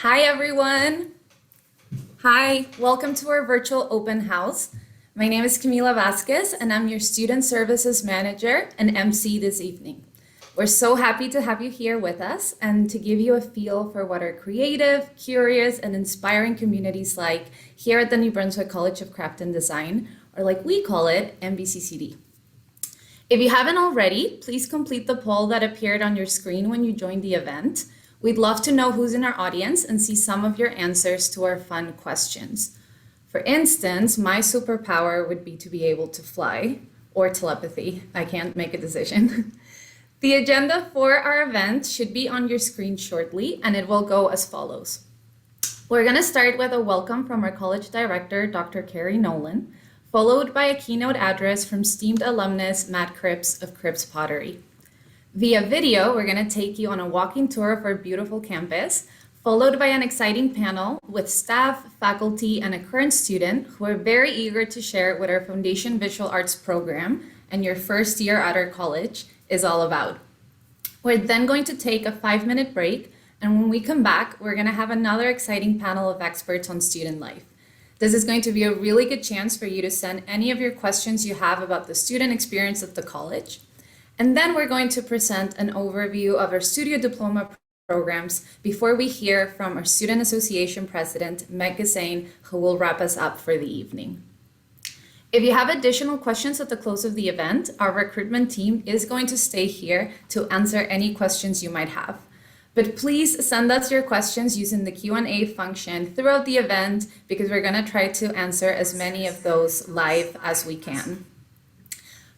Hi, everyone. Hi, welcome to our virtual open house. My name is Camila Vasquez, and I'm your Student Services Manager and MC this evening. We're so happy to have you here with us and to give you a feel for what our creative, curious, and inspiring communities like here at the New Brunswick College of Craft and Design, or like we call it, Mvccd. If you haven't already, please complete the poll that appeared on your screen when you joined the event. We'd love to know who's in our audience and see some of your answers to our fun questions. For instance, my superpower would be to be able to fly, or telepathy. I can't make a decision. The agenda for our event should be on your screen shortly, and it will go as follows. We're going to start with a welcome from our college director, Dr. Kerry Nolan, followed by a keynote address from esteemed alumnus Matt Cripps of Cripps Pottery. Via video, we're going to take you on a walking tour of our beautiful campus, followed by an exciting panel with staff, faculty, and a current student who are very eager to share what our Foundation Visual Arts program and your first year at our college is all about. We're then going to take a 5-minute break, and when we come back, we're going to have another exciting panel of experts on student life. This is going to be a really good chance for you to send any of your questions you have about the student experience at the college. And then we're going to present an overview of our studio diploma programs before we hear from our Student Association President, Mbccd, who will wrap us up for the evening. If you have additional questions at the close of the event, our recruitment team is going to stay here to answer any questions you might have. But please send us your questions using the Q&A function throughout the event because we're going to try to answer as many of those live as we can.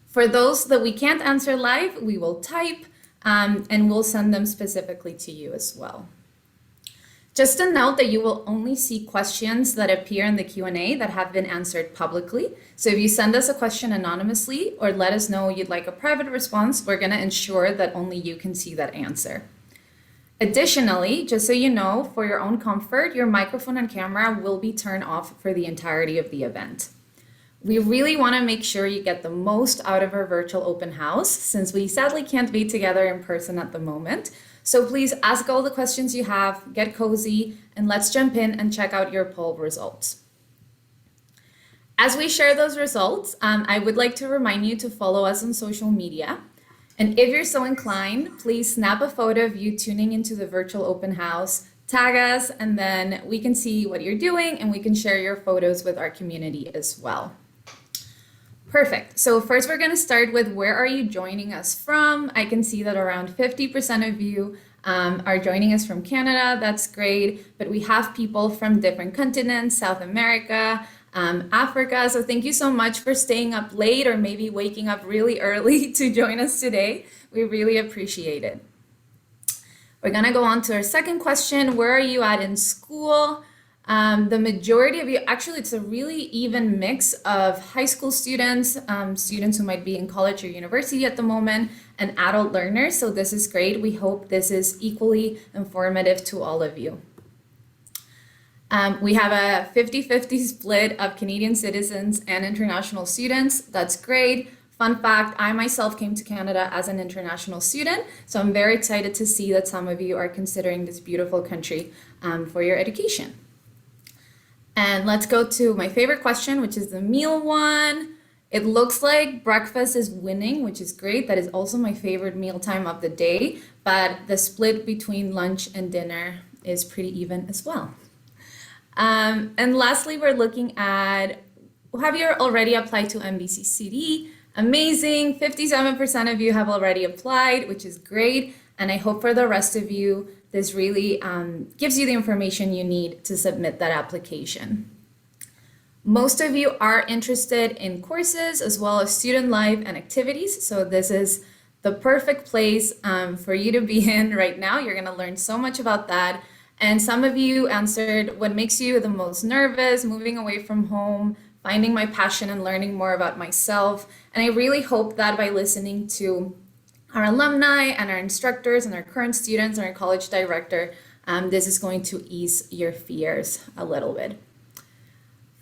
For those that we can't answer live, we will type and we'll send them specifically to you as well. Just a note that you will only see questions that appear in the Q&A that have been answered publicly. So if you send us a question anonymously or let us know you'd like a private response, we're going to ensure that only you can see that answer. Additionally, just so you know, for your own comfort, your microphone and camera will be turned off for the entirety of the event. We really want to make sure you get the most out of our virtual open house since we sadly can't be together in person at the moment. So please ask all the questions you have, get cozy, and let's jump in and check out your poll results. As we share those results, I would like to remind you to follow us on social media. And if you're so inclined, please snap a photo of you tuning into the virtual open house, tag us, and then we can see what you're doing and we can share your photos with our community as well. Perfect. So first we're going to start with where are you joining us from? I can see that around 50% of you are joining us from Canada. That's great. But we have people from different continents, South America, Africa. So thank you so much for staying up late or maybe waking up really early to join us today. We really appreciate it. We're going to go on to our second question. Where are you at in school? The majority of you, actually, it's a really even mix of high school students, students who might be in college or university at the moment, and adult learners. So this is great. We hope this is equally informative to all of you. We have a 50-50 split of Canadian citizens and international students. That's great. Fun fact, I myself came to Canada as an international student, so I'm very excited to see that some of you are considering this beautiful country for your education. And let's go to my favorite question, which is the meal one. It looks like breakfast is winning, which is great. That is also my favorite meal time of the day, but the split between lunch and dinner is pretty even as well. And lastly, we're looking at, have you already applied to Mbccd? Amazing, 57% of you have already applied, which is great. And I hope for the rest of you, this really gives you the information you need to submit that application. Most of you are interested in courses as well as student life and activities. So this is the perfect place for you to be in right now. You're going to learn so much about that. And some of you answered what makes you the most nervous, moving away from home, finding my passion and learning more about myself. And I really hope that by listening to our alumni and our instructors and our current students and our college director, this is going to ease your fears a little bit.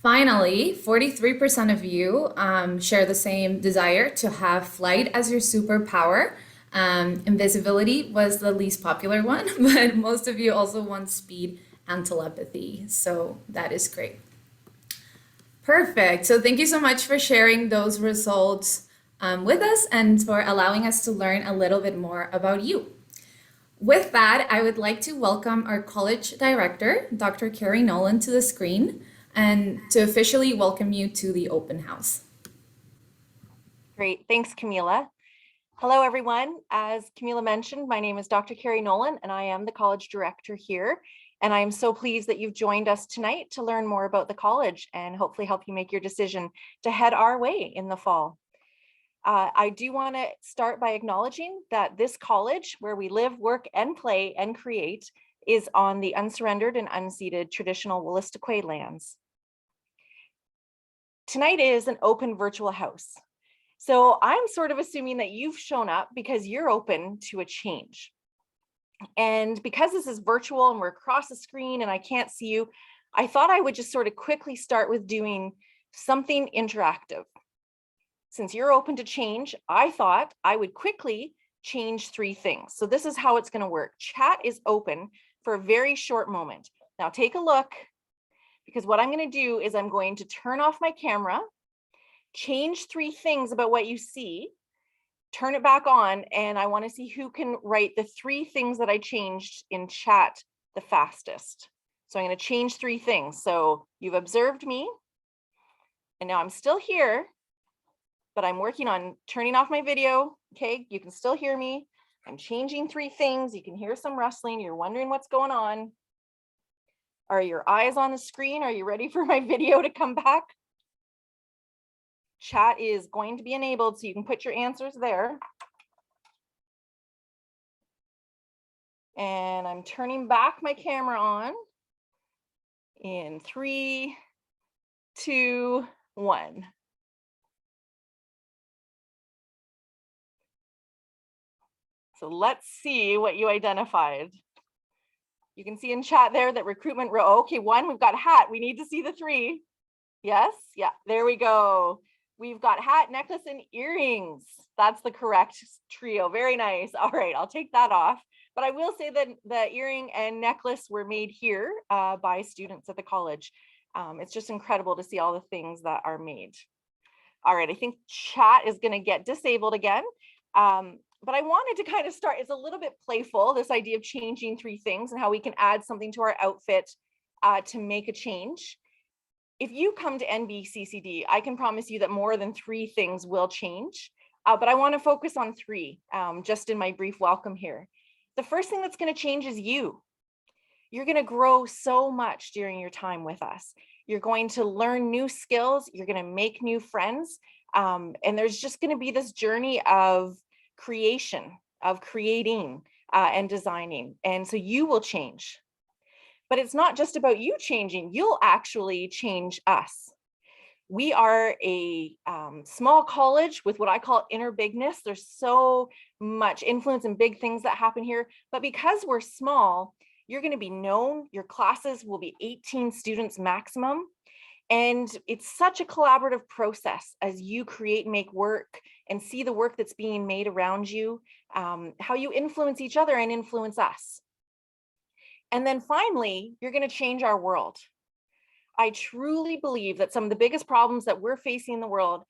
Finally, 43% of you share the same desire to have flight as your superpower. Invisibility was the least popular one, but most of you also want speed and telepathy. So that is great. Perfect. So thank you so much for sharing those results with us and for allowing us to learn a little bit more about you. With that, I would like to welcome our college director, Dr. Kerry Nolan, to the screen and to officially welcome you to the open house. Great, thanks, Camila. Hello, everyone. As Camila mentioned, my name is Dr. Kerry Nolan, and I am the college director here. And I am so pleased that you've joined us tonight to learn more about the college and hopefully help you make your decision to head our way in the fall. I do want to start by acknowledging that this college, where we live, work, and play and create, is on the unsurrendered and unceded traditional Wolastoqey lands. Tonight is an open virtual house. So I'm sort of assuming that you've shown up because you're open to a change. And because this is virtual and we're across the screen and I can't see you, I thought I would just sort of quickly start with doing something interactive. Since you're open to change, I thought I would quickly change 3 things. So this is how it's going to work. Chat is open for a very short moment. Now take a look, because what I'm going to do is I'm going to turn off my camera, change 3 things about what you see, turn it back on, and I want to see who can write the 3 things that I changed in chat the fastest. So I'm going to change 3 things. So you've observed me, and now I'm still here, but I'm working on turning off my video. Okay, you can still hear me. I'm changing 3 things. You can hear some rustling. You're wondering what's going on. Are your eyes on the screen? Are you ready for my video to come back? Chat is going to be enabled, so you can put your answers there. And I'm turning back my camera on in 3, 2, 1. So let's see what you identified. You can see in chat there that recruitment row. Okay, 1, we've got hat. We need to see the 3. Yes, yeah, there we go. We've got hat, necklace, and earrings. That's the correct trio. Very nice. All right, I'll take that off. But I will say that the earring and necklace were made here by students at the college. It's just incredible to see all the things that are made. All right, I think chat is going to get disabled again. But I wanted to kind of start, it's a little bit playful, this idea of changing 3 things and how we can add something to our outfit to make a change. If you come to Nbccd, I can promise you that more than 3 things will change, but I want to focus on 3 just in my brief welcome here. The first thing that's going to change is you. You're going to grow so much during your time with us. You're going to learn new skills. You're going to make new friends. And there's just going to be this journey of creation, of creating and designing. And so you will change. But it's not just about you changing, you'll actually change us. We are a small college with what I call inner bigness. There's so much influence and big things that happen here. But because we're small, you're going to be known. Your classes will be 18 students maximum. And it's such a collaborative process as you create and make work and see the work that's being made around you, how you influence each other and influence us. And then finally, you're going to change our world. I truly believe that some of the biggest problems that we're facing in the world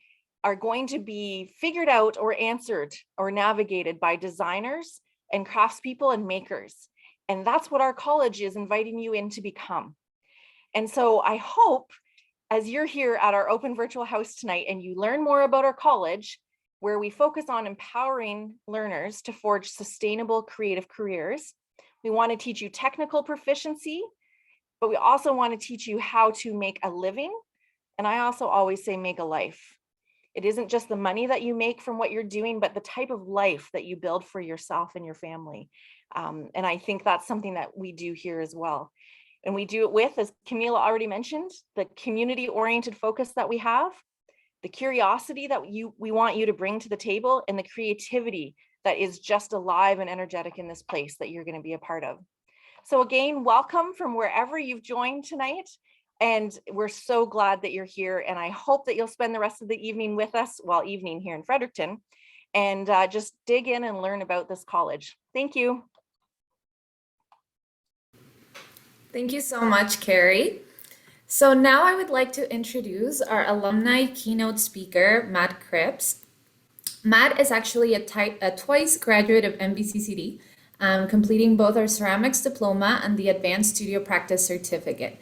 are going to be figured out or answered or navigated by designers and craftspeople and makers. And that's what our college is inviting you in to become. And so I hope as you're here at our open virtual house tonight and you learn more about our college, where we focus on empowering learners to forge sustainable creative careers. We want to teach you technical proficiency, but we also want to teach you how to make a living. And I also always say make a life. It isn't just the money that you make from what you're doing, but the type of life that you build for yourself and your family. And I think that's something that we do here as well. And we do it with, as Camila already mentioned, the community-oriented focus that we have, the curiosity that we want you to bring to the table, and the creativity that is just alive and energetic in this place that you're going to be a part of. So again, welcome from wherever you've joined tonight. And we're so glad that you're here. And I hope that you'll spend the rest of the evening with us, well, evening here in Fredericton, and just dig in and learn about this college. Thank you. Thank you so much, Kerry. So now I would like to introduce our alumni keynote speaker, Matt Cripps. Matt is actually a twice graduate of Mvccd, completing both our ceramics diploma and the advanced studio practice certificate.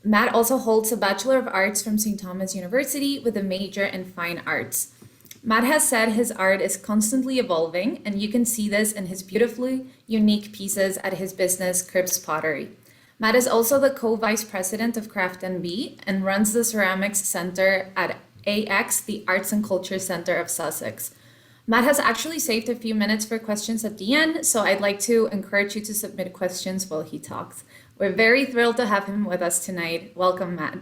Matt also holds a Bachelor of Arts from St. Thomas University with a major in fine arts. Matt has said his art is constantly evolving, and you can see this in his beautifully unique pieces at his business, Cripps Pottery. Matt is also the co-vice president of Craft NB and runs the Ceramics Center at AX, the Arts and Culture Center of Sussex. Matt has actually saved a few minutes for questions at the end, so I'd like to encourage you to submit questions while he talks. We're very thrilled to have him with us tonight. Welcome, Matt.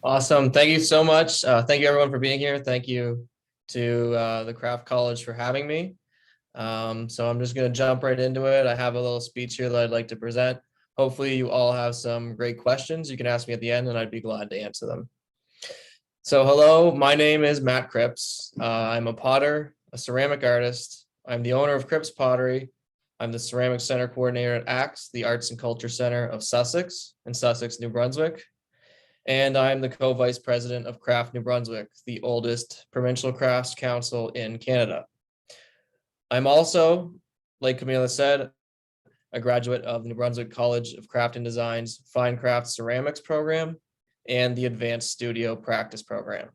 Awesome. Thank you so much. Thank you everyone for being here. Thank you to the Craft College for having me. So I'm just going to jump right into it. I have a little speech here that I'd like to present. Hopefully you all have some great questions you can ask me at the end and I'd be glad to answer them. So hello, my name is Matt Cripps. I'm a potter, a ceramic artist. I'm the owner of Cripps Pottery. I'm the Ceramic Center Coordinator at AX, the Arts and Culture Center of Sussex in Sussex, New Brunswick. And I'm the co-vice president of Craft New Brunswick, the oldest provincial crafts council in Canada. I'm also, like Camila said, a graduate of the New Brunswick College of Craft and Design's Fine Craft Ceramics program and the Advanced Studio Practice program.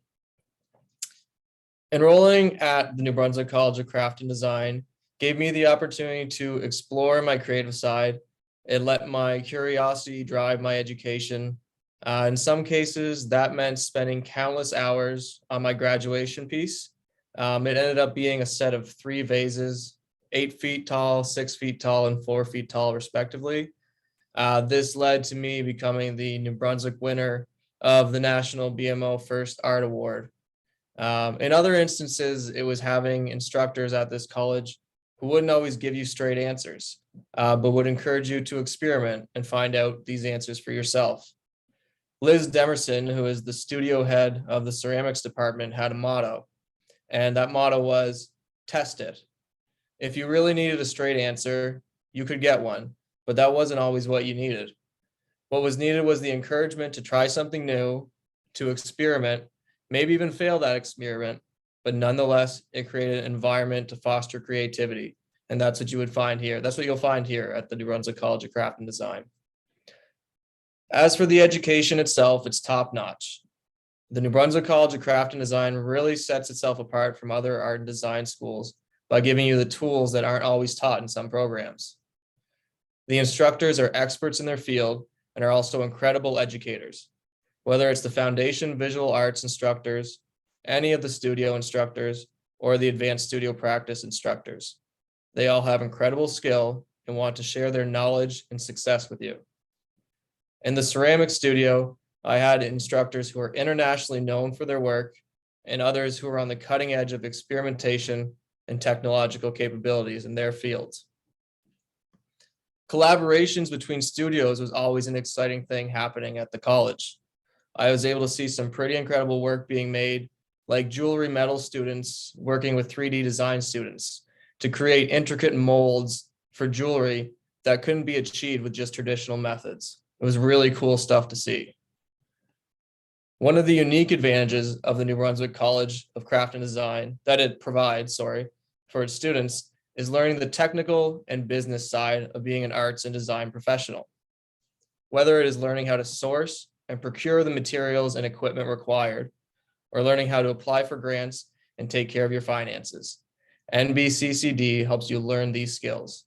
Enrolling at the New Brunswick College of Craft and Design gave me the opportunity to explore my creative side. It let my curiosity drive my education. In some cases, that meant spending countless hours on my graduation piece. It ended up being a set of 3 vases, 8 feet tall, 6 feet tall, and 4 feet tall, respectively. This led to me becoming the New Brunswick winner of the National BMO First Art Award. In other instances, it was having instructors at this college who wouldn't always give you straight answers, but would encourage you to experiment and find out these answers for yourself. Liz Demerson, who is the studio head of the ceramics department, had a motto, and that motto was, test it. If you really needed a straight answer, you could get one, but that wasn't always what you needed. What was needed was the encouragement to try something new, to experiment, maybe even fail that experiment, but nonetheless, it created an environment to foster creativity. And that's what you would find here. That's what you'll find here at the New Brunswick College of Craft and Design. As for the education itself, it's top-notch. The New Brunswick College of Craft and Design really sets itself apart from other art and design schools by giving you the tools that aren't always taught in some programs. The instructors are experts in their field and are also incredible educators. Whether it's the foundation visual arts instructors, any of the studio instructors, or the advanced studio practice instructors, they all have incredible skill and want to share their knowledge and success with you. In the ceramic studio, I had instructors who are internationally known for their work and others who are on the cutting edge of experimentation and technological capabilities in their fields. Collaborations between studios was always an exciting thing happening at the college. I was able to see some pretty incredible work being made, like jewelry metal students working with 3D design students to create intricate molds for jewelry that couldn't be achieved with just traditional methods. It was really cool stuff to see. One of the unique advantages of the New Brunswick College of Craft and Design that it provides, for its students is learning the technical and business side of being an arts and design professional. Whether it is learning how to source and procure the materials and equipment required, or learning how to apply for grants and take care of your finances, Nbccd helps you learn these skills.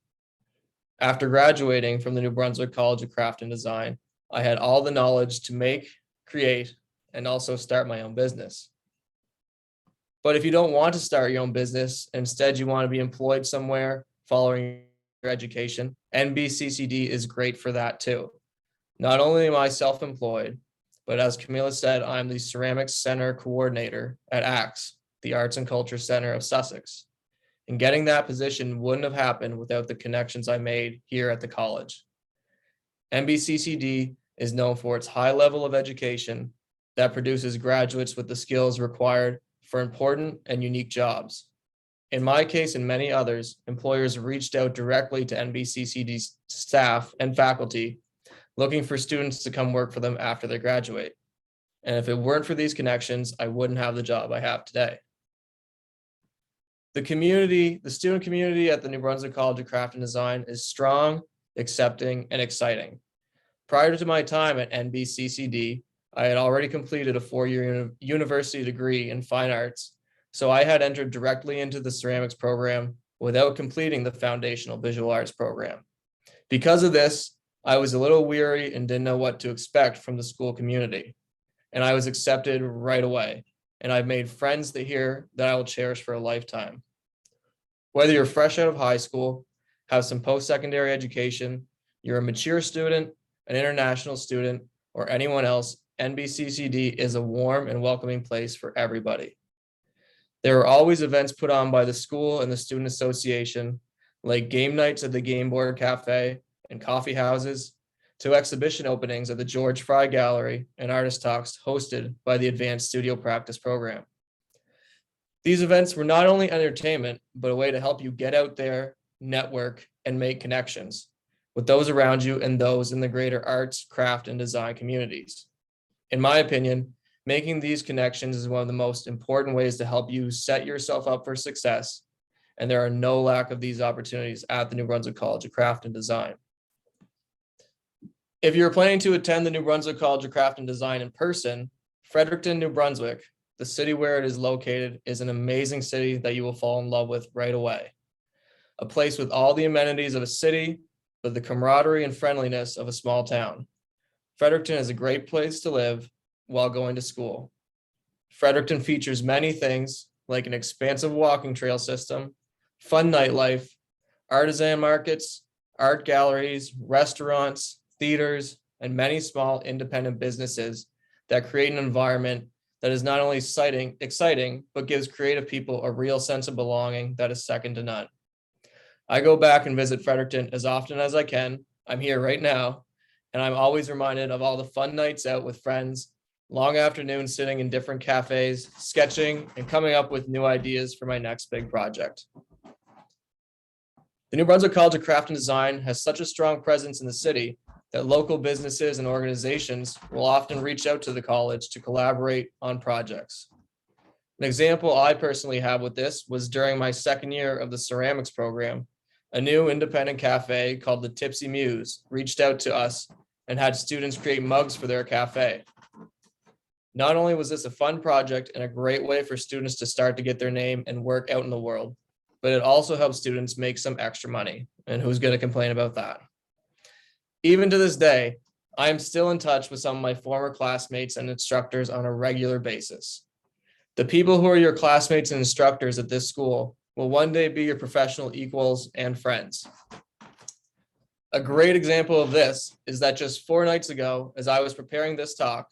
After graduating from the New Brunswick College of Craft and Design, I had all the knowledge to make, create, and also start my own business. But if you don't want to start your own business, instead you want to be employed somewhere following your education, Nbccd is great for that too. Not only am I self-employed, but as Camila said, I'm the Ceramics Center Coordinator at AX, the Arts and Culture Center of Sussex. And getting that position wouldn't have happened without the connections I made here at the college. Mbccd is known for its high level of education that produces graduates with the skills required for important and unique jobs. In my case and many others, employers reached out directly to Nbccd staff and faculty looking for students to come work for them after they graduate. And if it weren't for these connections, I wouldn't have the job I have today. The student community at the New Brunswick College of Craft and Design is strong, accepting, and exciting. Prior to my time at Nbccd, I had already completed a 4-year university degree in fine arts, so I had entered directly into the ceramics program without completing the foundational visual arts program. Because of this, I was a little weary and didn't know what to expect from the school community, and I was accepted right away, and I've made friends here that I will cherish for a lifetime. Whether you're fresh out of high school, have some post-secondary education, you're a mature student, an international student, or anyone else, Nbccd is a warm and welcoming place for everybody. There are always events put on by the school and the student association, like game nights at the Game Board Cafe and coffee houses, to exhibition openings at the George Frye Gallery and artist talks hosted by the Advanced Studio Practice program. These events were not only entertainment, but a way to help you get out there, network, and make connections with those around you and those in the greater arts, craft, and design communities. In my opinion, making these connections is one of the most important ways to help you set yourself up for success, and there are no lack of these opportunities at the New Brunswick College of Craft and Design. If you're planning to attend the New Brunswick College of Craft and Design in person, Fredericton, New Brunswick, the city where it is located, is an amazing city that you will fall in love with right away. A place with all the amenities of a city, but the camaraderie and friendliness of a small town. Fredericton is a great place to live while going to school. Fredericton features many things like an expansive walking trail system, fun nightlife, artisan markets, art galleries, restaurants, theaters, and many small independent businesses that create an environment that is not only exciting, but gives creative people a real sense of belonging that is second to none. I go back and visit Fredericton as often as I can. I'm here right now, and I'm always reminded of all the fun nights out with friends, long afternoons sitting in different cafes, sketching, and coming up with new ideas for my next big project. The New Brunswick College of Craft and Design has such a strong presence in the city that local businesses and organizations will often reach out to the college to collaborate on projects. An example I personally have with this was during my second year of the ceramics program. A new independent cafe called the Tipsy Muse reached out to us and had students create mugs for their cafe. Not only was this a fun project and a great way for students to start to get their name and work out in the world, but it also helped students make some extra money. And who's going to complain about that? Even to this day, I am still in touch with some of my former classmates and instructors on a regular basis. The people who are your classmates and instructors at this school will one day be your professional equals and friends. A great example of this is that just 4 nights ago, as I was preparing this talk,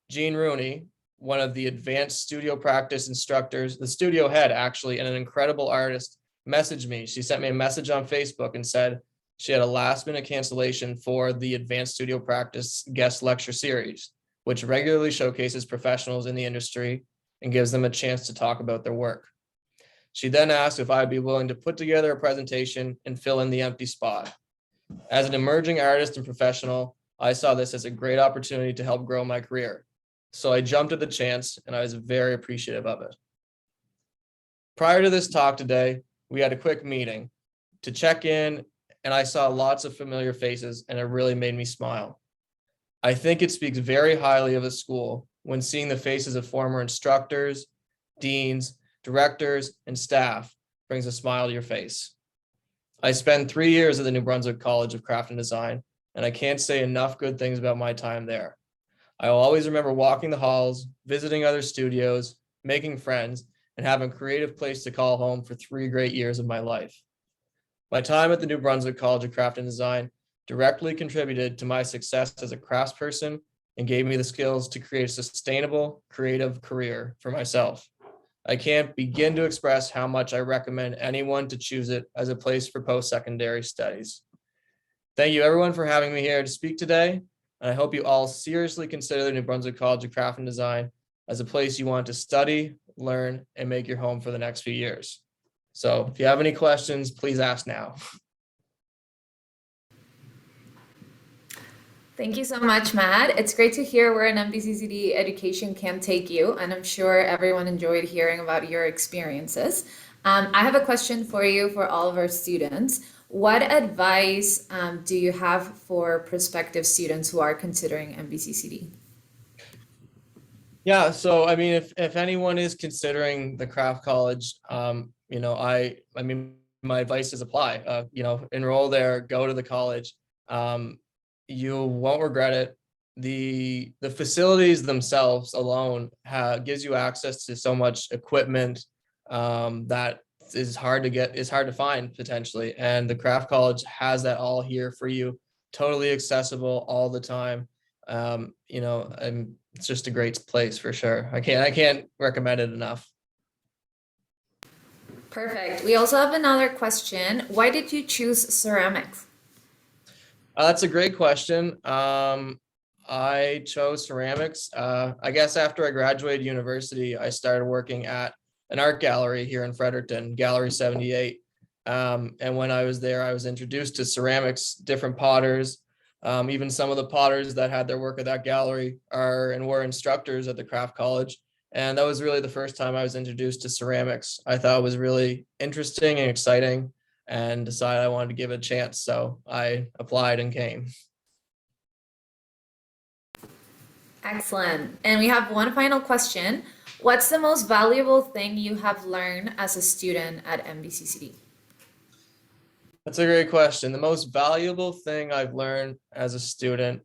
Jean Rooney, one of the advanced studio practice instructors, the studio head actually, and an incredible artist, messaged me. She sent me a message on Facebook and said she had a last-minute cancellation for the advanced studio practice guest lecture series, which regularly showcases professionals in the industry and gives them a chance to talk about their work. She then asked if I'd be willing to put together a presentation and fill in the empty spot. As an emerging artist and professional, I saw this as a great opportunity to help grow my career. So I jumped at the chance and I was very appreciative of it. Prior to this talk today, we had a quick meeting to check in, and I saw lots of familiar faces and it really made me smile. I think it speaks very highly of the school when seeing the faces of former instructors, deans, directors, and staff brings a smile to your face. I spent 3 years at the New Brunswick College of Craft and Design, and I can't say enough good things about my time there. I will always remember walking the halls, visiting other studios, making friends, and having a creative place to call home for 3 great years of my life. My time at the New Brunswick College of Craft and Design directly contributed to my success as a craftsperson and gave me the skills to create a sustainable, creative career for myself. I can't begin to express how much I recommend anyone to choose it as a place for post-secondary studies. Thank you everyone for having me here to speak today, and I hope you all seriously consider the New Brunswick College of Craft and Design as a place you want to study, learn, and make your home for the next few years. So if you have any questions, please ask now. Thank you so much, Matt. It's great to hear where an Mvccd education can take you, and I'm sure everyone enjoyed hearing about your experiences. I have a question for you for all of our students. What advice do you have for prospective students who are considering Mvccd? Yeah, so I mean, if anyone is considering the craft college, you know, I mean, my advice is apply. You know, enroll there, go to the college. You won't regret it. The facilities themselves alone gives you access to so much equipment that is hard to find potentially, and the craft college has that all here for you, totally accessible all the time. You know, and it's just a great place for sure. I can't recommend it enough. Perfect. We also have another question. Why did you choose ceramics? That's a great question. I chose ceramics. I guess after I graduated university, I started working at an art gallery here in Fredericton, Gallery 78. And when I was there, I was introduced to ceramics, different potters. Even some of the potters that had their work at that gallery were instructors at the craft college. And that was really the first time I was introduced to ceramics. I thought it was really interesting and exciting, and decided I wanted to give it a chance. So I applied and came. Excellent. And we have one final question. What's the most valuable thing you have learned as a student at Mvccd? That's a great question. The most valuable thing I've learned as a student,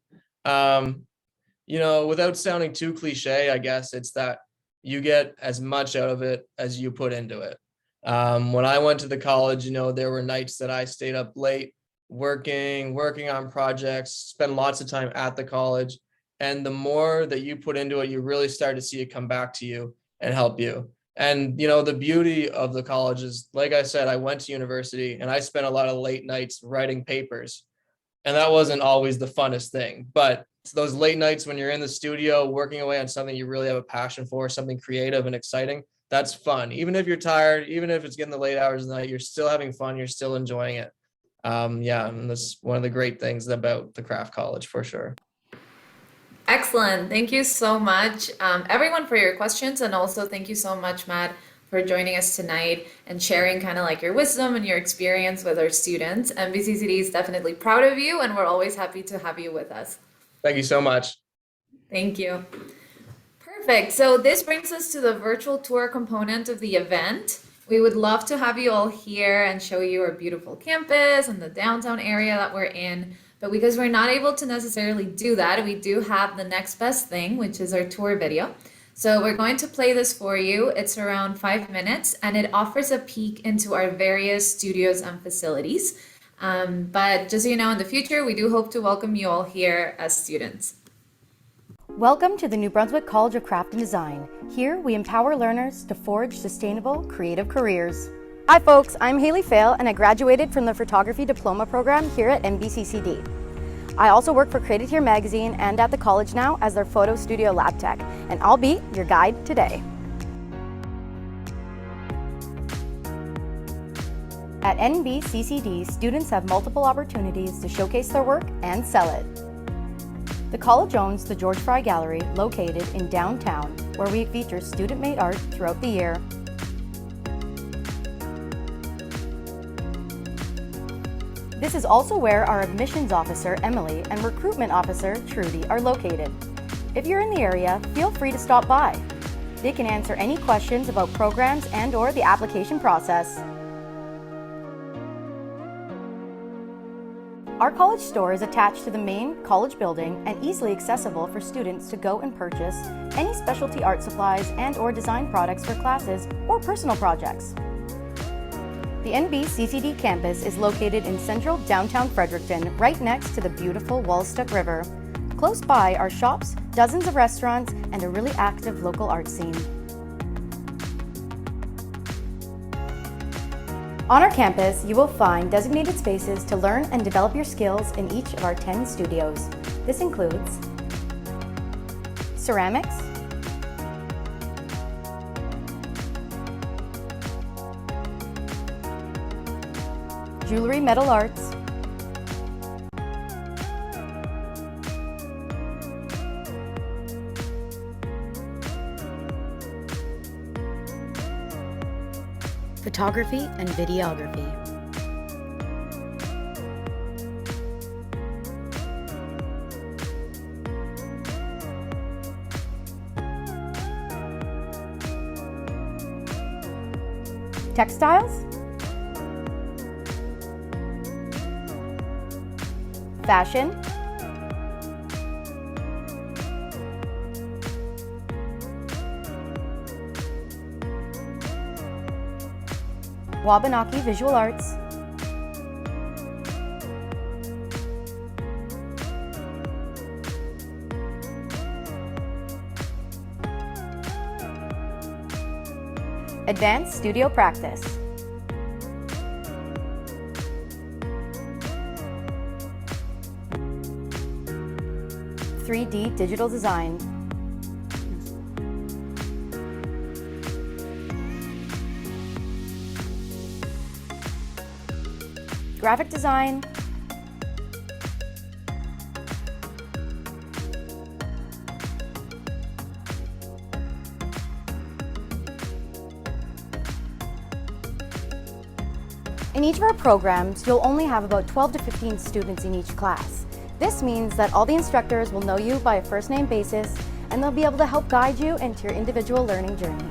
you know, without sounding too cliche, I guess it's that you get as much out of it as you put into it. When I went to the college, you know, there were nights that I stayed up late working on projects, spend lots of time at the college. And the more that you put into it, you really start to see it come back to you and help you. And, you know, the beauty of the college is, like I said, I went to university and I spent a lot of late nights writing papers. And that wasn't always the funnest thing, but those late nights when you're in the studio working away on something you really have a passion for, something creative and exciting, that's fun. Even if you're tired, even if it's getting the late hours of the night, you're still having fun, you're still enjoying it. Yeah, and that's one of the great things about the craft college for sure. Excellent. Thank you so much, everyone, for your questions. And also thank you so much, Matt, for joining us tonight and sharing kind of like your wisdom and your experience with our students. Mvccd is definitely proud of you, and we're always happy to have you with us. Thank you so much. Thank you. Perfect. So this brings us to the virtual tour component of the event. We would love to have you all here and show you our beautiful campus and the downtown area that we're in. But because we're not able to necessarily do that, we do have the next best thing, which is our tour video. So we're going to play this for you. It's around 5 minutes, and it offers a peek into our various studios and facilities. But just so you know, in the future, we do hope to welcome you all here as students. Welcome to the New Brunswick College of Craft and Design. Here, we empower learners to forge sustainable, creative careers. Hi folks, I'm Haley Fail, and I graduated from the Photography Diploma Program here at Mbccd. I also work for Created Here magazine and at the college now as their photo studio lab tech, and I'll be your guide today. At Nbccd, students have multiple opportunities to showcase their work and sell it. The college owns the George Frye Gallery, located in downtown, where we feature student-made art throughout the year. This is also where our admissions officer, Emily, and recruitment officer, Trudy, are located. If you're in the area, feel free to stop by. They can answer any questions about programs and/or the application process. Our college store is attached to the main college building and easily accessible for students to go and purchase any specialty art supplies and/or design products for classes or personal projects. The Mbccd campus is located in central downtown Fredericton, right next to the beautiful Wallstuck River. Close by are shops, dozens of restaurants, and a really active local art scene. On our campus, you will find designated spaces to learn and develop your skills in each of our 10 studios. This includes ceramics, Jewelry Metal Arts, Photography and Videography. Textiles, fashion, Wabanaki Visual Arts, Advanced Studio Practice, .3D Digital Design, Graphic Design, In each of our programs, you'll only have about 12 to 15 students in each class. This means that all the instructors will know you by a first name basis, and they'll be able to help guide you into your individual learning journey.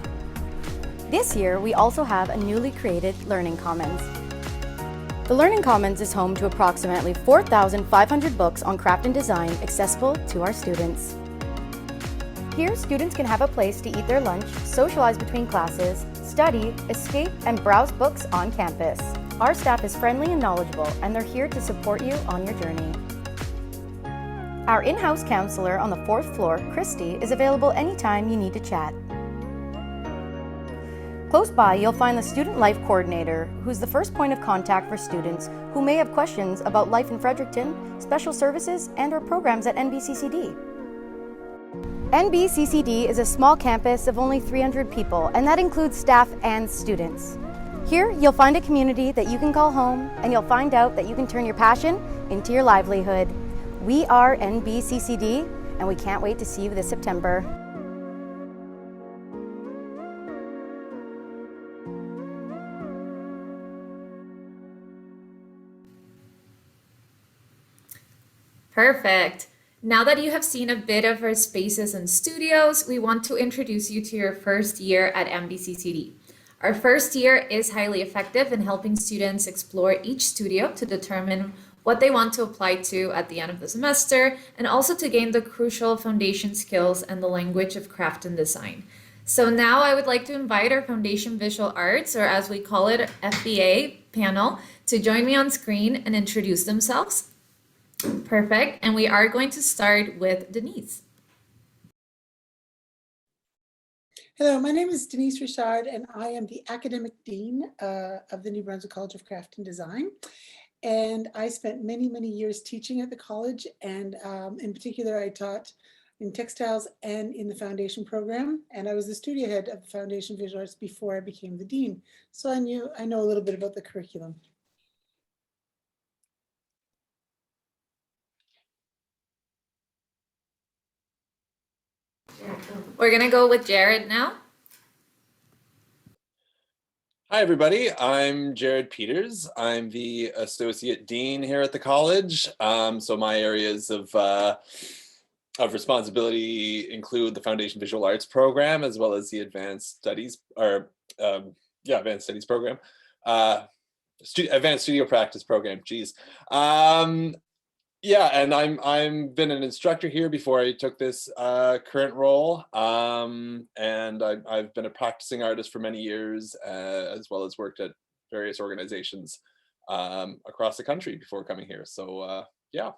This year, we also have a newly created Learning Commons. The Learning Commons is home to approximately 4,500 books on craft and design accessible to our students. Here, students can have a place to eat their lunch, socialize between classes, study, escape, and browse books on campus. Our staff is friendly and knowledgeable, and they're here to support you on your journey. Our in-house counselor on the 4th floor, Christy, is available anytime you need to chat. Close by, you'll find the Student Life Coordinator, who's the first point of contact for students who may have questions about life in Fredericton, special services, and our programs at Nbccd. Nbccd is a small campus of only 300 people, and that includes staff and students. Here, you'll find a community that you can call home, and you'll find out that you can turn your passion into your livelihood. We are Nbccd, and we can't wait to see you this September. Perfect. Now that you have seen a bit of our spaces and studios, we want to introduce you to your first year at Mvccd. Our first year is highly effective in helping students explore each studio to determine what they want to apply to at the end of the semester, and also to gain the crucial foundation skills and the language of craft and design. So now I would like to invite our Foundation Visual Arts, or as we call it, FVA panel, to join me on screen and introduce themselves. Perfect. And we are going to start with Denise. Hello, my name is Denise Richard, and I am the Academic Dean of the New Brunswick College of Craft and Design. And I spent many, many years teaching at the college, and in particular, I taught in textiles and in the foundation program. And I was the studio head of the Foundation Visual Arts before I became the dean. So I know a little bit about the curriculum. We're going to go with Jared now. Hi, everybody. I'm Jared Peters. I'm the Associate Dean here at the college. So my areas of responsibility include the Foundation Visual Arts program, as well as the Advanced Studies, Advanced Studies program. Advanced Studio Practice program, geez. Yeah, and I'm been an instructor here before I took this current role, and I've been a practicing artist for many years, as well as worked at various organizations across the country before coming here. So yeah.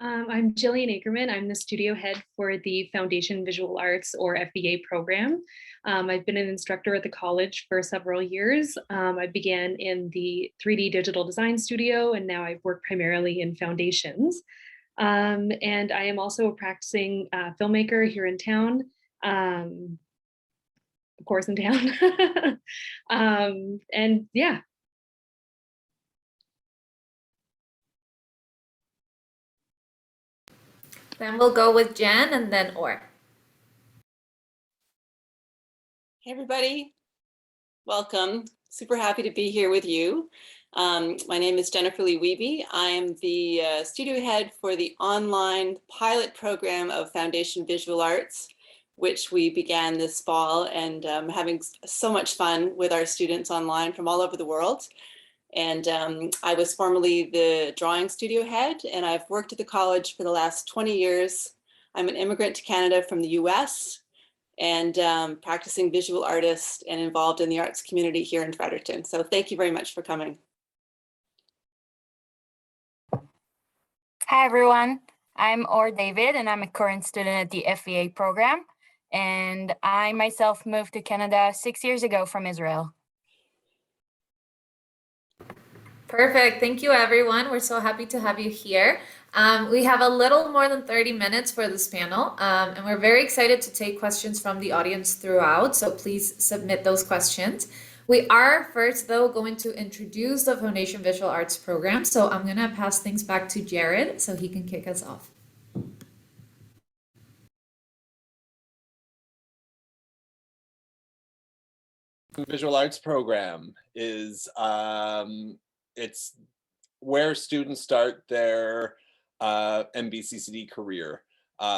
I'm Jillian Akerman. I'm the studio head for the Foundation Visual Arts, or FVA program. I've been an instructor at the college for several years. I began in the 3D digital design studio, and now I've worked primarily in foundations. And I am also a practicing filmmaker here in town. course in town. And yeah. Then we'll go with Jen and then Or. Hey everybody, welcome. Super happy to be here with you. My name is Jennifer Lee Wieb. I am the studio head for the online pilot program of Foundation Visual Arts, which we began this fall, and having so much fun with our students online from all over the world. And I was formerly the drawing studio head, and I've worked at the college for the last 20 years. I'm an immigrant to Canada from the US, and practicing visual artist and involved in the arts community here in Fredericton. So thank you very much for coming. Hi everyone, I'm Or David and I'm a current student at the FVA program. And I myself moved to Canada 6 years ago from Israel. Perfect. Thank you, everyone. We're so happy to have you here. We have a little more than 30 minutes for this panel, and we're very excited to take questions from the audience throughout, so please submit those questions. We are first, though, going to introduce the Foundation Visual Arts program, so I'm going to pass things back to Jared so he can kick us off. Visual Arts program is it's where students start their Mvccd career.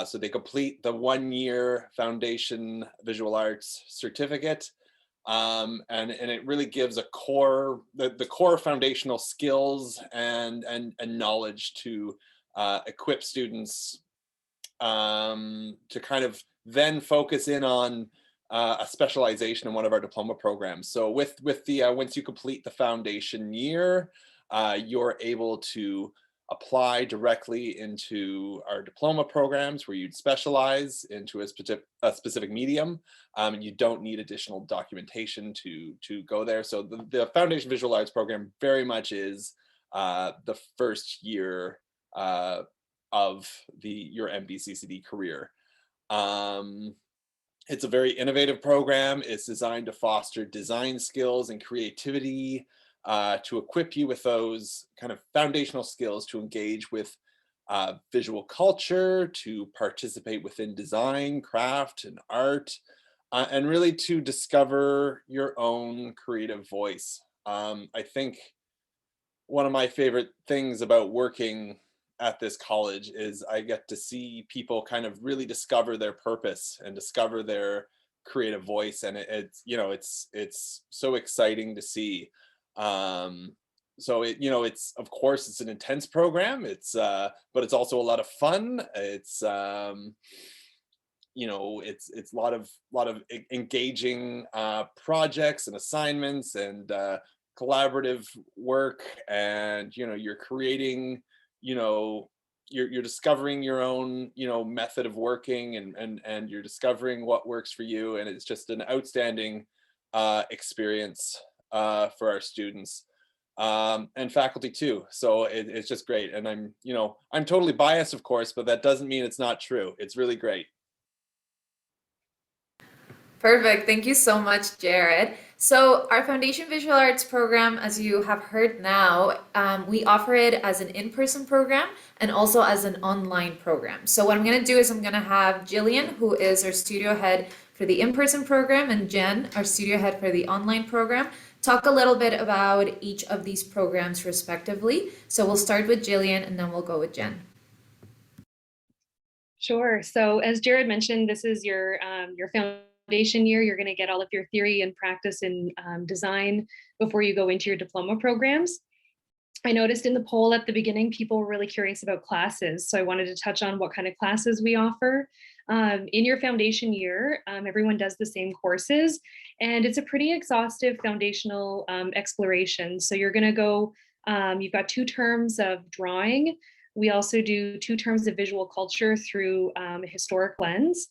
So they complete the 1-year Foundation Visual Arts certificate, and it really gives a core, the core foundational skills and knowledge to equip students to kind of then focus in on a specialization in one of our diploma programs. So with the once you complete the foundation year, you're able to apply directly into our diploma programs where you'd specialize into a specific medium. You don't need additional documentation to go there. So the Foundation Visual Arts program very much is the first year of your Mbccd career. It's a very innovative program. It's designed to foster design skills and creativity, to equip you with those kind of foundational skills to engage with visual culture, to participate within design, craft, and art, and really to discover your own creative voice. I think one of my favorite things about working at this college is I get to see people kind of really discover their purpose and discover their creative voice, and it's so exciting to see. So it's, of course, it's an intense program. But it's also a lot of fun. It's it's a lot of engaging projects and assignments and collaborative work, and you're creating, you're discovering your own method of working, and you're discovering what works for you, and it's just an outstanding experience for our students and faculty too. So it's just great, and I'm totally biased, of course, but that doesn't mean it's not true. It's really great. Perfect. Thank you so much, Jared. So our Foundation Visual Arts program, as you have heard now, we offer it as an in-person program and also as an online program. So what I'm going to do is I'm going to have Jillian, who is our studio head for the in-person program, and Jen, our studio head for the online program, talk a little bit about each of these programs respectively. So we'll start with Jillian and then we'll go with Jen. Sure. So as Jared mentioned, this is your foundation year. You're going to get all of your theory and practice in design before you go into your diploma programs. I noticed in the poll at the beginning, people were really curious about classes. So I wanted to touch on what kind of classes we offer. In your foundation year, everyone does the same courses, and it's a pretty exhaustive foundational exploration. So you're going to go, you've got 2 terms of drawing. We also do 2 terms of visual culture through a historic lens.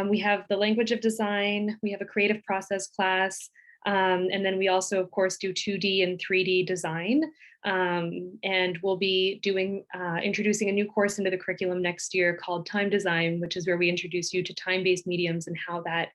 We have the language of design, we have a creative process class, and then we also, of course, do 2D and 3D design. And we'll be doing introducing a new course into the curriculum next year called Time Design, which is where we introduce you to time-based mediums and how that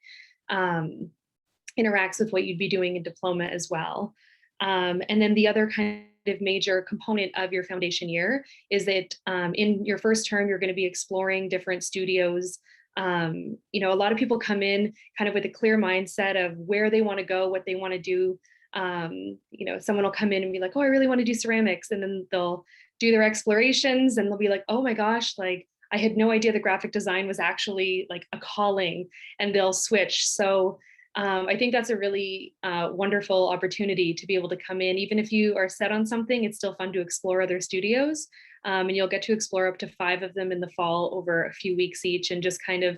interacts with what you'd be doing in diploma as well. And then the other kind of major component of your foundation year is that in your first term, you're going to be exploring different studios. You know, a lot of people come in kind of with a clear mindset of where they want to go, what they want to do. You know, someone will come in and be like, oh, I really want to do ceramics. And then they'll do their explorations and they'll be like, oh my gosh, like I had no idea the graphic design was actually like a calling, and they'll switch. So I think that's a really wonderful opportunity to be able to come in. Even if you are set on something, it's still fun to explore other studios. And you'll get to explore up to 5 of them in the fall over a few weeks each, and just kind of,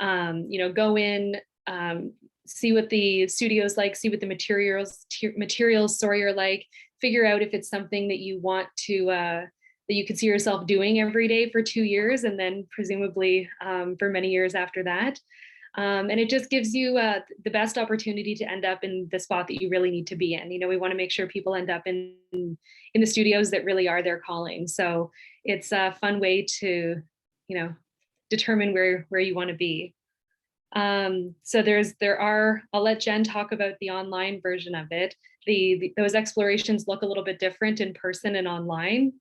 you know, go in, see what the studio's like, see what the materials are like, figure out if it's something that you want to, that you could see yourself doing every day for 2 years, and then presumably for many years after that. And it just gives you the best opportunity to end up in the spot that you really need to be in. You know, we want to make sure people end up in the studios that really are their calling. So it's a fun way to, you know, determine where you want to be. So I'll let Jen talk about the online version of it. Those explorations look a little bit different in person and online.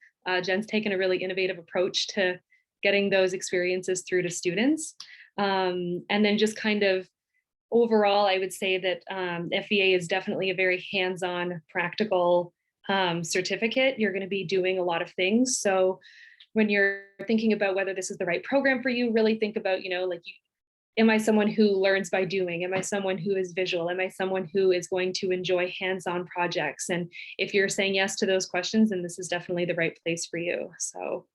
Jen's taken a really innovative approach to getting those experiences through to students. And then just kind of overall, I would say that FEA is definitely a very hands-on, practical certificate. You're going to be doing a lot of things. So when you're thinking about whether this is the right program for you, really think about, you know, like, am I someone who learns by doing? Am I someone who is visual? Am I someone who is going to enjoy hands-on projects? And if you're saying yes to those questions, then this is definitely the right place for you. So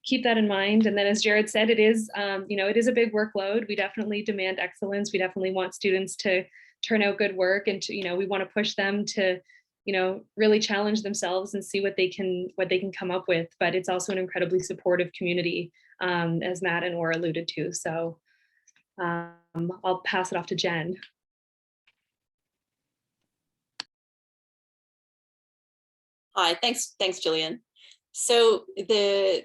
keep that in mind. And then, as Jared said, it is, you know, it is a big workload. We definitely demand excellence. We definitely want students to turn out good work, and to, you know, we want to push them to, you know, really challenge themselves and see what they can come up with. But it's also an incredibly supportive community, as Matt and Or alluded to. So I'll pass it off to Jen. Hi, thanks, Jillian. So the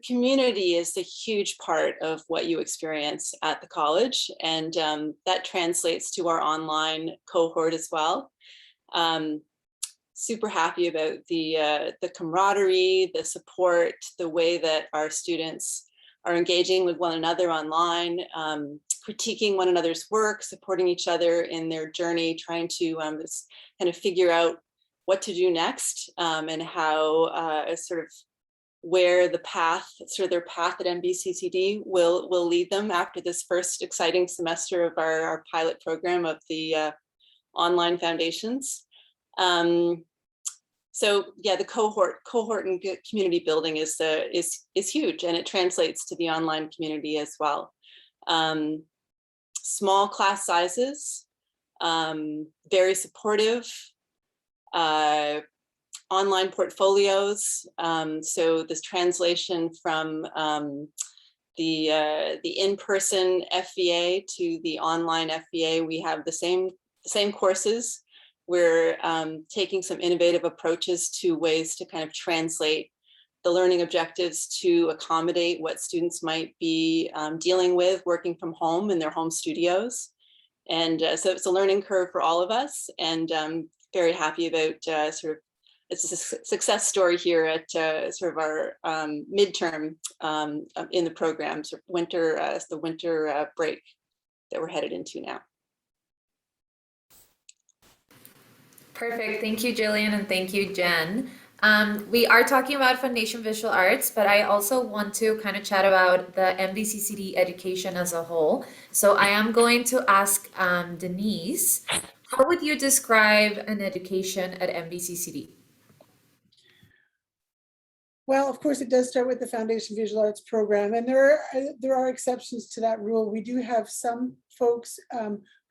community is a huge part of what you experience at the college, and that translates to our online cohort as well. Super happy about the camaraderie, the support, the way that our students are engaging with one another online, critiquing one another's work, supporting each other in their journey, trying to just kind of figure out what to do next, and how sort of where the path, sort of their path at Mvccd will lead them after this first exciting semester of our pilot program of the online foundations. So yeah, the cohort and community building is huge, and it translates to the online community as well. Small class sizes, very supportive, online portfolios. So this translation from the in-person FEA to the online FEA, we have the same courses. We're taking some innovative approaches to ways to kind of translate the learning objectives to accommodate what students might be dealing with working from home in their home studios. And so it's a learning curve for all of us, and very happy about sort of, it's a success story here at sort of our midterm in the program, sort of the winter break that we're headed into now. Perfect. Thank you, Jillian, and thank you, Jen. We are talking about Foundation Visual Arts, but I also want to kind of chat about the Mbccd education as a whole. So I am going to ask Denise, how would you describe an education at Mbccd? Well, of course, it does start with the Foundation Visual Arts program, and there are exceptions to that rule. We do have some folks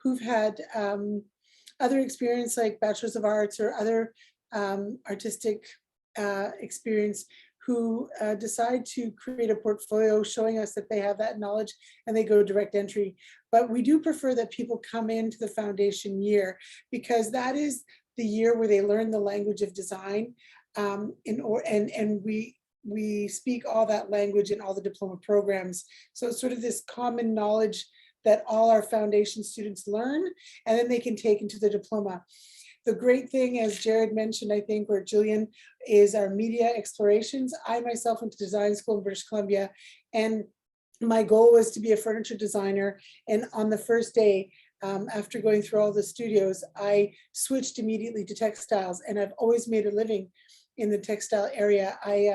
who've had other experience, like Bachelors of Arts or other artistic experience, who decide to create a portfolio showing us that they have that knowledge, and they go direct entry. But we do prefer that people come into the foundation year, because that is the year where they learn the language of design. And we speak all that language in all the diploma programs. So it's sort of this common knowledge that all our foundation students learn, and then they can take into the diploma. The great thing, as Jared mentioned, I think, or Jillian, is our media explorations. I myself went to design school in British Columbia, and my goal was to be a furniture designer. And on the first day, after going through all the studios, I switched immediately to textiles, and I've always made a living in the textile area. I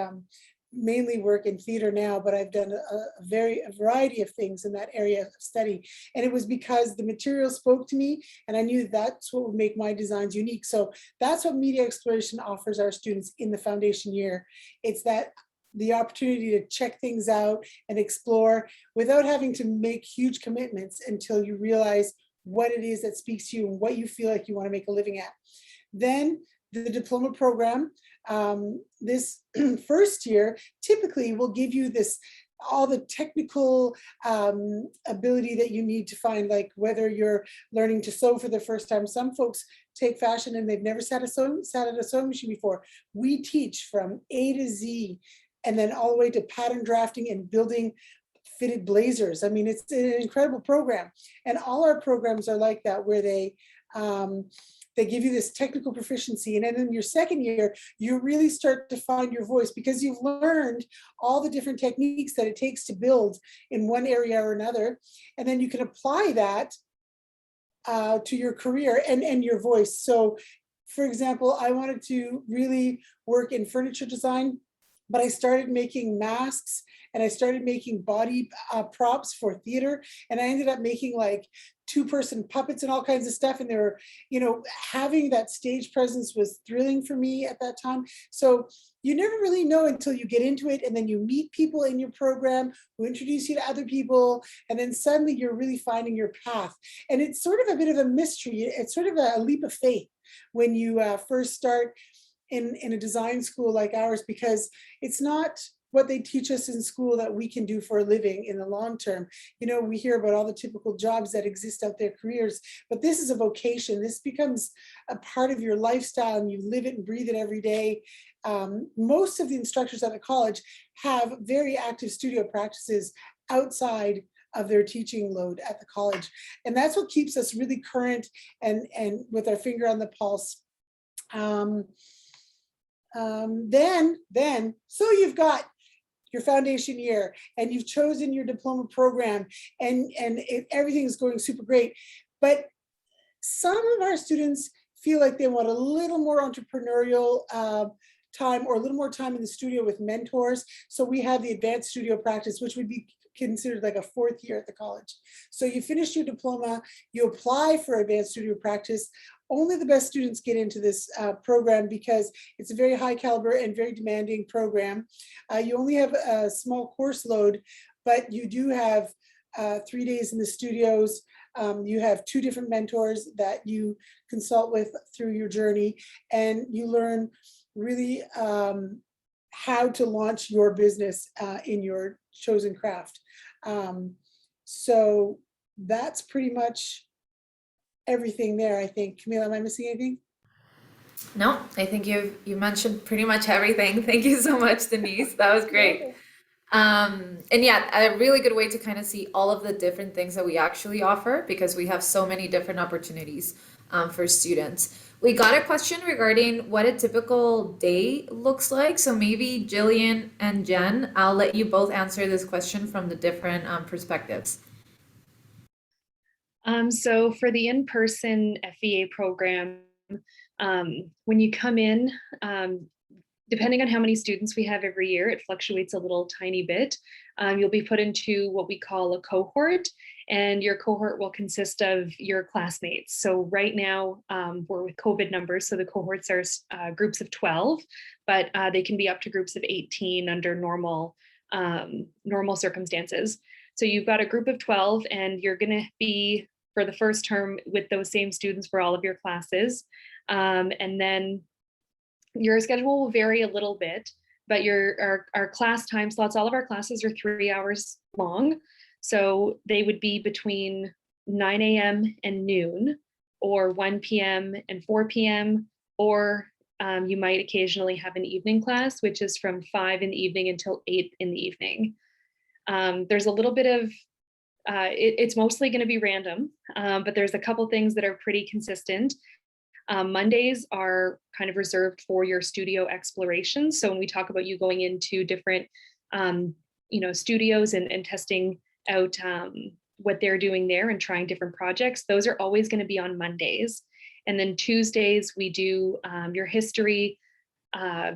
mainly work in theater now, but I've done a variety of things in that area of study. And it was because the material spoke to me, and I knew that's what would make my designs unique. So that's what media exploration offers our students in the foundation year. It's that the opportunity to check things out and explore without having to make huge commitments until you realize what it is that speaks to you and what you feel like you want to make a living at. Then the diploma program, this first year typically will give you all the technical ability that you need to find, like whether you're learning to sew for the first time. Some folks take fashion and they've never sat at a sewing machine before. We teach from A to Z, and then all the way to pattern drafting and building fitted blazers. I mean, it's an incredible program, and all our programs are like that, where they give you this technical proficiency. And then in your second year, you really start to find your voice, because you've learned all the different techniques that it takes to build in one area or another. And then you can apply that to your career and your voice. So for example, I wanted to really work in furniture design, but I started making masks and I started making body props for theater. And I ended up making like 2-person puppets and all kinds of stuff. And they were, having that stage presence was thrilling for me at that time. So you never really know until you get into it, and then you meet people in your program who introduce you to other people, and then suddenly you're really finding your path. And it's sort of a bit of a mystery. It's sort of a leap of faith when you first start in a design school like ours, because it's not what they teach us in school that we can do for a living in the long term. We hear about all the typical jobs that exist out there, careers, but this is a vocation. This becomes a part of your lifestyle, and you live it and breathe it every day. Most of the instructors at the college have very active studio practices outside of their teaching load at the college. And that's what keeps us really current and with our finger on the pulse. So you've got your foundation year, and you've chosen your diploma program, and everything's going super great. But some of our students feel like they want a little more entrepreneurial time, or a little more time in the studio with mentors. So we have the advanced studio practice, which would be considered like a 4th year at the college. So you finish your diploma, you apply for advanced studio practice. Only the best students get into this program, because it's a very high caliber and very demanding program. You only have a small course load, but you do have 3 days in the studios. You have 2 different mentors that you consult with through your journey, and you learn really how to launch your business in your chosen craft. So that's pretty much everything there, I think. Camila, am I missing anything? No, I think you mentioned pretty much everything. Thank you so much, Denise. That was great. And yeah, a really good way to kind of see all of the different things that we actually offer, because we have so many different opportunities for students. We got a question regarding what a typical day looks like. So maybe Jillian and Jen, I'll let you both answer this question from the different perspectives. So for the in-person FVA program, when you come in, depending on how many students we have every year, it fluctuates a little tiny bit. You'll be put into what we call a cohort, and your cohort will consist of your classmates. So right now we're with COVID numbers, so the cohorts are groups of 12, but they can be up to groups of 18 under normal circumstances. So you've got a group of 12, and you're going to be, for the first term, with those same students for all of your classes. And then your schedule will vary a little bit, but our class time slots, all of our classes are 3 hours long. So they would be between 9 a.m. and noon, or 1 p.m. and 4 p.m., or you might occasionally have an evening class, which is from 5 in the evening until 8 in the evening. There's a little bit of it's mostly going to be random, but there's a couple things that are pretty consistent. Mondays are kind of reserved for your studio exploration. So when we talk about you going into different, studios and testing out what they're doing there and trying different projects, those are always going to be on Mondays. And then Tuesdays, we do your history,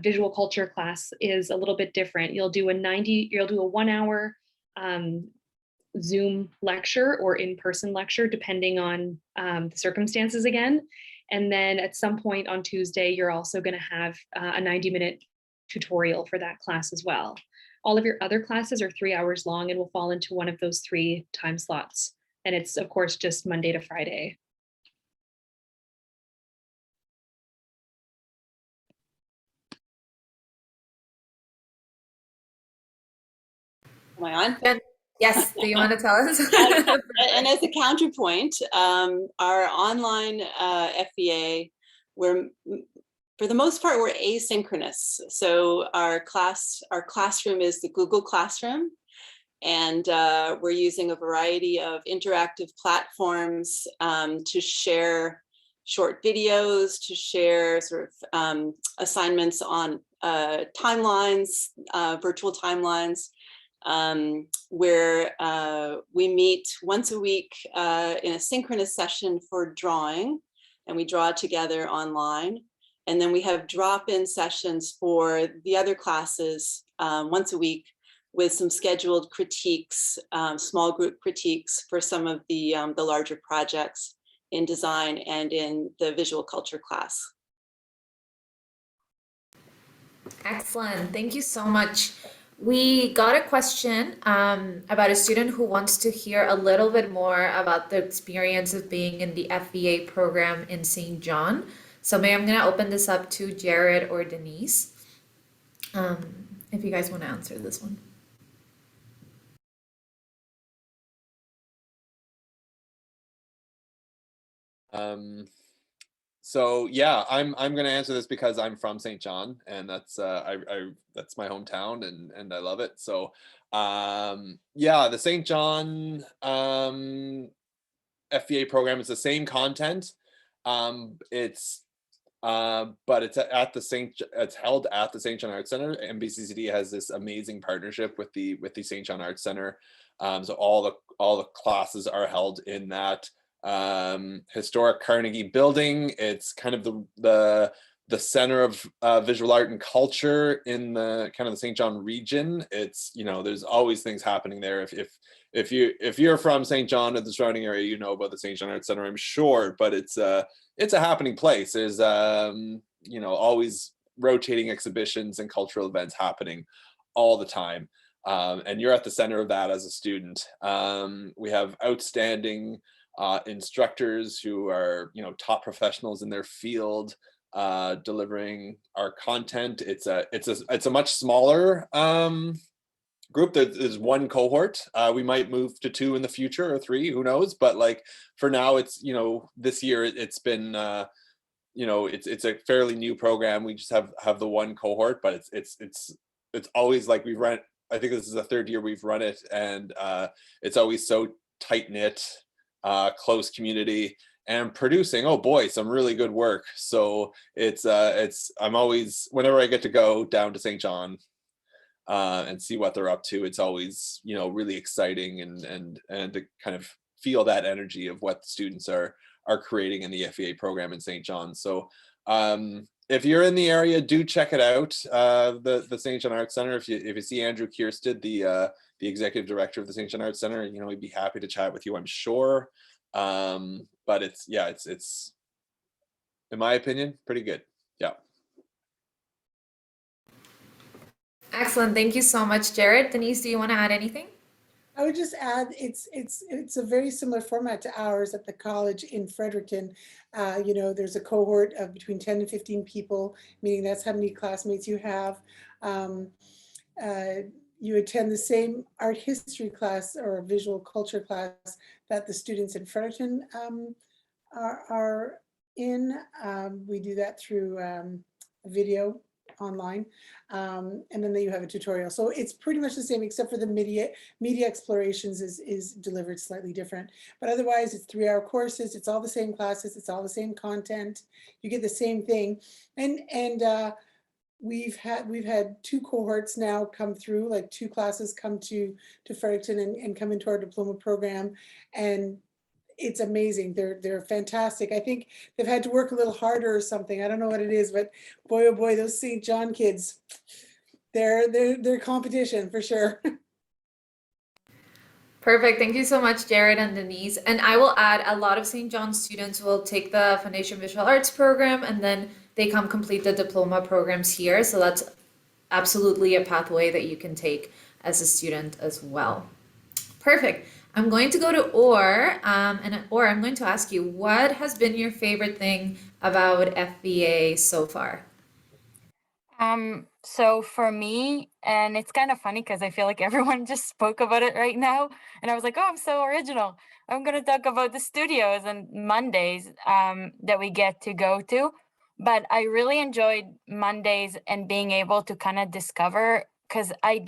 visual culture class is a little bit different. You'll do a 1 hour Zoom lecture or in-person lecture, depending on the circumstances again. And then at some point on Tuesday, you're also going to have a 90-minute tutorial for that class as well. All of your other classes are 3 hours long and will fall into one of those 3 time slots. And it's, of course, just Monday to Friday. Am I on? Yes, do you want to tell us? And as a counterpoint, our online FVA, for the most part, we're asynchronous. So our classroom is the Google Classroom, and we're using a variety of interactive platforms to share short videos, to share sort of assignments on timelines, virtual timelines, where we meet once a week in a synchronous session for drawing, and we draw together online. And then we have drop-in sessions for the other classes once a week with some scheduled critiques, small group critiques for some of the larger projects in design and in the visual culture class. Excellent. Thank you so much. We got a question about a student who wants to hear a little bit more about the experience of being in the FVA program in St. John. So maybe I'm going to open this up to Jared or Denise, if you guys want to answer this one. So yeah, I'm going to answer this because I'm from St. John, and that's that's my hometown, and I love it. So yeah, the St. John FVA program is the same content. But it's held at the St. John Arts Center. Mbccd has this amazing partnership with the St. John Arts Center. So all the classes are held in that historic Carnegie building. It's kind of the center of visual art and culture in the kind of the St. John region. It's, there's always things happening there. If you're from St. John or the surrounding area, you know about the St. John Arts Center, I'm sure, but it's a happening place. There's always rotating exhibitions and cultural events happening all the time. And you're at the center of that as a student. We have outstanding instructors who are, top professionals in their field, delivering our content. It's a much smaller group. There's one cohort. We might move to 2 in the future, or 3, who knows, but like for now, it's, this year it's been it's a fairly new program. We just have the one cohort, but it's always like we've run, I think this is the 3rd year we've run it, and it's always so tight-knit, close community, and producing, oh boy, some really good work. So I'm always, whenever I get to go down to St. John and see what they're up to, it's always, really exciting, and to kind of feel that energy of what the students are creating in the FVA program in St. John. So if you're in the area, do check it out. The St. John Arts Center. If you see Andrew Kiersted, the executive director of the St. John Arts Center, he'd be happy to chat with you, I'm sure. But it's in my opinion, pretty good. Yeah. Excellent. Thank you so much, Jared. Denise, do you want to add anything? I would just add, it's a very similar format to ours at the college in Fredericton. There's a cohort of between 10 and 15 people, meaning that's how many classmates you have. You attend the same art history class or visual culture class that the students in Fredericton are in. We do that through a video online. And then you have a tutorial. So it's pretty much the same, except for the media explorations is delivered slightly different. But otherwise, it's 3-hour courses. It's all the same classes. It's all the same content. You get the same thing. And we've had 2 cohorts now come through, like 2 classes come to Fredericton and come into our diploma program, and it's amazing. They're fantastic. I think they've had to work a little harder or something. I don't know what it is, but boy, oh boy, those St. John kids, they're competition for sure. Perfect. Thank you so much, Jared and Denise. And I will add, a lot of St. John students will take the Foundation Visual Arts program and then they come complete the diploma programs here. So that's absolutely a pathway that you can take as a student as well. Perfect. I'm going to go to Or, and Or, I'm going to ask you, what has been your favorite thing about FVA so far? So for me, and it's kind of funny because I feel like everyone just spoke about it right now, and I was like, oh, I'm so original. I'm gonna talk about the studios and Mondays that we get to go to. But I really enjoyed Mondays and being able to kind of discover, because I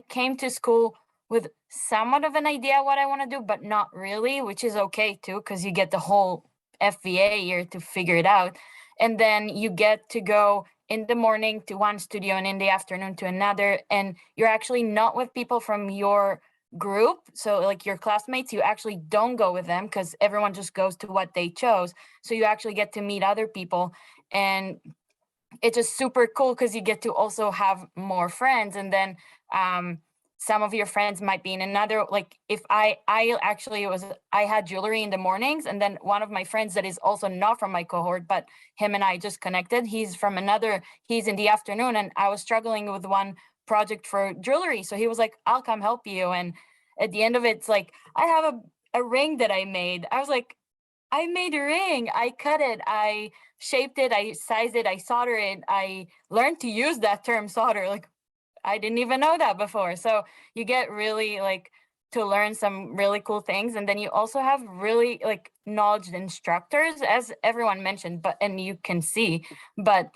came to school with somewhat of an idea what I want to do, but not really, which is okay too, because you get the whole FVA year to figure it out. And then you get to go in the morning to one studio and in the afternoon to another, and you're actually not with people from your group. So like your classmates, you actually don't go with them because everyone just goes to what they chose. So you actually get to meet other people, and it's just super cool because you get to also have more friends. And then some of your friends might be in another, like if I had jewelry in the mornings, and then one of my friends that is also not from my cohort, but him and I just connected, he's in the afternoon, and I was struggling with one project for jewelry. So he was like, I'll come help you. And at the end of it, it's like, I have a ring that I made. I was like, I made a ring, I cut it, I shaped it, I sized it, I soldered it. I learned to use that term solder. Like, I didn't even know that before. So you get really like to learn some really cool things. And then you also have really like knowledge instructors, as everyone mentioned, and you can see, but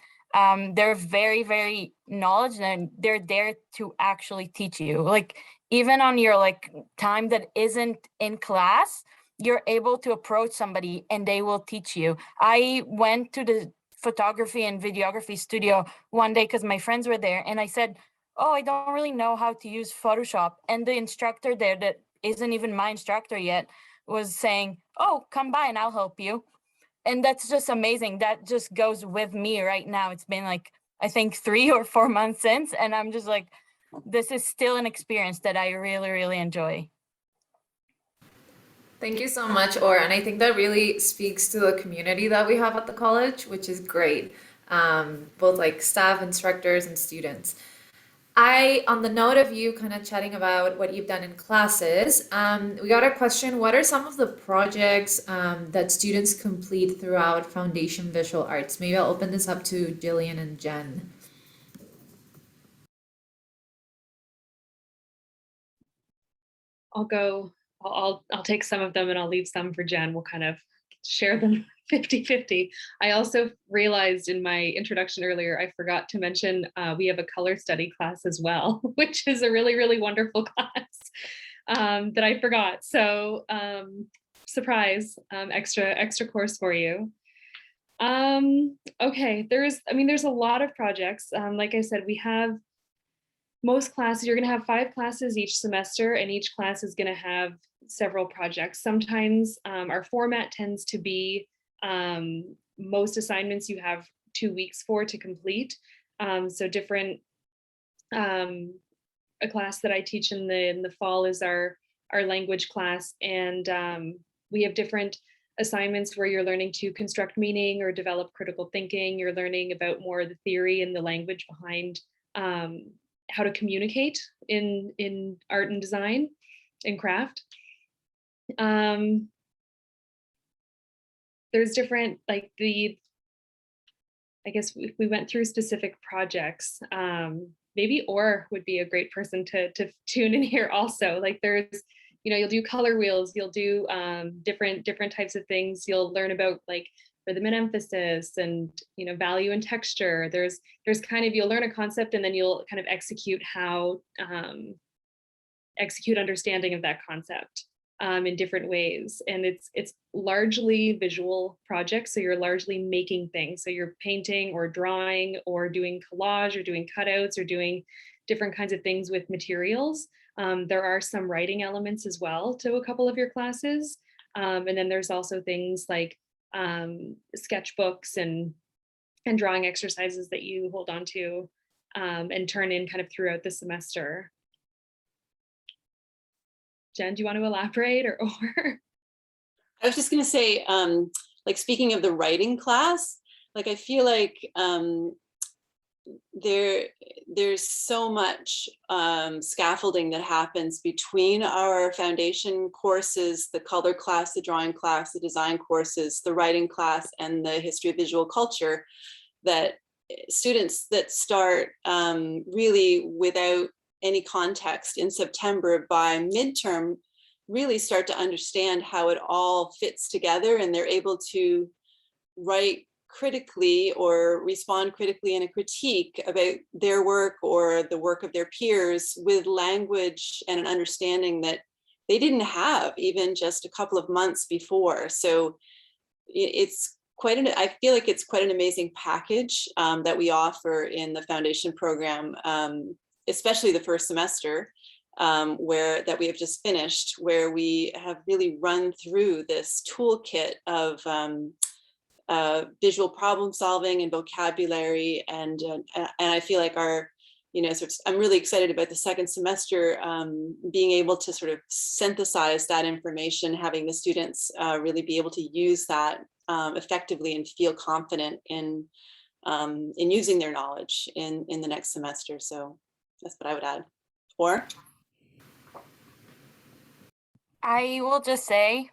they're very, very knowledgeable, and they're there to actually teach you. Like even on your like time that isn't in class, you're able to approach somebody and they will teach you. I went to the photography and videography studio one day because my friends were there, and I said, oh, I don't really know how to use Photoshop. And the instructor there, that isn't even my instructor yet, was saying, oh, come by and I'll help you. And that's just amazing. That just goes with me right now. It's been like, I think 3 or 4 months since, and I'm just like, this is still an experience that I really, really enjoy. Thank you so much, Or. And I think that really speaks to the community that we have at the college, which is great. Both like staff, instructors, and students. On the note of you kind of chatting about what you've done in classes, we got a question. What are some of the projects that students complete throughout Foundation Visual Arts? Maybe I'll open this up to Jillian and Jen. I'll take some of them and I'll leave some for Jen. We'll kind of share them 50-50. I also realized in my introduction earlier, I forgot to mention we have a color study class as well, which is a really, really wonderful class that I forgot. So surprise, extra course for you. Okay, there's a lot of projects. Like I said, we have most classes, you're going to have 5 classes each semester, and each class is going to have several projects. Sometimes our format tends to be most assignments you have 2 weeks for to complete. So different, a class that I teach in the fall is our language class, and we have different assignments where you're learning to construct meaning or develop critical thinking. You're learning about more of the theory and the language behind how to communicate in art and design and craft. There's different, like I guess if we went through specific projects, maybe Or would be a great person to tune in here also. Like there's, you'll do color wheels, you'll do different types of things. You'll learn about like rhythm and emphasis, and value and texture. There's kind of, you'll learn a concept and then you'll kind of execute understanding of that concept in different ways. And it's largely visual projects. So you're largely making things. So you're painting or drawing or doing collage or doing cutouts or doing different kinds of things with materials. There are some writing elements as well to a couple of your classes. And then there's also things like sketchbooks and drawing exercises that you hold on to and turn in kind of throughout the semester. Jen, do you want to elaborate or? I was just going to say, like, speaking of the writing class, like, I feel like there's so much scaffolding that happens between our foundation courses, the color class, the drawing class, the design courses, the writing class, and the history of visual culture, that students that start really without any context in September, by midterm really start to understand how it all fits together, and they're able to write critically or respond critically in a critique about their work or the work of their peers with language and an understanding that they didn't have even just a couple of months before. So it's quite I feel like it's quite an amazing package that we offer in the foundation program, especially the first semester, that we have just finished, where we have really run through this toolkit of visual problem solving and vocabulary, and I feel like our, I'm really excited about the second semester, being able to sort of synthesize that information, having the students really be able to use that effectively and feel confident in using their knowledge in the next semester. So that's what I would add. Or I will just say,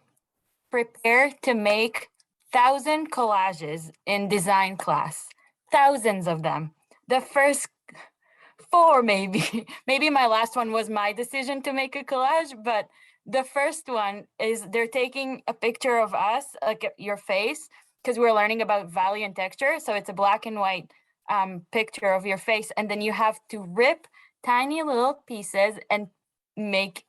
prepare to make 1,000 collages in design class, thousands of them. The first 4, maybe my last one was my decision to make a collage, but the first one is they're taking a picture of us, like your face, because we're learning about value and texture. So it's a black and white picture of your face, and then you have to rip tiny little pieces and make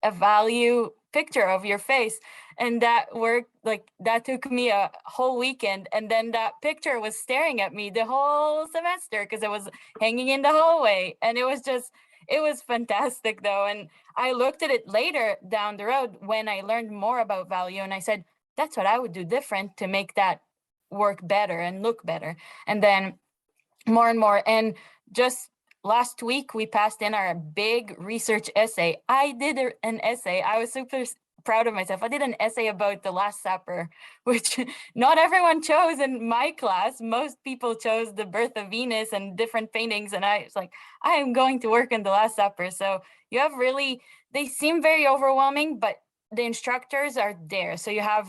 a value picture of your face. And that worked, like that took me a whole weekend. And then that picture was staring at me the whole semester because it was hanging in the hallway. And it was fantastic though. And I looked at it later down the road when I learned more about value, and I said, that's what I would do different to make that work better and look better. And then more and more. And just last week, we passed in our big research essay. I did an essay. I was super proud of myself. I did an essay about the Last Supper, which not everyone chose in my class. Most people chose the Birth of Venus and different paintings. And I was like, I am going to work on the Last Supper. So you have they seem very overwhelming, but the instructors are there. So you have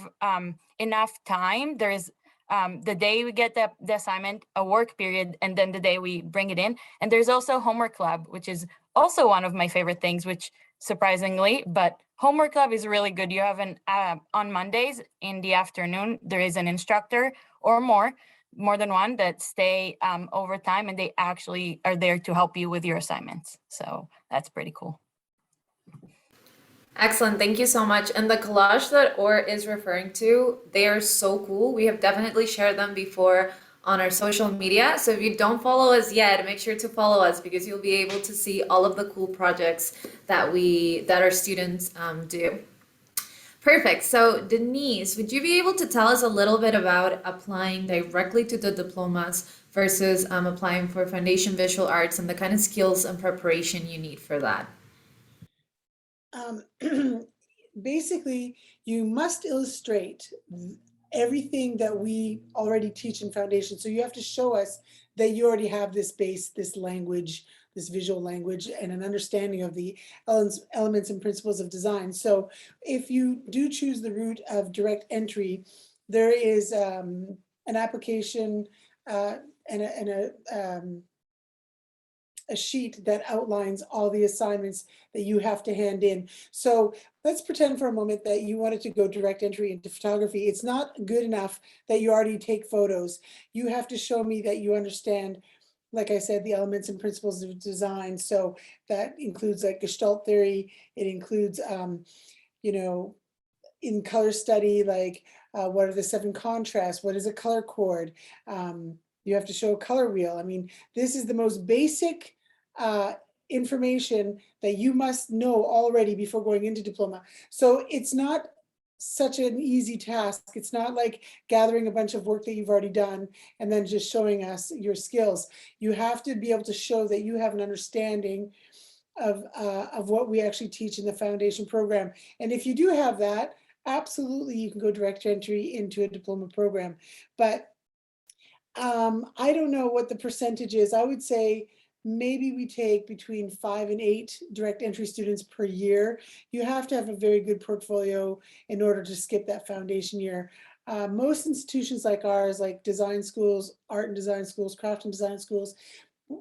enough time. There is the day we get the assignment, a work period, and then the day we bring it in. And there's also homework club, which is also one of my favorite things, which surprisingly, but homework club is really good. You have on Mondays in the afternoon, there is an instructor or more than one that stay over time, and they actually are there to help you with your assignments. So that's pretty cool. Excellent. Thank you so much. And the collage that Or is referring to, they are so cool. We have definitely shared them before on our social media. So if you don't follow us yet, make sure to follow us, because you'll be able to see all of the cool projects that our students do. Perfect. So Denise, would you be able to tell us a little bit about applying directly to the diplomas versus applying for Foundation Visual Arts and the kind of skills and preparation you need for that? Basically, you must illustrate everything that we already teach in Foundation. So you have to show us that you already have this base, this language, this visual language, and an understanding of the elements and principles of design. So if you do choose the route of direct entry, there is an application and a sheet that outlines all the assignments that you have to hand in. So let's pretend for a moment that you wanted to go direct entry into photography. It's not good enough that you already take photos. You have to show me that you understand, like I said, the elements and principles of design. So that includes like Gestalt theory. It includes, you know, in color study, like what are the 7 contrasts? What is a color chord? You have to show a color wheel. I mean, this is the most basic information that you must know already before going into diploma. So it's not such an easy task. It's not like gathering a bunch of work that you've already done and then just showing us your skills. You have to be able to show that you have an understanding of what we actually teach in the foundation program. And if you do have that, absolutely you can go direct entry into a diploma program. But I don't know what the percentage is. I would say maybe we take between 5 and 8 direct entry students per year. You have to have a very good portfolio in order to skip that foundation year. Most institutions like ours, like design schools, art and design schools, craft and design schools,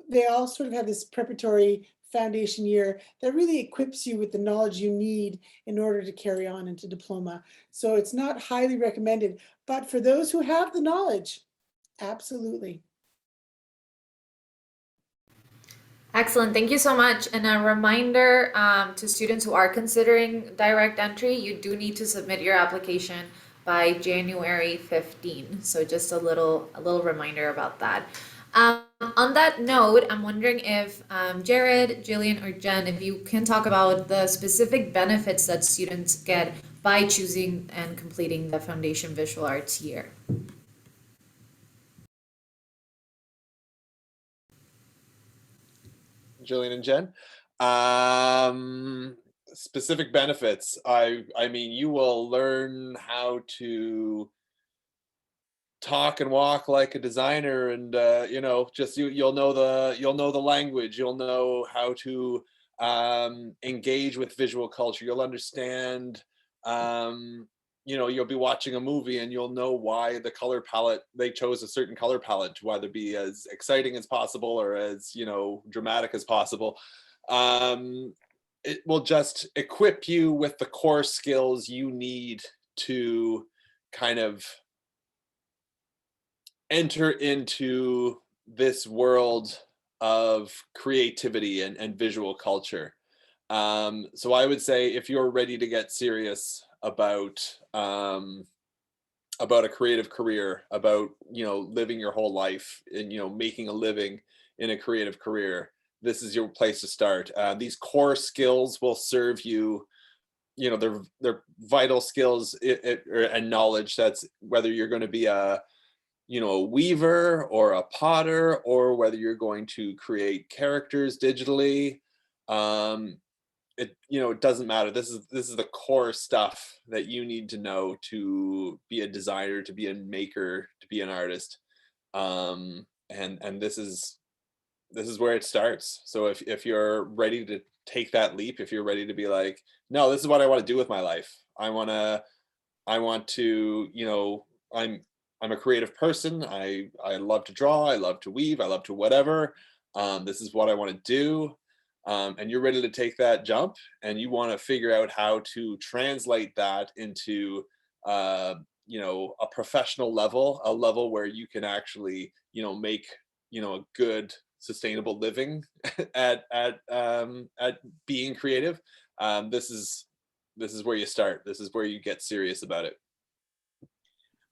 they all sort of have this preparatory foundation year that really equips you with the knowledge you need in order to carry on into diploma. So it's not highly recommended, but for those who have the knowledge, absolutely. Excellent, thank you so much. And a reminder to students who are considering direct entry, you do need to submit your application by January 15. So just a little reminder about that. On that note, I'm wondering if Jared, Jillian, or Jen, if you can talk about the specific benefits that students get by choosing and completing the Foundation Visual Arts year. Jillian and Jen. Specific benefits. I mean, you will learn how to talk and walk like a designer, and you know, just you'll know the language. You'll know how to engage with visual culture. You'll understand. You know, you'll be watching a movie and you'll know why the color palette, they chose a certain color palette to either be as exciting as possible or as, you know, dramatic as possible. It will just equip you with the core skills you need to kind of enter into this world of creativity and visual culture. So I would say if you're ready to get serious about a creative career, about, you know, living your whole life and, you know, making a living in a creative career, this is your place to start. These core skills will serve you, you know, they're vital skills and knowledge. That's whether you're going to be a, you know, a weaver or a potter, or whether you're going to create characters digitally. It, you know, it doesn't matter. This is the core stuff that you need to know to be a designer, to be a maker, to be an artist. And this is where it starts. So if you're ready to take that leap, if you're ready to be like, no, this is what I want to do with my life. I want to, you know, I'm a creative person. I love to draw. I love to weave. I love to whatever. This is what I want to do. And you're ready to take that jump, and you want to figure out how to translate that into, you know, a professional level, a level where you can actually, you know, make, you know, a good sustainable living at being creative. This is where you start. This is where you get serious about it.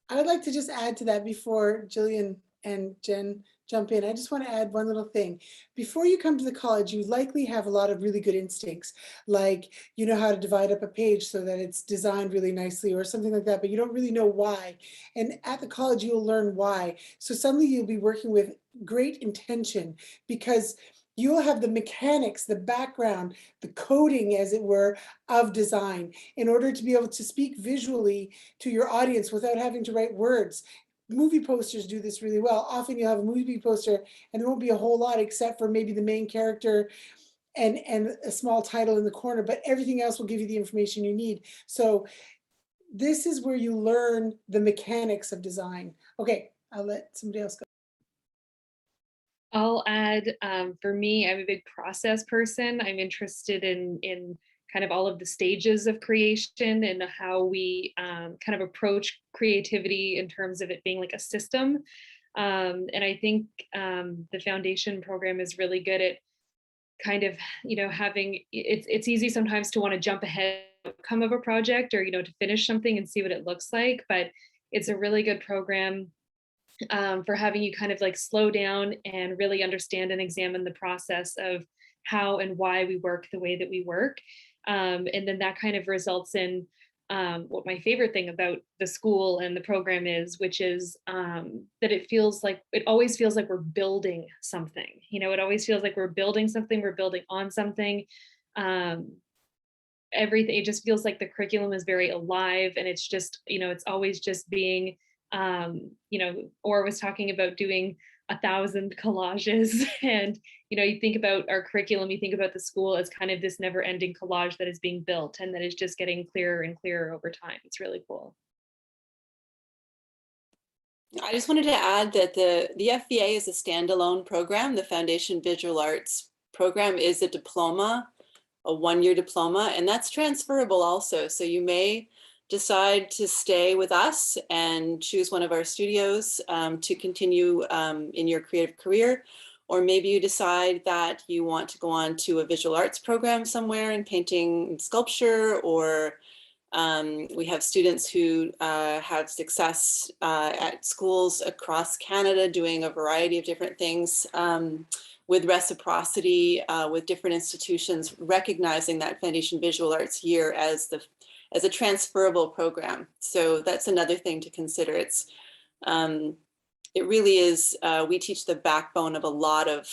I would like to just add to that before Jillian and Jen jump in. I just want to add one little thing. Before you come to the college, you likely have a lot of really good instincts, like you know how to divide up a page so that it's designed really nicely or something like that, but you don't really know why. And at the college, you'll learn why. So suddenly you'll be working with great intention, because you'll have the mechanics, the background, the coding, as it were, of design in order to be able to speak visually to your audience without having to write words. Movie posters do this really well. Often you'll have a movie poster and there won't be a whole lot except for maybe the main character and a small title in the corner, but everything else will give you the information you need. So this is where you learn the mechanics of design. Okay, I'll let somebody else go. I'll add, for me, I'm a big process person. I'm interested in kind of all of the stages of creation and how we kind of approach creativity in terms of it being like a system. And I think the foundation program is really good at kind of, having, it's easy sometimes to want to jump ahead outcome of a project, or, to finish something and see what it looks like. But it's a really good program for having you kind of like slow down and really understand and examine the process of how and why we work the way that we work. And then that kind of results in what my favorite thing about the school and the program is, which is that it always feels like we're building something. It always feels like we're building something, we're building on something. Everything, it just feels like the curriculum is very alive, and it's just, it's always just being, or was talking about doing 1,000 collages. And, you think about our curriculum, you think about the school as kind of this never ending collage that is being built and that is just getting clearer and clearer over time. It's really cool. I just wanted to add that the FVA is a standalone program. The Foundation Visual Arts program is a diploma, a one-year diploma, and that's transferable also. So you may decide to stay with us and choose one of our studios to continue in your creative career. Or maybe you decide that you want to go on to a visual arts program somewhere in painting and sculpture, or we have students who have success at schools across Canada doing a variety of different things with reciprocity with different institutions, recognizing that Foundation Visual Arts year as a transferable program. So that's another thing to consider. It really is, we teach the backbone of a lot of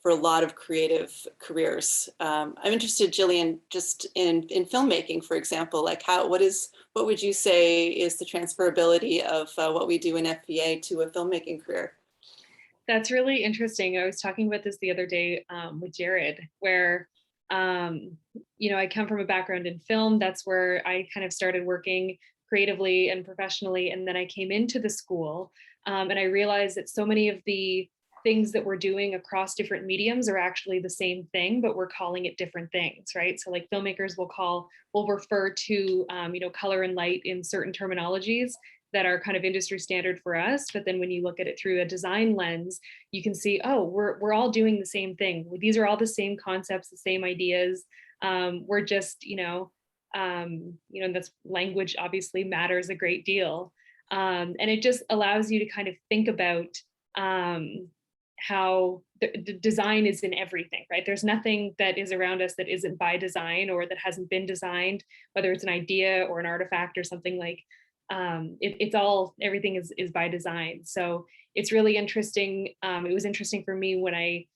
for a lot of creative careers. I'm interested, Jillian, just in filmmaking, for example, like what would you say is the transferability of what we do in FVA to a filmmaking career? That's really interesting. I was talking about this the other day with Jared, where, I come from a background in film. That's where I kind of started working creatively and professionally. And then I came into the school and I realized that so many of the things that we're doing across different mediums are actually the same thing, but we're calling it different things, right? So like filmmakers will refer to, color and light in certain terminologies that are kind of industry standard for us. But then when you look at it through a design lens, you can see, oh, we're all doing the same thing. These are all the same concepts, the same ideas. We're just, that's language obviously matters a great deal. And it just allows you to kind of think about how the design is in everything, right? There's nothing that is around us that isn't by design or that hasn't been designed, whether it's an idea or an artifact or something like everything is by design. So it's really interesting. It was interesting for me when I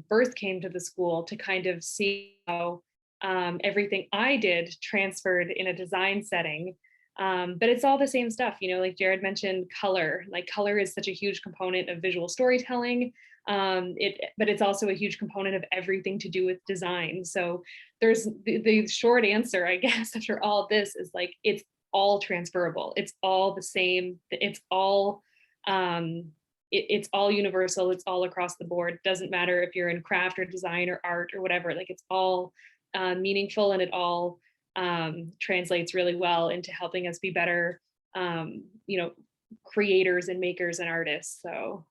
first came to the school to kind of see how everything I did transferred in a design setting. But it's all the same stuff, like Jared mentioned, color. Like color is such a huge component of visual storytelling. But it's also a huge component of everything to do with design. So there's the short answer, I guess, after all this is like, it's all transferable. It's all the same. It's all it's all universal. It's all across the board. It doesn't matter if you're in craft or design or art or whatever. Like it's all meaningful, and it all translates really well into helping us be better, creators and makers and artists. So,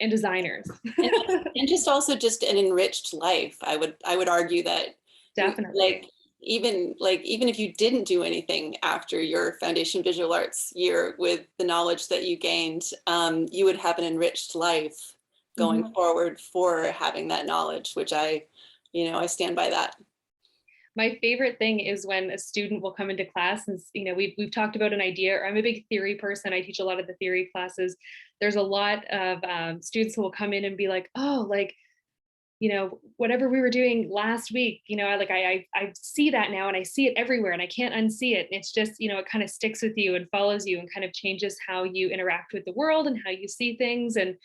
and designers. and just also just an enriched life. I would argue that definitely. Even if you didn't do anything after your Foundation Visual Arts year, with the knowledge that you gained, you would have an enriched life going forward for having that knowledge, which I stand by that. My favorite thing is when a student will come into class and, we've talked about an idea, or I'm a big theory person. I teach a lot of the theory classes. There's a lot of students who will come in and be like, oh, like, whatever we were doing last week, I see that now and I see it everywhere and I can't unsee it. And it's just, it kind of sticks with you and follows you and kind of changes how you interact with the world and how you see things. And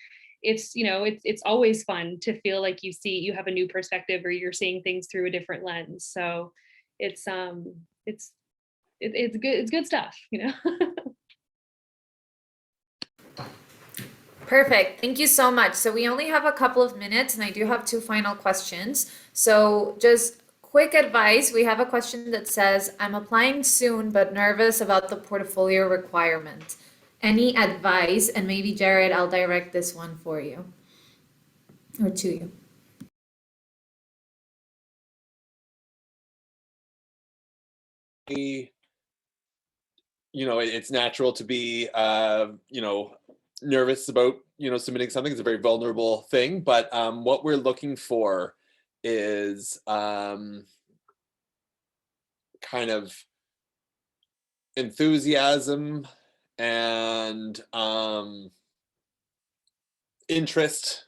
it's always fun to feel like you have a new perspective, or you're seeing things through a different lens. So it's good stuff, Perfect. Thank you so much. So we only have a couple of minutes and I do have two final questions. So just quick advice. We have a question that says, I'm applying soon, but nervous about the portfolio requirement. Any advice? And maybe Jared, I'll direct this one for you or to you. It's natural to be, nervous about, submitting something. It's a very vulnerable thing, but what we're looking for is kind of enthusiasm and interest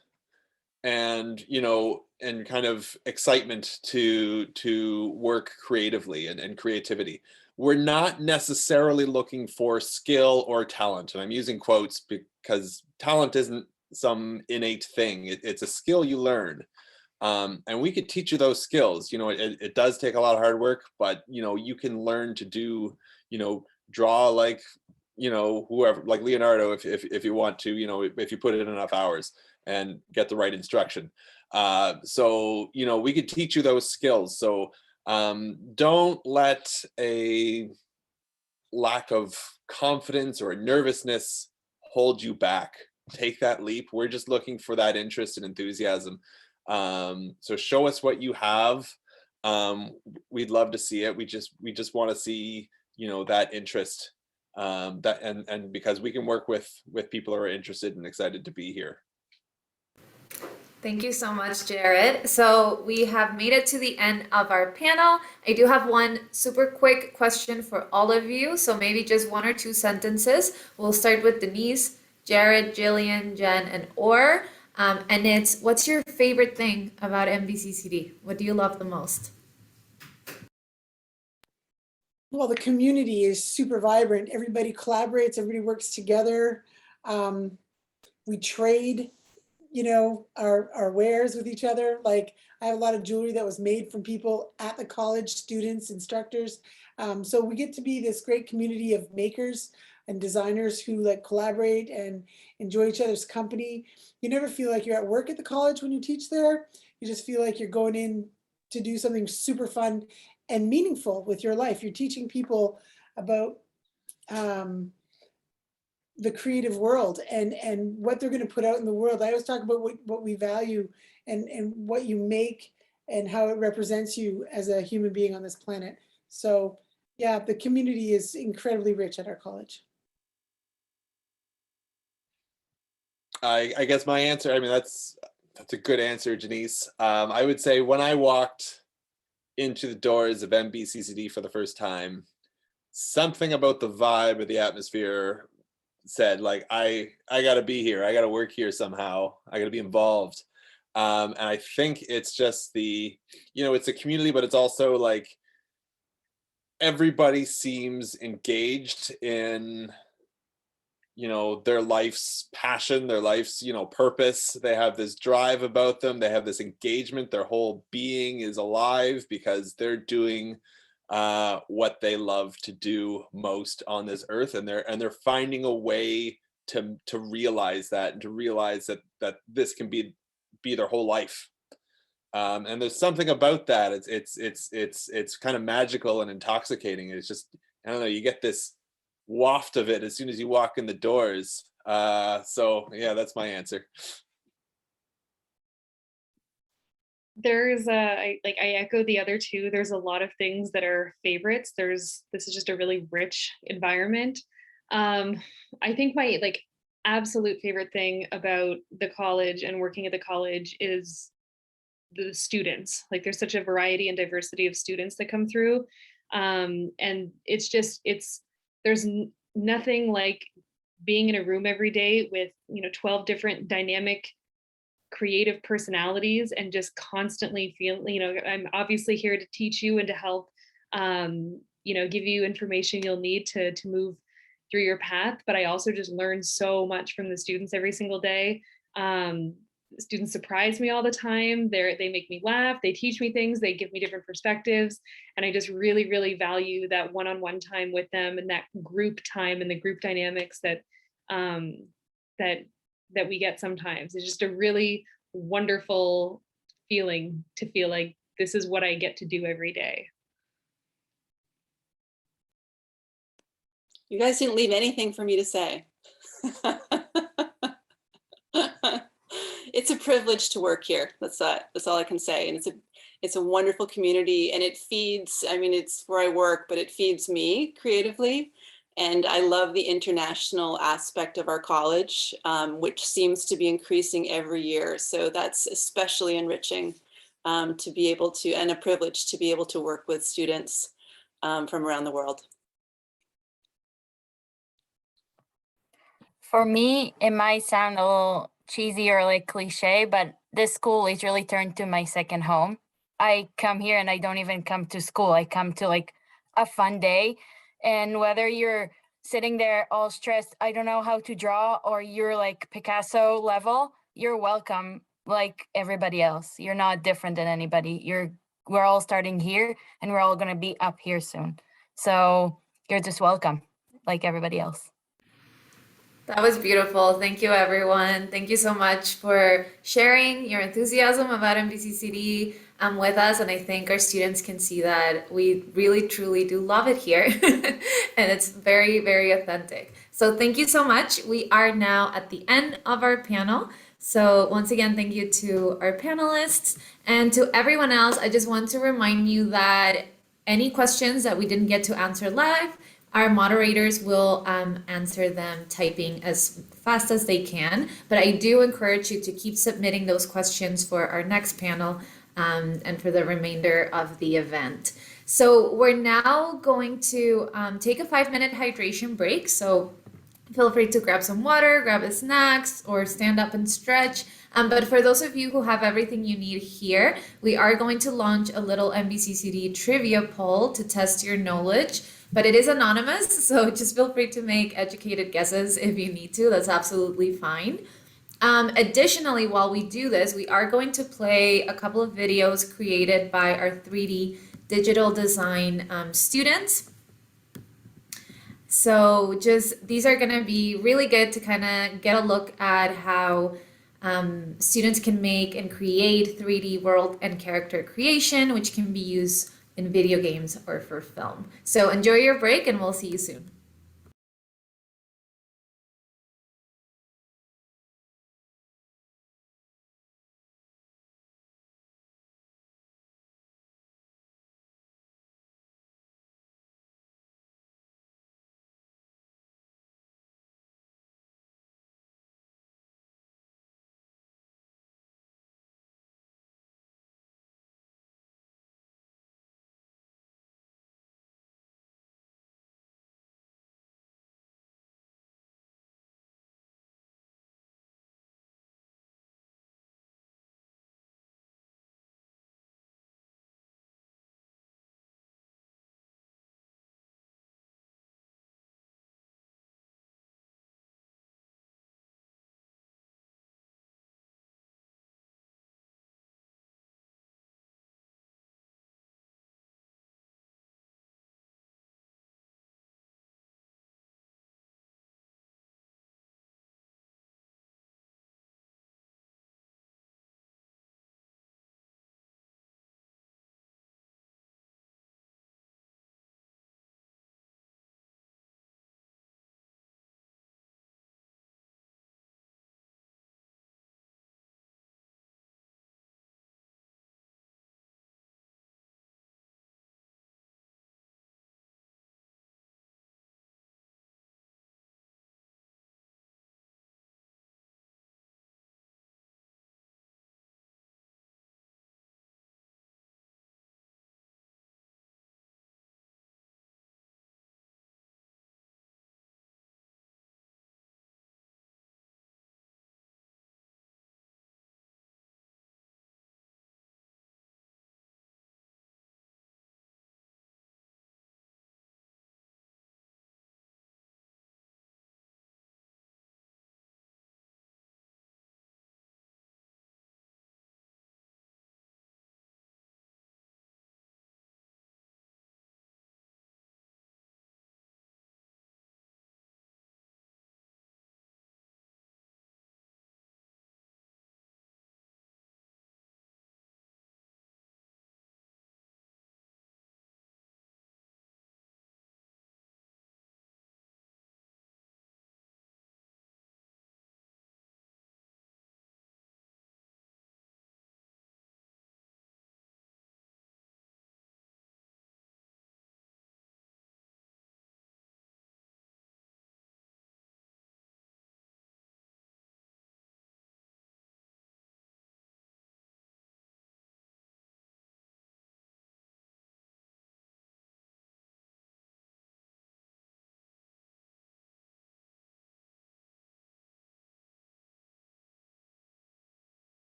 and and kind of excitement to work creatively and creativity. We're not necessarily looking for skill or talent, and I'm using quotes because talent isn't some innate thing. It's a skill you learn, and we could teach you those skills. It does take a lot of hard work, but you can learn to do draw like whoever, like Leonardo, if you want to, if you put in enough hours and get the right instruction. So we could teach you those skills. So don't let a lack of confidence or nervousness hold you back. Take that leap. We're just looking for that interest and enthusiasm. So show us what you have. We'd love to see it. We just want to see that interest, and because we can work with people who are interested and excited to be here. Thank you so much, Jared. So we have made it to the end of our panel. I do have one super quick question for all of you. So maybe just one or two sentences. We'll start with Denise, Jared, Jillian, Jen, and Orr. And it's, what's your favorite thing about Mvccd? What do you love the most? Well, the community is super vibrant. Everybody collaborates, everybody works together. We trade, our wares with each other. Like, I have a lot of jewelry that was made from people at the college, students, instructors. So we get to be this great community of makers and designers who collaborate and enjoy each other's company. You never feel like you're at work at the college when you teach there. You just feel like you're going in to do something super fun and meaningful with your life. You're teaching people about the creative world and what they're going to put out in the world. I always talk about what we value and what you make and how it represents you as a human being on this planet. So yeah, the community is incredibly rich at our college. I guess my answer, that's a good answer, Denise. I would say when I walked into the doors of Nbccd for the first time, something about the vibe of the atmosphere said, I gotta be here. I gotta work here somehow. I gotta be involved. And I think it's just it's a community, but it's also everybody seems engaged in their life's passion, their life's purpose. They have this drive about them. They have this engagement. Their whole being is alive because they're doing what they love to do most on this earth, and they're finding a way to realize that, and to realize that this can be their whole life. And there's something about that. It's kind of magical and intoxicating. It's just, I don't know, you get this waft of it as soon as you walk in the doors. So yeah, that's my answer. There's I echo the other two. There's a lot of things that are favorites. This is just a really rich environment. I think my absolute favorite thing about the college and working at the college is the students. There's such a variety and diversity of students that come through. And there's nothing like being in a room every day with 12 different dynamic creative personalities and just constantly I'm obviously here to teach you and to help give you information you'll need to move through your path, but I also just learn so much from the students every single day. Students surprise me all the time. They make me laugh, they teach me things, they give me different perspectives, and I just really, really value that one-on-one time with them and that group time and the group dynamics that that we get sometimes. It's just a really wonderful feeling to feel like this is what I get to do every day. You guys didn't leave anything for me to say. It's a privilege to work here. That's all I can say. And it's a wonderful community, and it feeds, I mean, it's where I work, but it feeds me creatively. And I love the international aspect of our college, which seems to be increasing every year. So that's especially enriching to be able to, and a privilege to be able to work with students from around the world. For me, it might sound a little cheesy or like cliche, but this school is really turned to my second home. I come here and I don't even come to school. I come to like a fun day. And whether you're sitting there all stressed, I don't know how to draw, or you're like Picasso level, you're welcome like everybody else. You're not different than anybody. We're all starting here and we're all going to be up here soon. So you're just welcome like everybody else. That was beautiful. Thank you, everyone. Thank you so much for sharing your enthusiasm about Mvccd with us. And I think our students can see that we really, truly do love it here. And it's very, very authentic. So thank you so much. We are now at the end of our panel. So once again, thank you to our panelists and to everyone else. I just want to remind you that any questions that we didn't get to answer live, our moderators will answer them typing as fast as they can, but I do encourage you to keep submitting those questions for our next panel and for the remainder of the event. So we're now going to take a 5-minute hydration break. So feel free to grab some water, grab a snacks, or stand up and stretch. But for those of you who have everything you need here, we are going to launch a little Mvccd trivia poll to test your knowledge. But it is anonymous, so just feel free to make educated guesses if you need to. That's absolutely fine. Additionally, while we do this, we are going to play a couple of videos created by our 3D digital design students. So these are going to be really good to kind of get a look at how students can make and create 3D world and character creation, which can be used in video games or for film. So enjoy your break and we'll see you soon.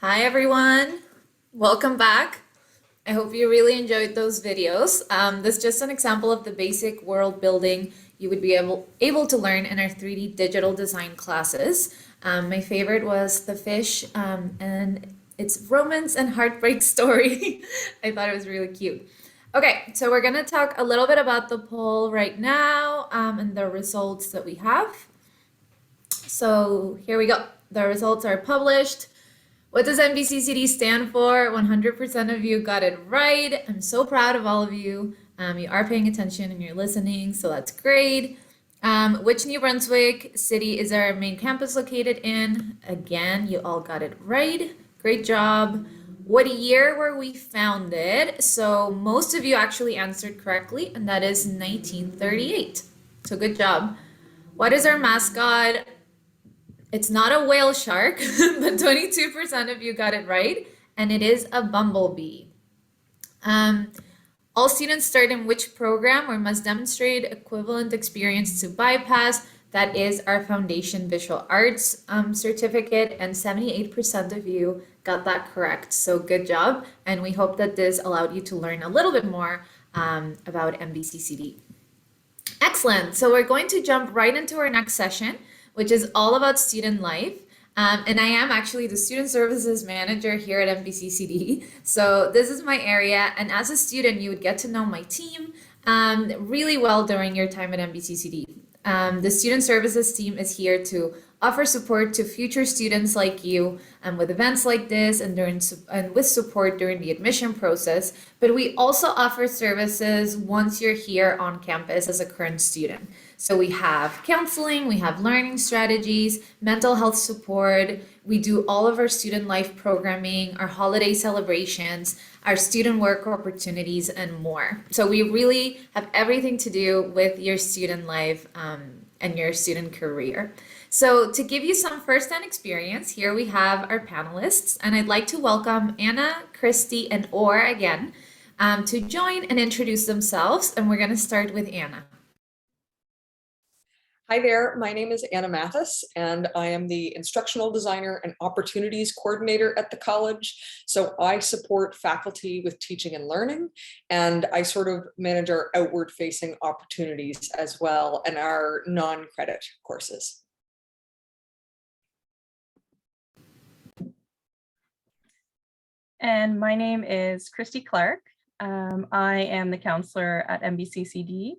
Hi everyone, welcome back. I hope you really enjoyed those videos. This is just an example of the basic world building you would be able to learn in our 3D digital design classes. My favorite was the fish and its romance and heartbreak story. I thought it was really cute. Okay, so we're gonna talk a little bit about the poll right now and the results that we have. So here we go. The results are published. What does Mbccd stand for? 100% of you got it right. I'm so proud of all of you. You are paying attention and you're listening, so that's great. Which New Brunswick city is our main campus located in? Again, you all got it right. Great job. What year were we founded? So most of you actually answered correctly, and that is 1938. So good job. What is our mascot? It's not a whale shark, but 22% of you got it right, and it is a bumblebee. All students start in which program or must demonstrate equivalent experience to bypass? That is our Foundation Visual Arts certificate, and 78% of you got that correct. So good job, and we hope that this allowed you to learn a little bit more about Mvccd. Excellent, so we're going to jump right into our next session, which is all about student life. And I am actually the student services manager here at Mvccd. So this is my area. And as a student, you would get to know my team really well during your time at Mvccd. The student services team is here to offer support to future students like you with events like this and with support during the admission process. But we also offer services once you're here on campus as a current student. So we have counseling, we have learning strategies, mental health support. We do all of our student life programming, our holiday celebrations, our student work opportunities, and more. So we really have everything to do with your student life and your student career. So to give you some firsthand experience, here we have our panelists, and I'd like to welcome Anna, Christy, and Orr again to join and introduce themselves. And we're going to start with Anna. Hi there, my name is Anna Mathis, and I am the Instructional Designer and Opportunities Coordinator at the college. So I support faculty with teaching and learning, and I sort of manage our outward-facing opportunities as well and our non-credit courses. And my name is Christy Clark. I am the counselor at Mvccd,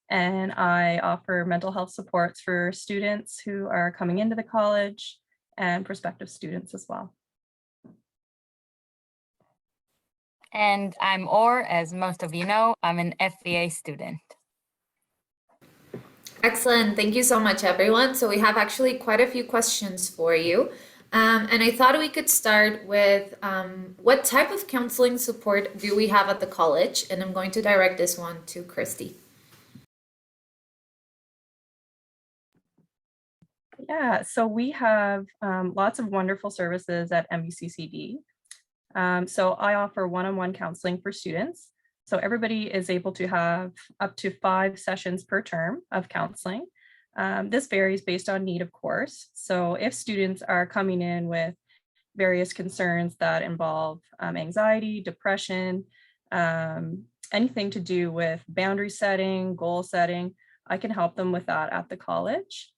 and I offer mental health supports for students who are coming into the college and prospective students as well. And I'm Orr, as most of you know, I'm an FVA student. Excellent. Thank you so much, everyone. So we have actually quite a few questions for you. And I thought we could start with what type of counseling support do we have at the college? And I'm going to direct this one to Christy. Yeah, so we have lots of wonderful services at Mvccd. So I offer one-on-one counseling for students. So everybody is able to have up to 5 sessions per term of counseling. This varies based on need, of course. So if students are coming in with various concerns that involve anxiety, depression, anything to do with boundary setting, goal setting, I can help them with that at the college.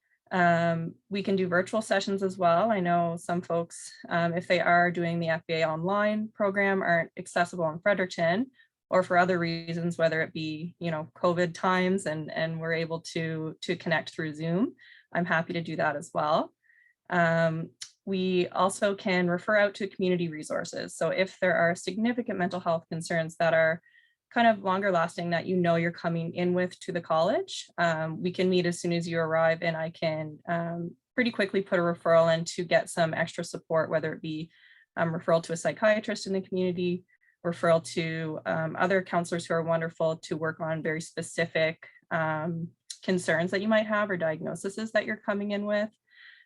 We can do virtual sessions as well. I know some folks, if they are doing the FBA online program, aren't accessible in Fredericton, or for other reasons, whether it be, COVID times and we're able to connect through Zoom. I'm happy to do that as well. We also can refer out to community resources. So if there are significant mental health concerns that are kind of longer lasting that you're coming in with to the college, we can meet as soon as you arrive, and I can pretty quickly put a referral in to get some extra support, whether it be referral to a psychiatrist in the community, referral to other counselors who are wonderful to work on very specific concerns that you might have or diagnoses that you're coming in with,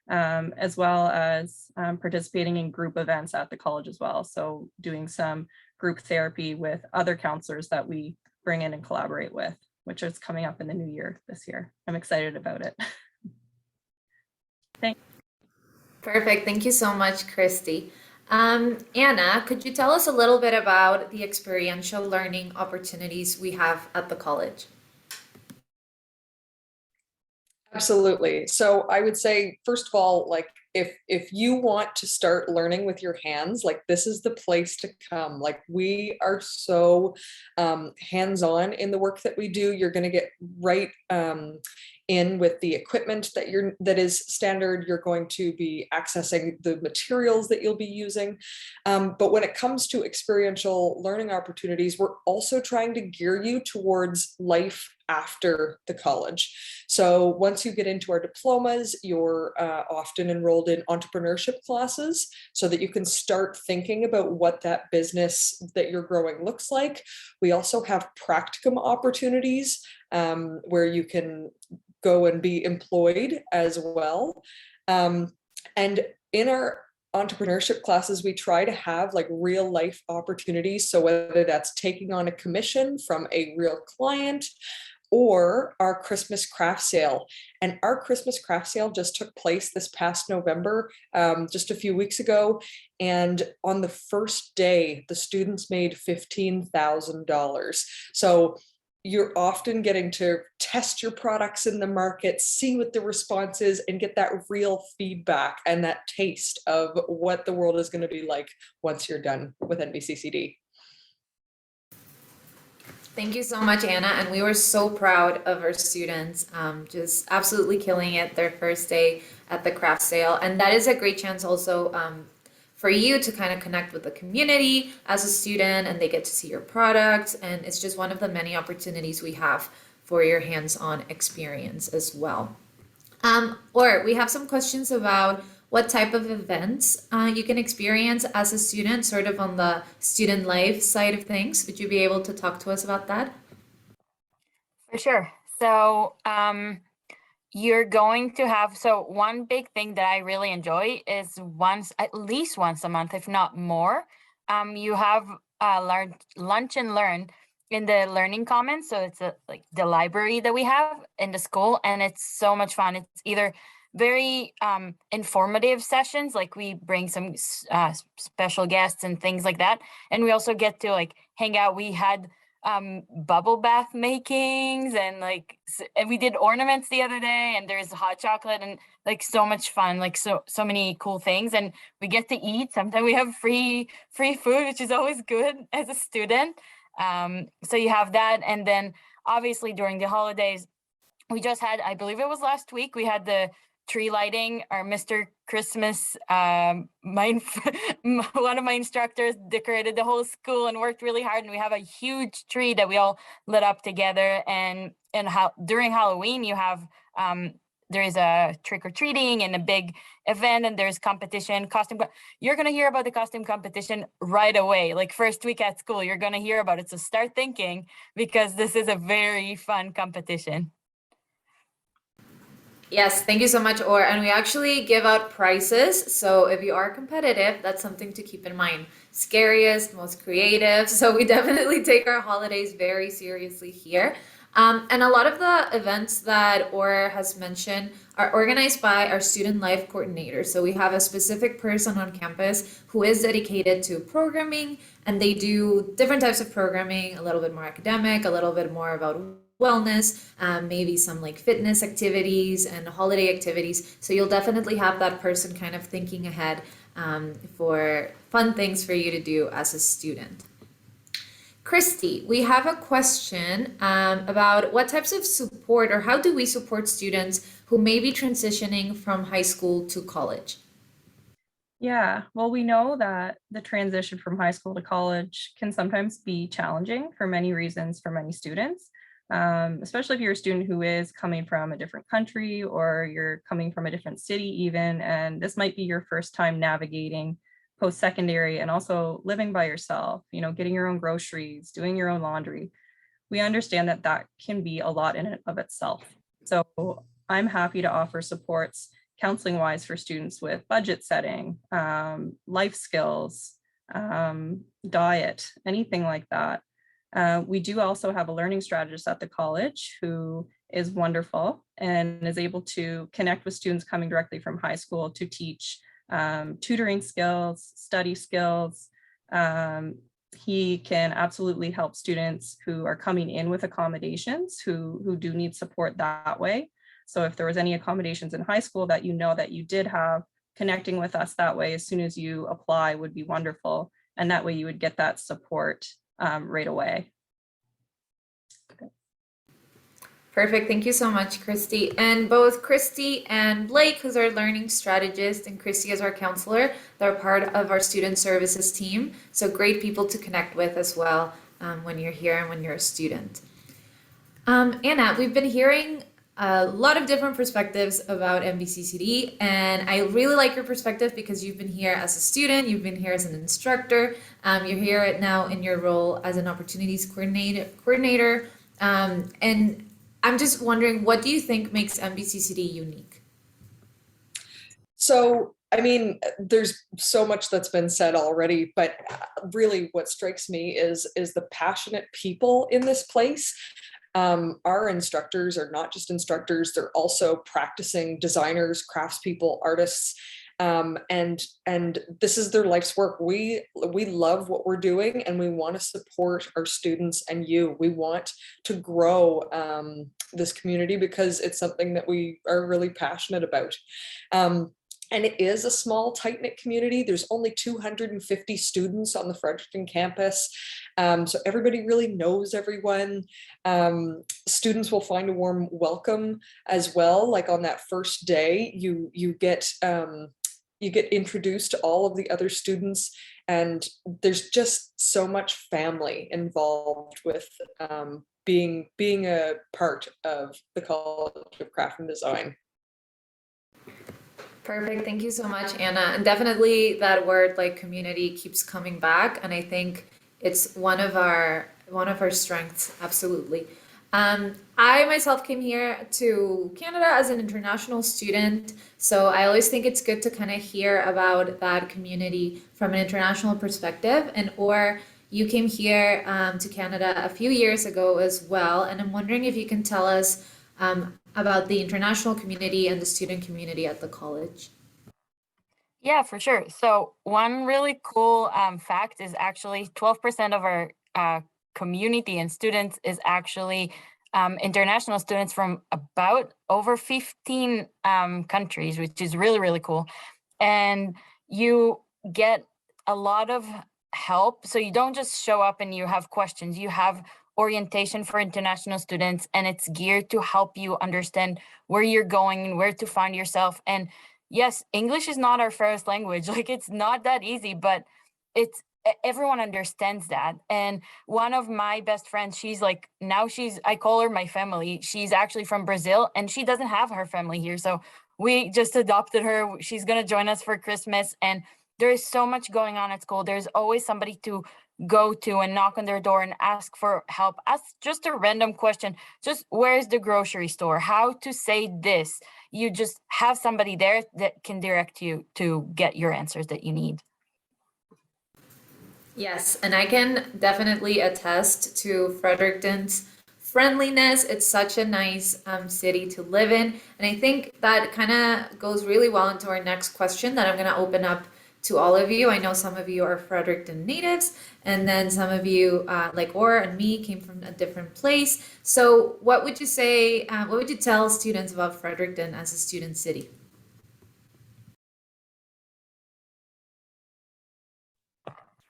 as well as participating in group events at the college as well. So doing some group therapy with other counselors that we bring in and collaborate with, which is coming up in the new year this year. I'm excited about it. Thanks. Perfect. Thank you so much, Christy. Anna, could you tell us a little bit about the experiential learning opportunities we have at the college? Absolutely. So I would say, first of all, like if you want to start learning with your hands, like this is the place to come. Like we are so hands-on in the work that we do. You're going to get right in with the equipment that is standard. You're going to be accessing the materials that you'll be using. But when it comes to experiential learning opportunities, we're also trying to gear you towards life after the college. So once you get into our diplomas, you're often enrolled in entrepreneurship classes so that you can start thinking about what that business that you're growing looks like. We also have practicum opportunities where you can go and be employed as well. And in our entrepreneurship classes, we try to have like real life opportunities. So whether that's taking on a commission from a real client, or our Christmas craft sale. And our Christmas craft sale just took place this past November, just a few weeks ago. And on the first day, the students made $15,000. So you're often getting to test your products in the market, see what the response is, and get that real feedback and that taste of what the world is going to be like once you're done with Nbccd. Thank you so much, Anna. And we were so proud of our students, just absolutely killing it their first day at the craft sale. And that is a great chance also for you to kind of connect with the community as a student, and they get to see your products. And it's just one of the many opportunities we have for your hands-on experience as well. Or we have some questions about what type of events you can experience as a student, sort of on the student life side of things. Would you be able to talk to us about that? For sure. So you're going to have, so one big thing that I really enjoy is at least once a month, if not more, you have lunch and learn in the learning commons. So it's like the library that we have in the school, and it's so much fun. It's either very informative sessions, like we bring some special guests and things like that, and we also get to like hang out. We had bubble bath makings and and we did ornaments the other day, and there's hot chocolate and like so much fun, like so many cool things, and we get to eat. Sometimes we have free food, which is always good as a student. So you have that, and then obviously during the holidays, we just had, I believe it was last week, we had the tree lighting. Our Mr. Christmas, one of my instructors decorated the whole school and worked really hard, and we have a huge tree that we all lit up together. And during Halloween, you have there is a trick-or-treating and a big event, and there's competition, costume. You're going to hear about the costume competition right away. Like first week at school, you're going to hear about it. So start thinking, because this is a very fun competition. Yes, thank you so much, Or. And we actually give out prizes. So if you are competitive, that's something to keep in mind. Scariest, most creative. So we definitely take our holidays very seriously here. And a lot of the events that Or has mentioned are organized by our student life coordinator. So we have a specific person on campus who is dedicated to programming, and they do different types of programming, a little bit more academic, a little bit more about wellness, maybe some like fitness activities and holiday activities. So you'll definitely have that person kind of thinking ahead for fun things for you to do as a student. Christy, we have a question about what types of support, or how do we support students who may be transitioning from high school to college? Yeah, well, we know that the transition from high school to college can sometimes be challenging for many reasons for many students. Especially if you're a student who is coming from a different country, or you're coming from a different city even, and this might be your first time navigating post-secondary and also living by yourself, getting your own groceries, doing your own laundry. We understand that that can be a lot in and of itself. So I'm happy to offer supports counseling wise for students with budget setting, life skills, diet, anything like that. We do also have a learning strategist at the college who is wonderful and is able to connect with students coming directly from high school to teach tutoring skills, study skills. He can absolutely help students who are coming in with accommodations who do need support that way. So if there was any accommodations in high school that you know that you did have, connecting with us that way as soon as you apply would be wonderful. And that way you would get that support right away. Perfect. Thank you so much, Christy. And both Christy and Blake, who's our learning strategist, and Christy is our counselor, they're part of our student services team. So great people to connect with as well when you're here and when you're a student. Anna, we've been hearing a lot of different perspectives about Mvccd, and I really like your perspective because you've been here as a student, you've been here as an instructor, you're here now in your role as an opportunities coordinator, and I'm just wondering, what do you think makes Mvccd unique? So, I mean, there's so much that's been said already, but really what strikes me is the passionate people in this place. Our instructors are not just instructors, they're also practicing designers, craftspeople, artists, and this is their life's work. We love what we're doing, and we want to support our students and you. We want to grow this community because it's something that we are really passionate about. And it is a small, tight-knit community. There's only 250 students on the Fredericton campus. So everybody really knows everyone. Students will find a warm welcome as well. Like on that first day, you get introduced to all of the other students, and there's just so much family involved with being a part of the College of Craft and Design. Perfect. Thank you so much, Anna. And definitely that word like community keeps coming back. And I think it's one of our strengths. Absolutely. I myself came here to Canada as an international student. So I always think it's good to kind of hear about that community from an international perspective. Or you came here to Canada a few years ago as well. And I'm wondering if you can tell us about the international community and the student community at the college. Yeah, for sure. So one really cool fact is actually 12% of our community and students is actually international students from about over 15 countries, which is really, really cool. And you get a lot of help. So you don't just show up and you have questions. You have orientation for international students, and it's geared to help you understand where you're going and where to find yourself. And yes, English is not our first language. Like, it's not that easy, but everyone understands that. And one of my best friends, I call her my family. She's actually from Brazil, and she doesn't have her family here. So we just adopted her. She's going to join us for Christmas. And there is so much going on at school. There's always somebody to go to and knock on their door and ask for help. Ask just a random question. Just, where's the grocery store? How to say this? You just have somebody there that can direct you to get your answers that you need. Yes, and I can definitely attest to Fredericton's friendliness. It's such a nice city to live in. And I think that kind of goes really well into our next question that I'm going to open up to all of you. I know some of you are Fredericton natives, and then some of you, like Aura and me, came from a different place. So what would you say, what would you tell students about Fredericton as a student city?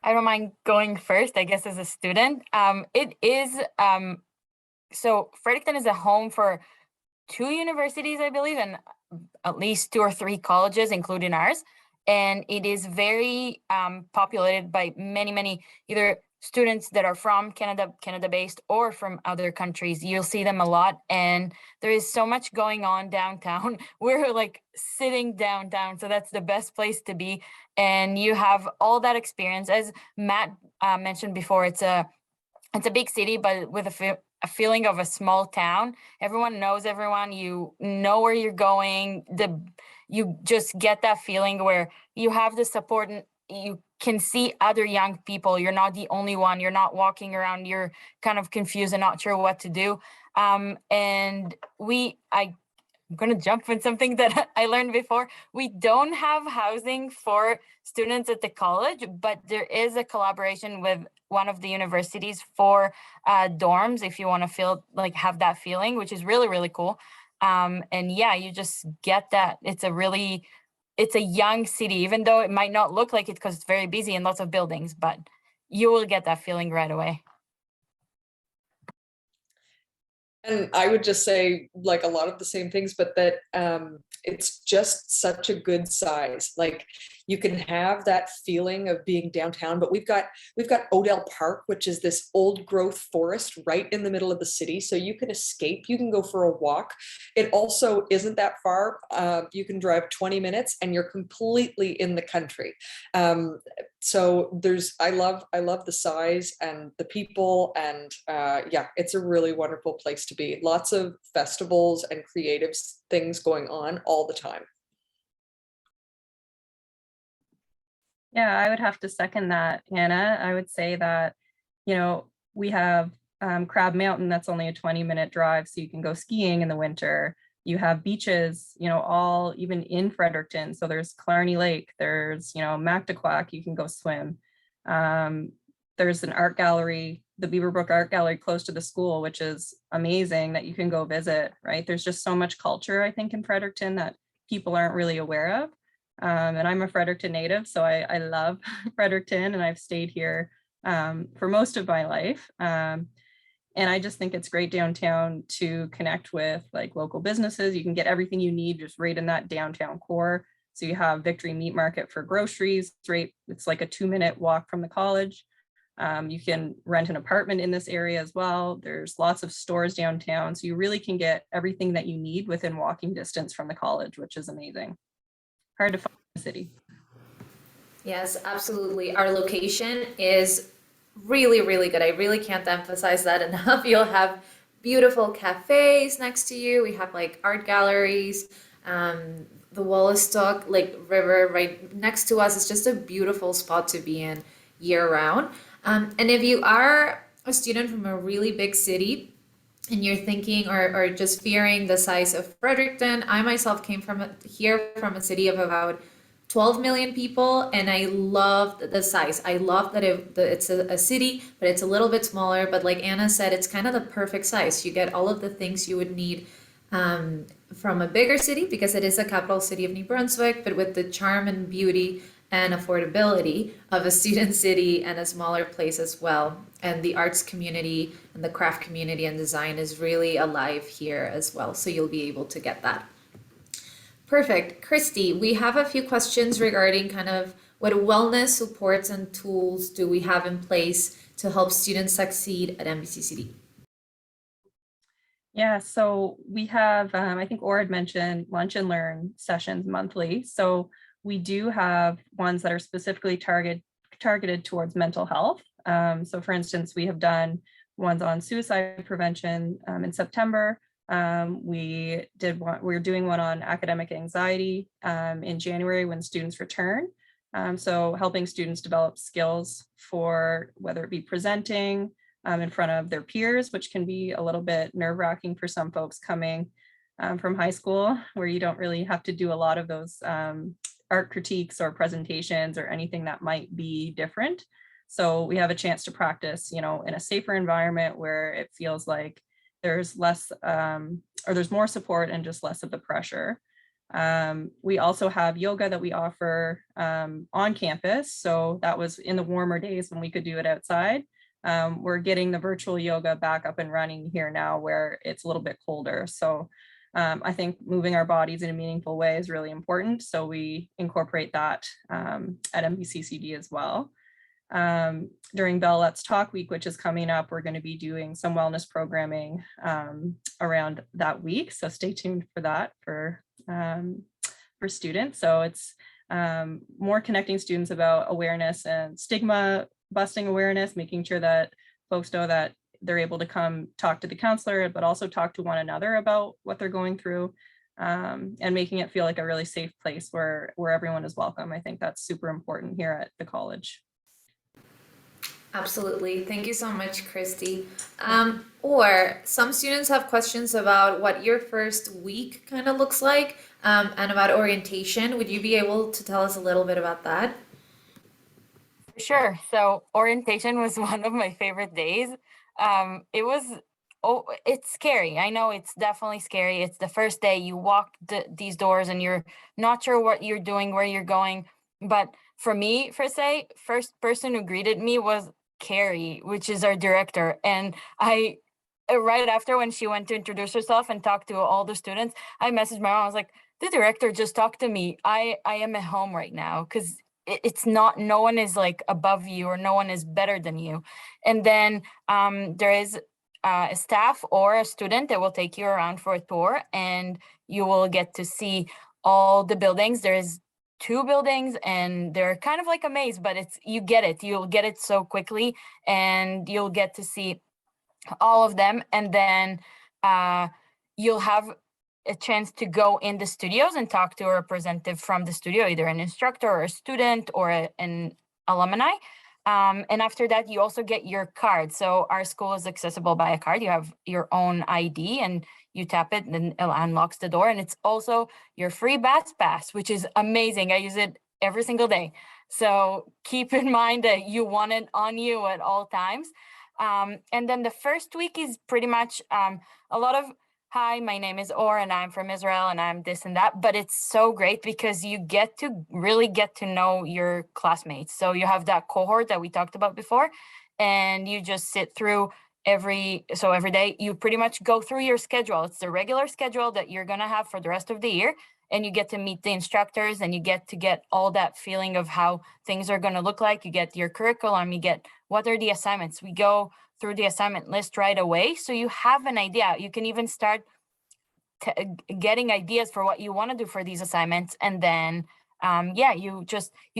I don't mind going first, I guess, as a student. It is, so Fredericton is a home for 2 universities, I believe, and at least 2 or 3 colleges, including ours. And it is very populated by many, either students that are from Canada-based, or from other countries. You'll see them a lot, and there is so much going on downtown. We're like sitting downtown, so that's the best place to be. And you have all that experience. As Matt mentioned before, it's a big city, but with a feeling of a small town. Everyone knows everyone. You know where you're going. You just get that feeling where you have the support, and you can see other young people. You're not the only one. You're not walking around. You're kind of confused and not sure what to do. And I'm going to jump on something that I learned before. We don't have housing for students at the college, but there is a collaboration with one of the universities for dorms if you want to feel like have that feeling, which is really, really cool. And yeah, you just get that. It's a young city, even though it might not look like it because it's very busy and lots of buildings, but you will get that feeling right away. And I would just say like a lot of the same things, but that it's just such a good size. Like you can have that feeling of being downtown, but we've got Odell Park, which is this old growth forest right in the middle of the city. So you can escape, you can go for a walk. It also isn't that far. You can drive 20 minutes and you're completely in the country. So I love the size and the people, and yeah, it's a really wonderful place to be. Lots of festivals and creative things going on all the time. Yeah, I would have to second that, Anna. I would say that, we have Crab Mountain, that's only a 20-minute drive, so you can go skiing in the winter. You have beaches, all even in Fredericton. So there's Clarny Lake, there's, Mactaquac, you can go swim. There's an art gallery, the Beaverbrook Art Gallery close to the school, which is amazing that you can go visit, right? There's just so much culture, I think, in Fredericton that people aren't really aware of. And I'm a Fredericton native, so I love Fredericton, and I've stayed here for most of my life. And I just think it's great downtown to connect with like local businesses. You can get everything you need just right in that downtown core. So you have Victory Meat Market for groceries, right? It's like a 2-minute walk from the college. You can rent an apartment in this area as well. There's lots of stores downtown. So you really can get everything that you need within walking distance from the college, which is amazing. Hard to find in the city. Yes, absolutely. Our location is really, really good. I really can't emphasize that enough. You'll have beautiful cafes next to you. We have like art galleries, the Wollastock like river right next to us. It's just a beautiful spot to be in year round. And if you are a student from a really big city and you're thinking or just fearing the size of Fredericton, I myself came from a city of about 12 million people, and I love the size. I love that it's a city, but it's a little bit smaller. But like Anna said, it's kind of the perfect size. You get all of the things you would need from a bigger city, because it is a capital city of New Brunswick, but with the charm and beauty and affordability of a student city and a smaller place as well. And the arts community and the craft community and design is really alive here as well. So you'll be able to get that. Perfect. Christy, we have a few questions regarding kind of what wellness supports and tools do we have in place to help students succeed at Mvccd? Yeah, so we have, I think Ora had mentioned lunch and learn sessions monthly. So we do have ones that are specifically targeted towards mental health. So for instance, we have done ones on suicide prevention in September. We're doing one on academic anxiety in January when students return. So helping students develop skills for whether it be presenting in front of their peers, which can be a little bit nerve-wracking for some folks coming from high school, where you don't really have to do a lot of those art critiques or presentations or anything that might be different. So we have a chance to practice, in a safer environment where it feels like there's less or there's more support and just less of the pressure. We also have yoga that we offer on campus. So that was in the warmer days when we could do it outside. We're getting the virtual yoga back up and running here now where it's a little bit colder. So I think moving our bodies in a meaningful way is really important. So we incorporate that at Mbccd as well. During Bell Let's Talk Week, which is coming up, we're going to be doing some wellness programming around that week. So stay tuned for that for students. So it's more connecting students about awareness and stigma busting awareness, making sure that folks know that they're able to come talk to the counselor, but also talk to one another about what they're going through, and making it feel like a really safe place where everyone is welcome. I think that's super important here at the college. Absolutely. Thank you so much, Christy. Or some students have questions about what your first week kind of looks like, and about orientation. Would you be able to tell us a little bit about that? Sure. So orientation was one of my favorite days. It was, oh, it's scary. I know it's definitely scary. It's the first day you walk these doors and you're not sure what you're doing, where you're going. But for me, per se, first person who greeted me was Kerry, which is our director. And right after when she went to introduce herself and talk to all the students, I messaged my mom. I was like, the director just talked to me. I am at home right now because it's not, no one is like above you or no one is better than you. And then there is a staff or a student that will take you around for a tour, and you will get to see all the buildings. There's 2 buildings and they're kind of like a maze, but you'll get it so quickly, and you'll get to see all of them. And then you'll have a chance to go in the studios and talk to a representative from the studio, either an instructor or a student or an alumni. And after that, you also get your card. So our school is accessible by a card. You have your own ID and you tap it and it unlocks the door. And it's also your free bus pass, which is amazing. I use it every single day. So keep in mind that you want it on you at all times. And then the first week is pretty much a lot of, hi, my name is Or and I'm from Israel and I'm this and that. But it's so great because you get to really get to know your classmates. So you have that cohort that we talked about before, and you just sit through every day. You pretty much go through your schedule. It's the regular schedule that you're going to have for the rest of the year. And you get to meet the instructors and you get all that feeling of how things are going to look like. You get your curriculum, you get what are the assignments. We go through the assignment list right away. So you have an idea. You can even start getting ideas for what you want to do for these assignments. And then, you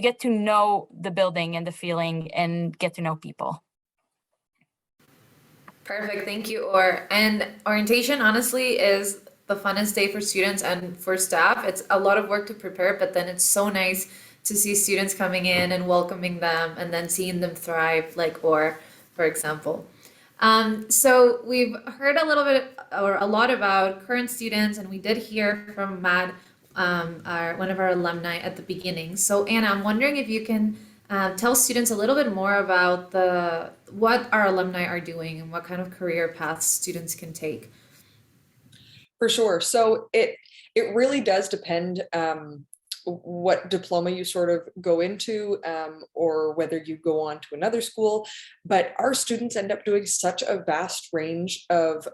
get to know the building and the feeling and get to know people. Perfect. Thank you, Or. And orientation, honestly, is the funnest day for students and for staff. It's a lot of work to prepare, but then it's so nice to see students coming in and welcoming them and then seeing them thrive, like Or, for example. So we've heard a little bit or a lot about current students, and we did hear from Matt, one of our alumni at the beginning. So Anna, I'm wondering if you can tell students a little bit more about what our alumni are doing and what kind of career paths students can take. For sure. So it really does depend what diploma you sort of go into, or whether you go on to another school. But our students end up doing such a vast range of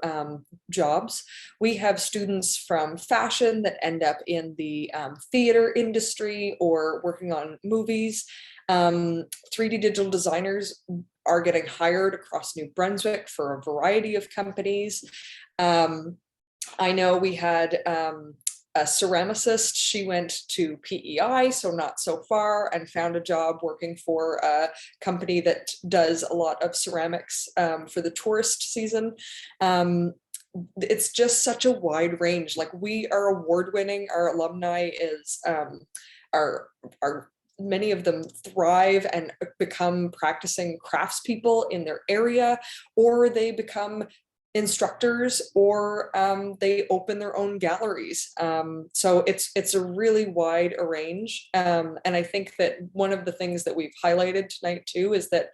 jobs. We have students from fashion that end up in the theater industry or working on movies. 3D digital designers are getting hired across New Brunswick for a variety of companies. I know we had a ceramicist. She went to PEI, so not so far, and found a job working for a company that does a lot of ceramics for the tourist season. It's just such a wide range. Like, we are award-winning. Our alumni are many of them thrive and become practicing craftspeople in their area, or they become instructors, or they open their own galleries. So it's a really wide range. And I think that one of the things that we've highlighted tonight too is that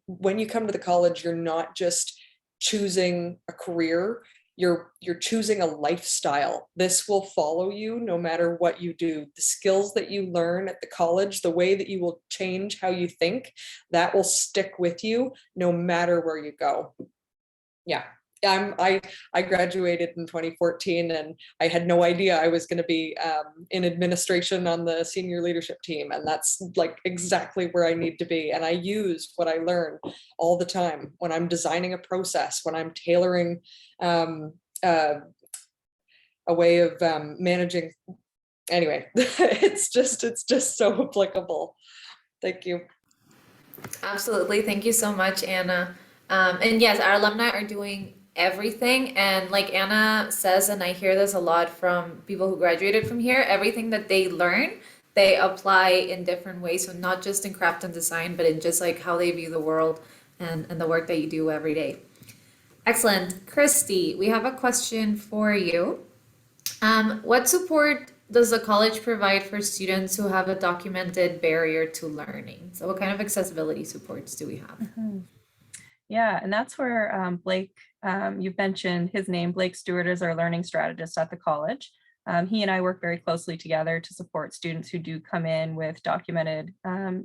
when you come to the college, you're not just choosing a career, you're choosing a lifestyle. This will follow you no matter what you do. The skills that you learn at the college, the way that you will change how you think, that will stick with you no matter where you go. Yeah. I graduated in 2014, and I had no idea I was going to be in administration on the senior leadership team, and that's like exactly where I need to be. And I use what I learn all the time when I'm designing a process, when I'm tailoring a way of managing. Anyway, it's just so applicable. Thank you. Absolutely. Thank you so much, Anna. And yes, our alumni are doing everything. And like Anna says, and I hear this a lot from people who graduated from here, everything that they learn, they apply in different ways. So not just in craft and design, but in just like how they view the world, and the work that you do every day. Excellent. Christy, we have a question for you. What support does the college provide for students who have a documented barrier to learning? So what kind of accessibility supports do we have? Yeah, and that's where Blake, you've mentioned his name. Blake Stewart is our learning strategist at the college. He and I work very closely together to support students who do come in with documented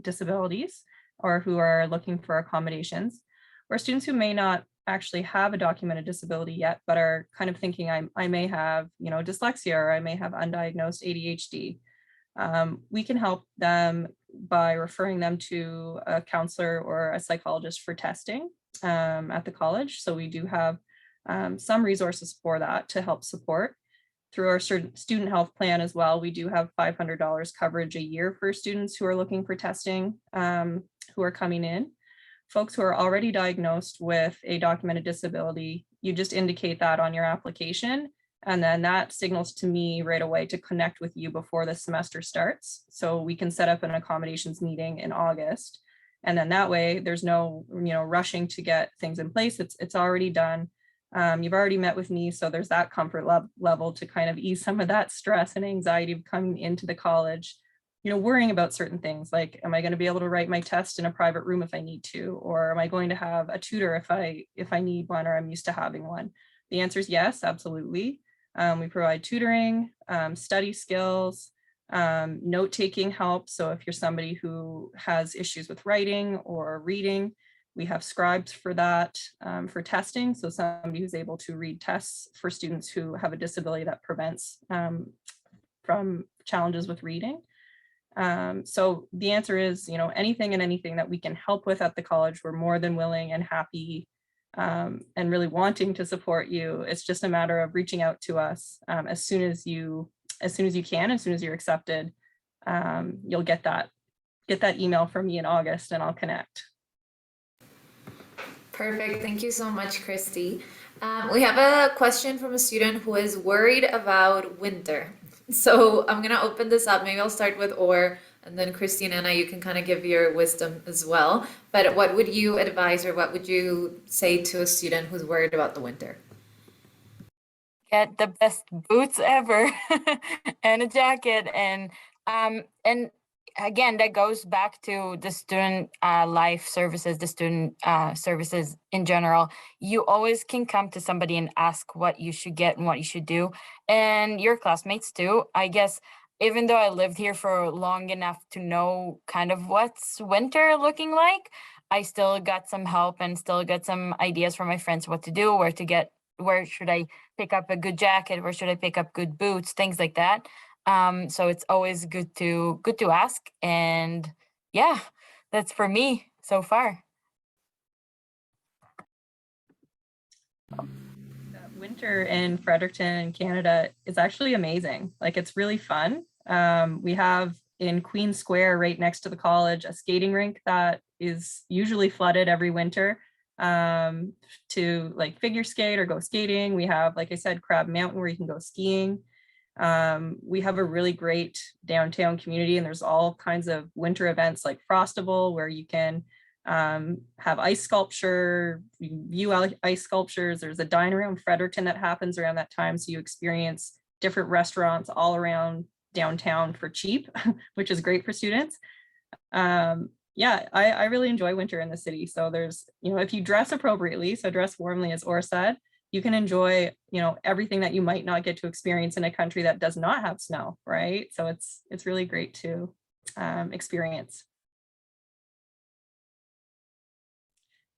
disabilities or who are looking for accommodations, or students who may not actually have a documented disability yet, but are kind of thinking I may have, dyslexia, or I may have undiagnosed ADHD. We can help them by referring them to a counselor or a psychologist for testing at the college. So we do have some resources for that to help support. Through our student health plan as well, we do have $500 coverage a year for students who are looking for testing, who are coming in. Folks who are already diagnosed with a documented disability, you just indicate that on your application, and then that signals to me right away to connect with you before the semester starts. So we can set up an accommodations meeting in August. And then that way there's no, rushing to get things in place. It's already done. You've already met with me. So there's that comfort level to kind of ease some of that stress and anxiety of coming into the college, worrying about certain things like, am I going to be able to write my test in a private room if I need to, or am I going to have a tutor if I need one, or I'm used to having one? The answer is yes, absolutely. We provide tutoring, study skills, note-taking help. So if you're somebody who has issues with writing or reading, we have scribes for that, for testing. So somebody who's able to read tests for students who have a disability that prevents from challenges with reading. So the answer is, anything and anything that we can help with at the college, we're more than willing and happy and really wanting to support you. It's just a matter of reaching out to us as soon as you can, as soon as you're accepted. You'll get that email from me in August, and I'll connect. Perfect. Thank you so much, Christy. We have a question from a student who is worried about winter. So I'm going to open this up. Maybe I'll start with Or, and then Christy and Anna, you can kind of give your wisdom as well. But what would you advise, or what would you say to a student who's worried about the winter? Get the best boots ever and a jacket. And again, that goes back to the student life services, the student services in general. You always can come to somebody and ask what you should get and what you should do. And your classmates too. I guess, even though I lived here for long enough to know kind of what's winter looking like, I still got some help and still got some ideas from my friends what to do, where should I pick up a good jacket, where should I pick up good boots, things like that. So it's always good to ask. And yeah, that's for me so far. Winter in Fredericton, Canada is actually amazing. Like, it's really fun. We have in Queen Square, right next to the college, a skating rink that is usually flooded every winter to like figure skate or go skating. We have, like I said, Crab Mountain where you can go skiing. We have a really great downtown community, and there's all kinds of winter events like Frostival where you can have ice sculpture, view ice sculptures. There's a dine around Fredericton that happens around that time. So you experience different restaurants all around downtown for cheap, which is great for students. Yeah, I really enjoy winter in the city. So there's, if you dress appropriately, so dress warmly, as Or said, you can enjoy, everything that you might not get to experience in a country that does not have snow, right? So it's really great to experience.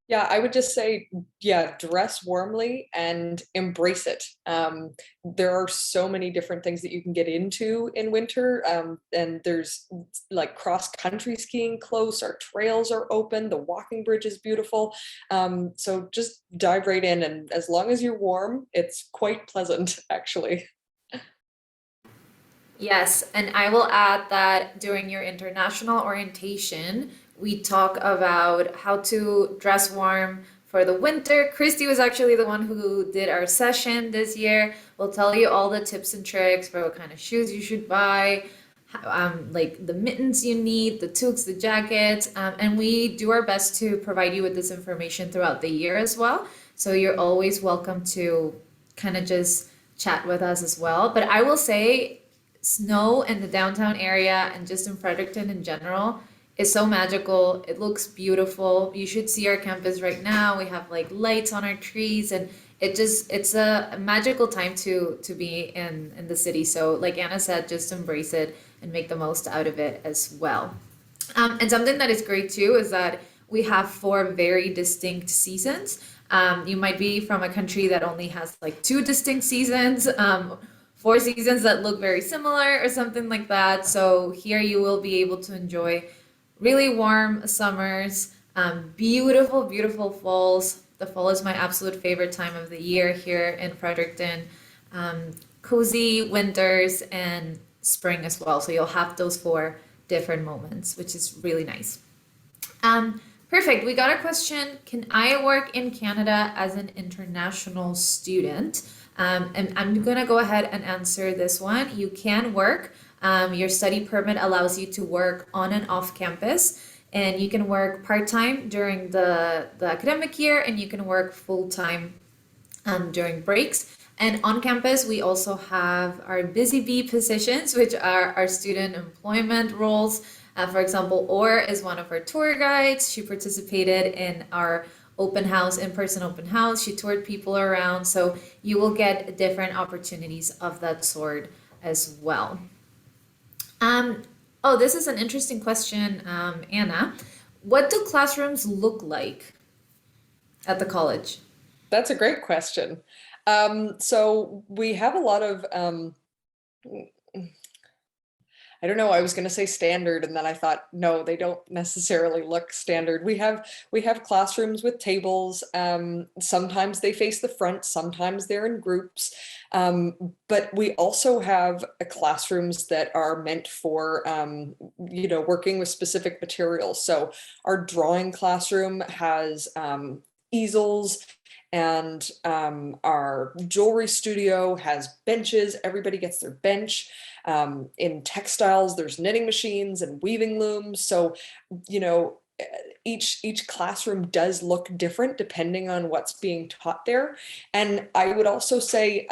Yeah, I would just say, dress warmly and embrace it. There are so many different things that you can get into in winter. And there's like cross-country skiing close, our trails are open, the walking bridge is beautiful. So just dive right in, and as long as you're warm, it's quite pleasant, actually. Yes, and I will add that during your international orientation, we talk about how to dress warm for the winter. Christy was actually the one who did our session this year. We'll tell you all the tips and tricks for what kind of shoes you should buy, like the mittens you need, the toques, the jackets, and we do our best to provide you with this information throughout the year as well. So you're always welcome to kind of just chat with us as well. But I will say snow in the downtown area and just in Fredericton in general is so magical. It looks beautiful. You should see our campus right now. We have like lights on our trees, and it's a magical time to be in the city. So like Anna said, just embrace it and make the most out of it as well. And something that is great too is that we have 4 very distinct seasons. You might be from a country that only has like 2 distinct seasons, 4 seasons that look very similar or something like that. So here you will be able to enjoy really warm summers, beautiful, beautiful falls. The fall is my absolute favorite time of the year here in Fredericton. Cozy winters and spring as well. So you'll have those 4 different moments, which is really nice. Perfect. We got a question. Can I work in Canada as an international student? And I'm going to go ahead and answer this one. You can work. Your study permit allows you to work on and off campus, and you can work part-time during the academic year, and you can work full-time during breaks. And on campus, we also have our Mbccd positions, which are our student employment roles. For example, Or is one of our tour guides. She participated in our open house, in-person open house. She toured people around. So you will get different opportunities of that sort as well. Oh, this is an interesting question, Anna. What do classrooms look like at the college? That's a great question. So we have a lot of, I don't know, I was going to say standard, and then I thought, no, they don't necessarily look standard. We have classrooms with tables. Sometimes they face the front, sometimes they're in groups. But we also have classrooms that are meant for, working with specific materials. So our drawing classroom has easels, and our jewelry studio has benches. Everybody gets their bench. In textiles, there's knitting machines and weaving looms. So, each classroom does look different depending on what's being taught there. And I would also say,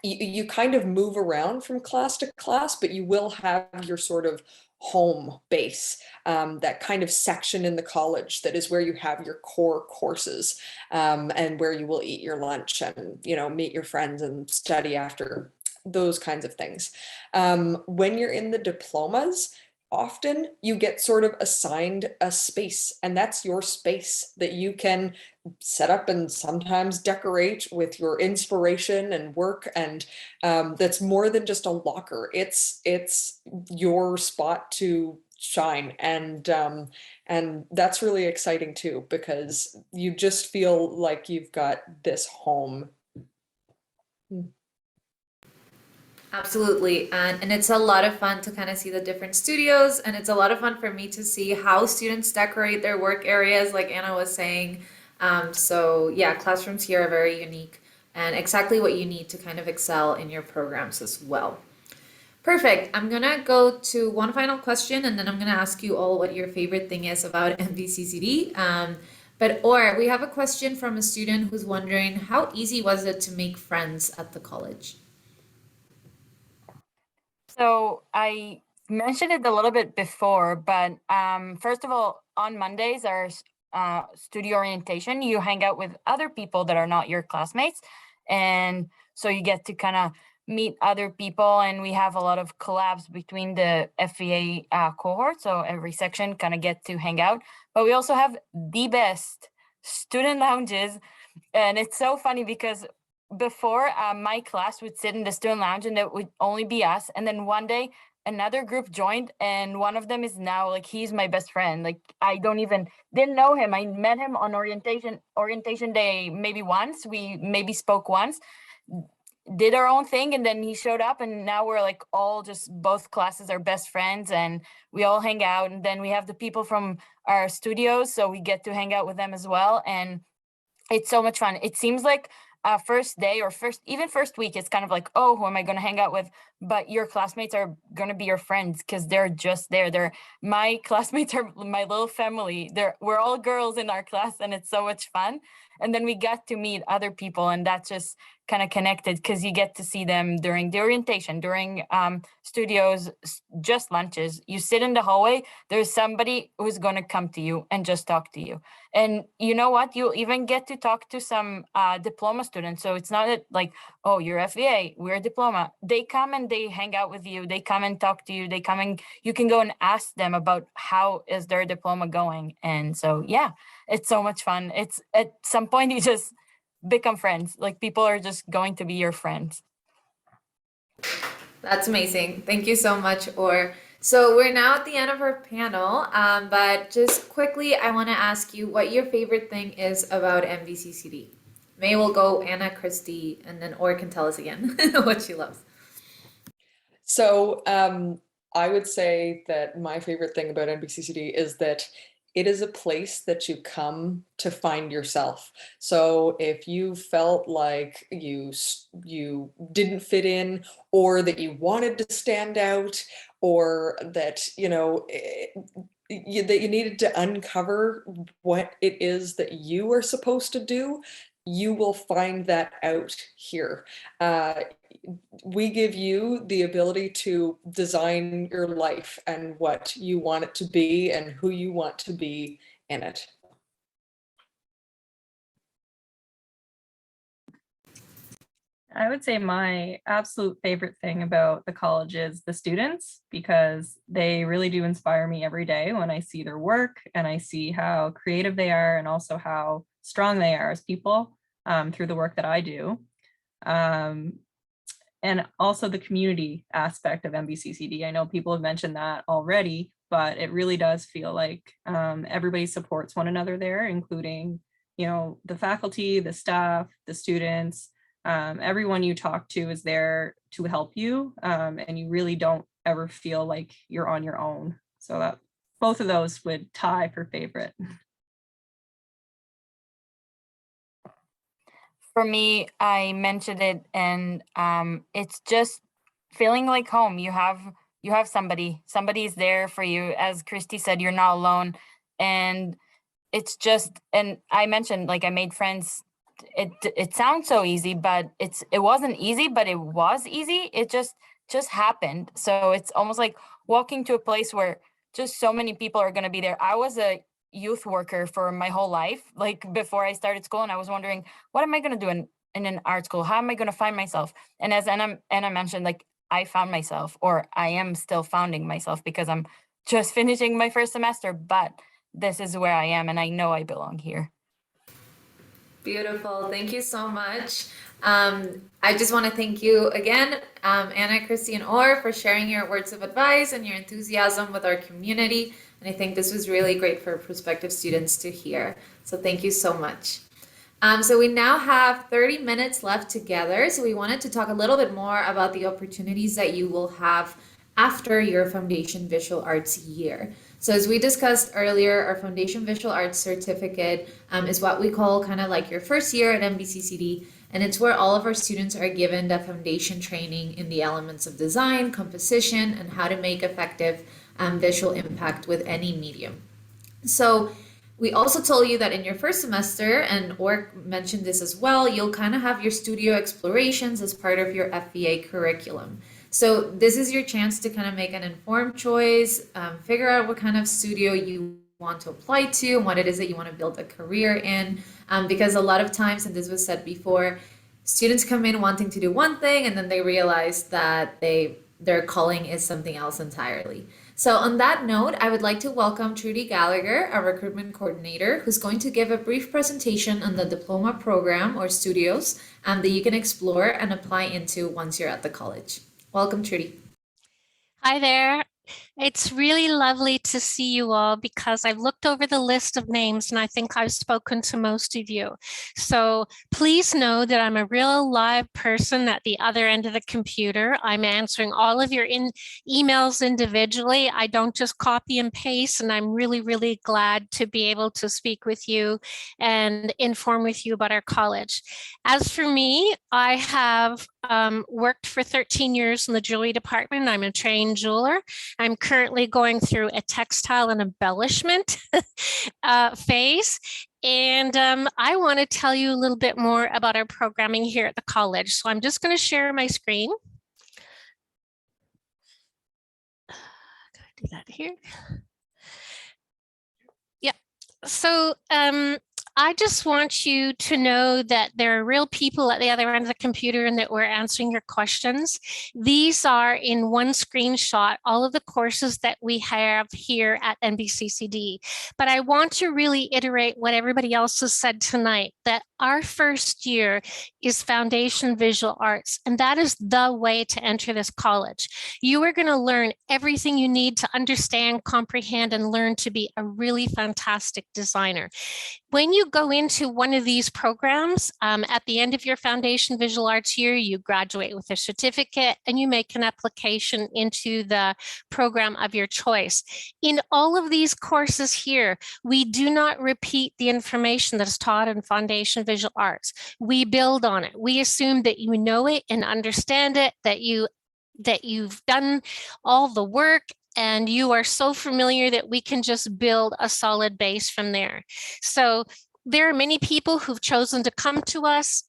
you kind of move around from class to class, but you will have your sort of home base, that kind of section in the college that is where you have your core courses, and where you will eat your lunch and, meet your friends and study after, those kinds of things. When you're in the diplomas, often you get sort of assigned a space, and that's your space that you can set up and sometimes decorate with your inspiration and work. And that's more than just a locker. It's your spot to shine. And that's really exciting too, because you just feel like you've got this home. Absolutely. And it's a lot of fun to kind of see the different studios, and it's a lot of fun for me to see how students decorate their work areas, like Anna was saying. So yeah, classrooms here are very unique and exactly what you need to kind of excel in your programs as well. Perfect. I'm going to go to one final question, and then I'm going to ask you all what your favorite thing is about Mvccd. Or we have a question from a student who's wondering, how easy was it to make friends at the college? So I mentioned it a little bit before, but first of all, on Mondays, our studio orientation, you hang out with other people that are not your classmates. And so you get to kind of meet other people, and we have a lot of collabs between the FVA cohort. So every section kind of get to hang out, but we also have the best student lounges. And it's so funny because before my class would sit in the student lounge and it would only be us. And then one day another group joined, and one of them is now like, he's my best friend. Like I didn't know him. I met him on orientation day, maybe once. We maybe spoke once, did our own thing, and then he showed up, and now we're like all just, both classes are best friends, and we all hang out. And then we have the people from our studios, so we get to hang out with them as well. And it's so much fun. It seems like first day or first week, it's kind of like, oh, who am I going to hang out with? But your classmates are going to be your friends because they're just there. They're my classmates are my little family. We're all girls in our class, and it's so much fun. And then we got to meet other people, and that's just kind of connected because you get to see them during the orientation, during studios, just lunches. You sit in the hallway, there's somebody who's going to come to you and just talk to you. And you know what? You'll even get to talk to some diploma students. So it's not like, oh, you're FVA, we're diploma. They come and they hang out with you. They come and talk to you. They come and you can go and ask them about how is their diploma going. And so, yeah, it's so much fun. It's at some point you just become friends. Like people are just going to be your friends. That's amazing. Thank you so much, Or. So we're now at the end of our panel, but just quickly, I want to ask you what your favorite thing is about Mvccd. Maybe we'll go Anna, Christy, and then Or can tell us again what she loves. So I would say that my favorite thing about Nbccd is that it is a place that you come to find yourself. So if you felt like you didn't fit in, or that you wanted to stand out, or that that you needed to uncover what it is that you are supposed to do, you will find that out here. We give you the ability to design your life and what you want it to be and who you want to be in it. I would say my absolute favorite thing about the college is the students, because they really do inspire me every day when I see their work and I see how creative they are and also how strong they are as people through the work that I do. And also the community aspect of Mbccd. I know people have mentioned that already, but it really does feel like everybody supports one another there, including, the faculty, the staff, the students. Everyone you talk to is there to help you, and you really don't ever feel like you're on your own. So that both of those would tie for favorite. For me, I mentioned it, and it's just feeling like home. You have somebody's there for you. As Christy said, you're not alone. And it's just, and I mentioned, like, I made friends. It sounds so easy, but it wasn't easy, but it was easy. It just happened. So it's almost like walking to a place where just so many people are going to be there. I was a youth worker for my whole life, like before I started school, and I was wondering, what am I going to do in an art school? How am I going to find myself? And as Anna mentioned, like, I found myself, or I am still founding myself, because I'm just finishing my first semester, but this is where I am, and I know I belong here. Beautiful. Thank you so much. I just want to thank you again, Anna, Christy, and Or, for sharing your words of advice and your enthusiasm with our community. And I think this was really great for prospective students to hear. So thank you so much. So we now have 30 minutes left together. So we wanted to talk a little bit more about the opportunities that you will have after your Foundation Visual Arts year. So as we discussed earlier, our Foundation Visual Arts certificate is what we call kind of like your first year at Mvccd, and it's where all of our students are given the foundation training in the elements of design, composition, and how to make effective visual impact with any medium. So we also told you that in your first semester, and Or mentioned this as well, you'll kind of have your studio explorations as part of your FVA curriculum. So this is your chance to kind of make an informed choice, figure out what kind of studio you want to apply to and what it is that you want to build a career in. Because a lot of times, and this was said before, students come in wanting to do one thing and then they realize that their calling is something else entirely. So on that note, I would like to welcome Trudy Gallagher, our recruitment coordinator, who's going to give a brief presentation on the Diploma Program or studios that you can explore and apply into once you're at the college. Welcome, Trudy. Hi there. It's really lovely to see you all because I've looked over the list of names and I think I've spoken to most of you. So please know that I'm a real live person at the other end of the computer. I'm answering all of your emails individually. I don't just copy and paste, and I'm really, really glad to be able to speak with you and inform with you about our college. As for me, I have worked for 13 years in the jewelry department. I'm a trained jeweler. I'm currently going through a textile and embellishment phase. And I want to tell you a little bit more about our programming here at the college. So I'm just going to share my screen. Do that here. Yeah. So I just want you to know that there are real people at the other end of the computer and that we're answering your questions. These are in one screenshot, all of the courses that we have here at Nbccd. But I want to really iterate what everybody else has said tonight, that our first year is Foundation Visual Arts, and that is the way to enter this college. You are going to learn everything you need to understand, comprehend, and learn to be a really fantastic designer. When you go into one of these programs, at the end of your Foundation Visual Arts year, you graduate with a certificate and you make an application into the program of your choice. In all of these courses here, we do not repeat the information that is taught in Foundation Visual Arts. We build on it. We assume that you know it and understand it, that you've done all the work, and you are so familiar that we can just build a solid base from there. So there are many people who've chosen to come to us.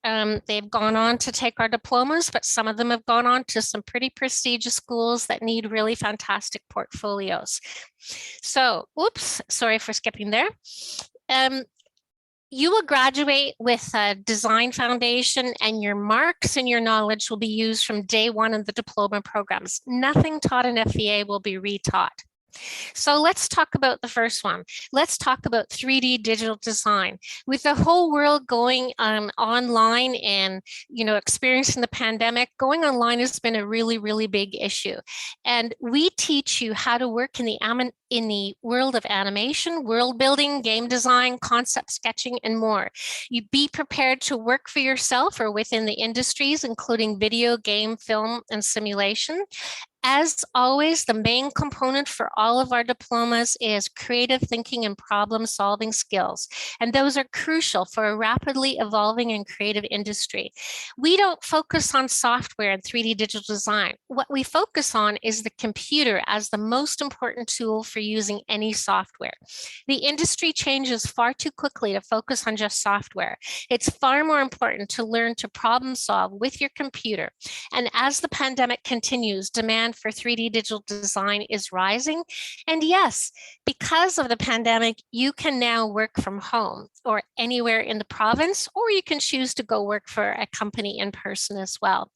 They've gone on to take our diplomas, but some of them have gone on to some pretty prestigious schools that need really fantastic portfolios. So, oops, sorry for skipping there. You will graduate with a design foundation, and your marks and your knowledge will be used from day one of the diploma programs. Nothing taught in FVA will be retaught. So let's talk about the first one. Let's talk about 3D digital design. With the whole world going online and experiencing the pandemic, going online has been a really, really big issue. And we teach you how to work in the world of animation, world building, game design, concept sketching, and more. You be prepared to work for yourself or within the industries, including video, game, film, and simulation. As always, the main component for all of our diplomas is creative thinking and problem solving skills. And those are crucial for a rapidly evolving and creative industry. We don't focus on software and 3D digital design. What we focus on is the computer as the most important tool for using any software. The industry changes far too quickly to focus on just software. It's far more important to learn to problem solve with your computer. And as the pandemic continues, demand for 3D digital design is rising. And yes, because of the pandemic, you can now work from home or anywhere in the province, or you can choose to go work for a company in person as well.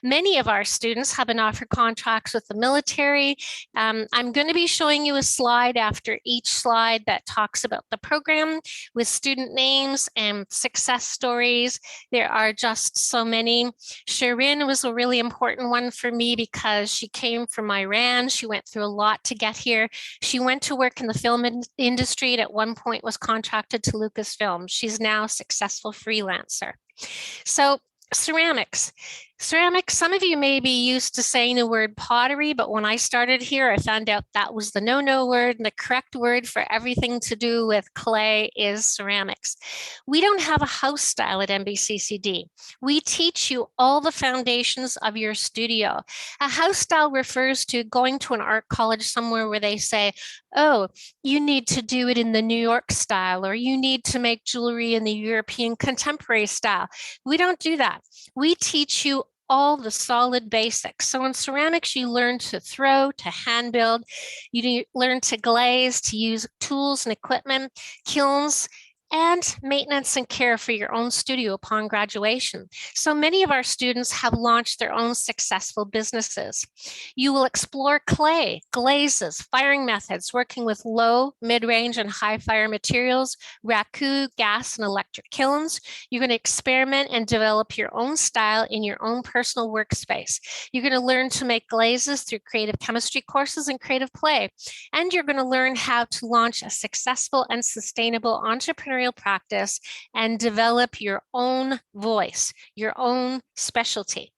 Many of our students have been offered contracts with the military. I'm going to be showing you a slide after each slide that talks about the program with student names and success stories. There are just so many. Shirin was a really important one for me because she came from Iran. She went through a lot to get here. She went to work in the film industry and at one point was contracted to Lucasfilm. She's now a successful freelancer. So ceramics. Ceramics, some of you may be used to saying the word pottery, but when I started here, I found out that was the no-no word, and the correct word for everything to do with clay is ceramics. We don't have a house style at Mbccd. We teach you all the foundations of your studio. A house style refers to going to an art college somewhere where they say, oh, you need to do it in the New York style, or you need to make jewelry in the European contemporary style. We don't do that. We teach you all the solid basics. So in ceramics, you learn to throw, to hand build, you learn to glaze, to use tools and equipment, kilns, and maintenance and care for your own studio upon graduation. So many of our students have launched their own successful businesses. You will explore clay, glazes, firing methods, working with low, mid-range, and high fire materials, raku, gas, and electric kilns. You're going to experiment and develop your own style in your own personal workspace. You're going to learn to make glazes through creative chemistry courses and creative play. And you're going to learn how to launch a successful and sustainable entrepreneurial practice and develop your own voice, your own specialty.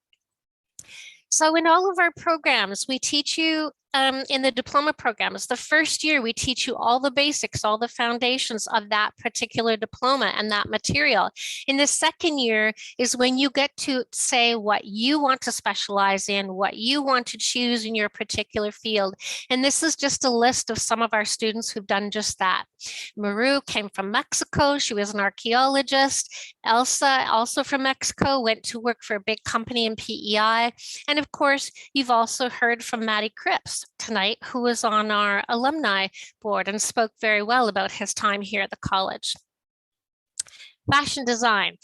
So in all of our programs, we teach you in the diploma programs, the first year we teach you all the basics, all the foundations of that particular diploma and that material. In the second year is when you get to say what you want to specialize in, what you want to choose in your particular field. And this is just a list of some of our students who've done just that. Maru came from Mexico. She was an archaeologist. Elsa, also from Mexico, went to work for a big company in PEI. And of course, you've also heard from Matty Cripps tonight, who was on our alumni board and spoke very well about his time here at the college. Fashion design.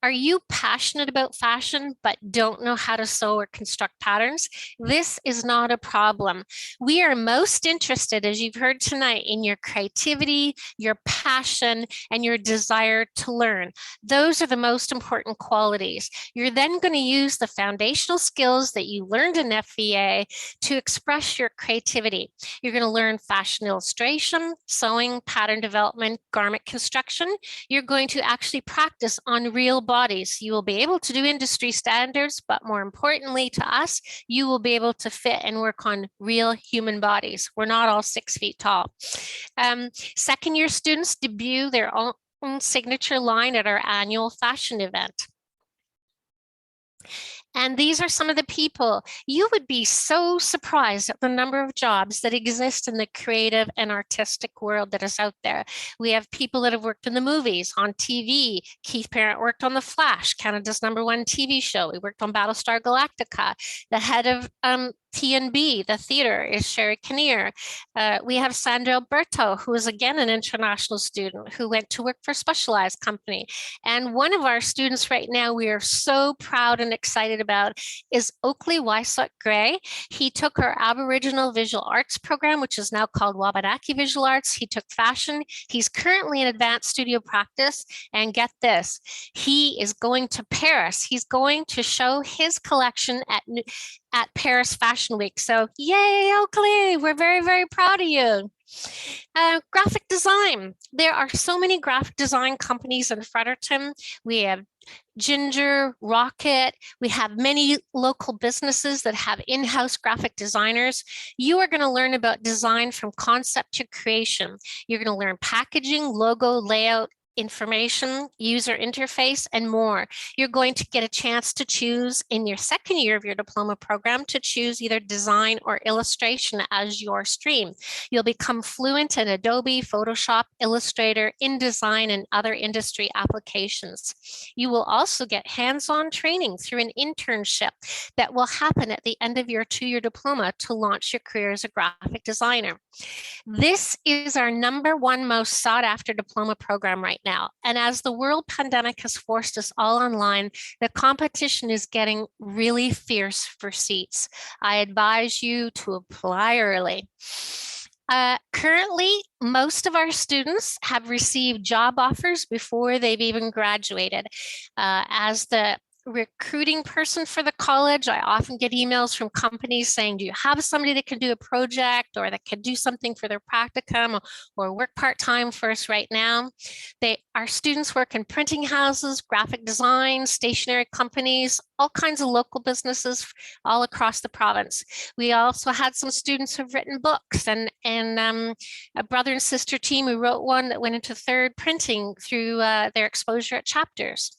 Are you passionate about fashion but don't know how to sew or construct patterns? This is not a problem. We are most interested, as you've heard tonight, in your creativity, your passion, and your desire to learn. Those are the most important qualities. You're then going to use the foundational skills that you learned in FVA to express your creativity. You're going to learn fashion illustration, sewing, pattern development, garment construction. You're going to actually practice on real bodies. You will be able to do industry standards, but more importantly to us, you will be able to fit and work on real human bodies. We're not all 6 feet tall. Second year students debut their own signature line at our annual fashion event. And these are some of the people. You would be so surprised at the number of jobs that exist in the creative and artistic world that is out there. We have people that have worked in the movies, on TV. Keith Parent worked on The Flash, Canada's #1 TV show. We worked on Battlestar Galactica. The head of TNB, the theater, is Sherry Kinnear. We have Sandra Alberto, who is again an international student who went to work for a specialized company. And one of our students right now we are so proud and excited about is Oakley Wysok Gray. He took our Aboriginal Visual Arts program, which is now called Wabanaki Visual Arts. He took fashion. He's currently in advanced studio practice. And get this, he is going to Paris. He's going to show his collection at Paris Fashion Week. So yay, Oakley, we're very, very proud of you. Graphic design. There are so many graphic design companies in Fredericton. We have Ginger, Rocket. We have many local businesses that have in-house graphic designers. You are going to learn about design from concept to creation. You're going to learn packaging, logo, layout, information, user interface, and more. You're going to get a chance to choose in your second year of your diploma program to choose either design or illustration as your stream. You'll become fluent in Adobe, Photoshop, Illustrator, InDesign, and other industry applications. You will also get hands-on training through an internship that will happen at the end of your 2-year diploma to launch your career as a graphic designer. This is our #1 most sought after diploma program right now. And as the world pandemic has forced us all online, the competition is getting really fierce for seats. I advise you to apply early. Currently, most of our students have received job offers before they've even graduated. As the recruiting person for the college, I often get emails from companies saying, do you have somebody that can do a project or that can do something for their practicum or work part-time for us right now? Our students work in printing houses, graphic design, stationery companies, all kinds of local businesses all across the province. We also had some students who've written books and a brother and sister team who wrote one that went into 3rd printing through their exposure at chapters.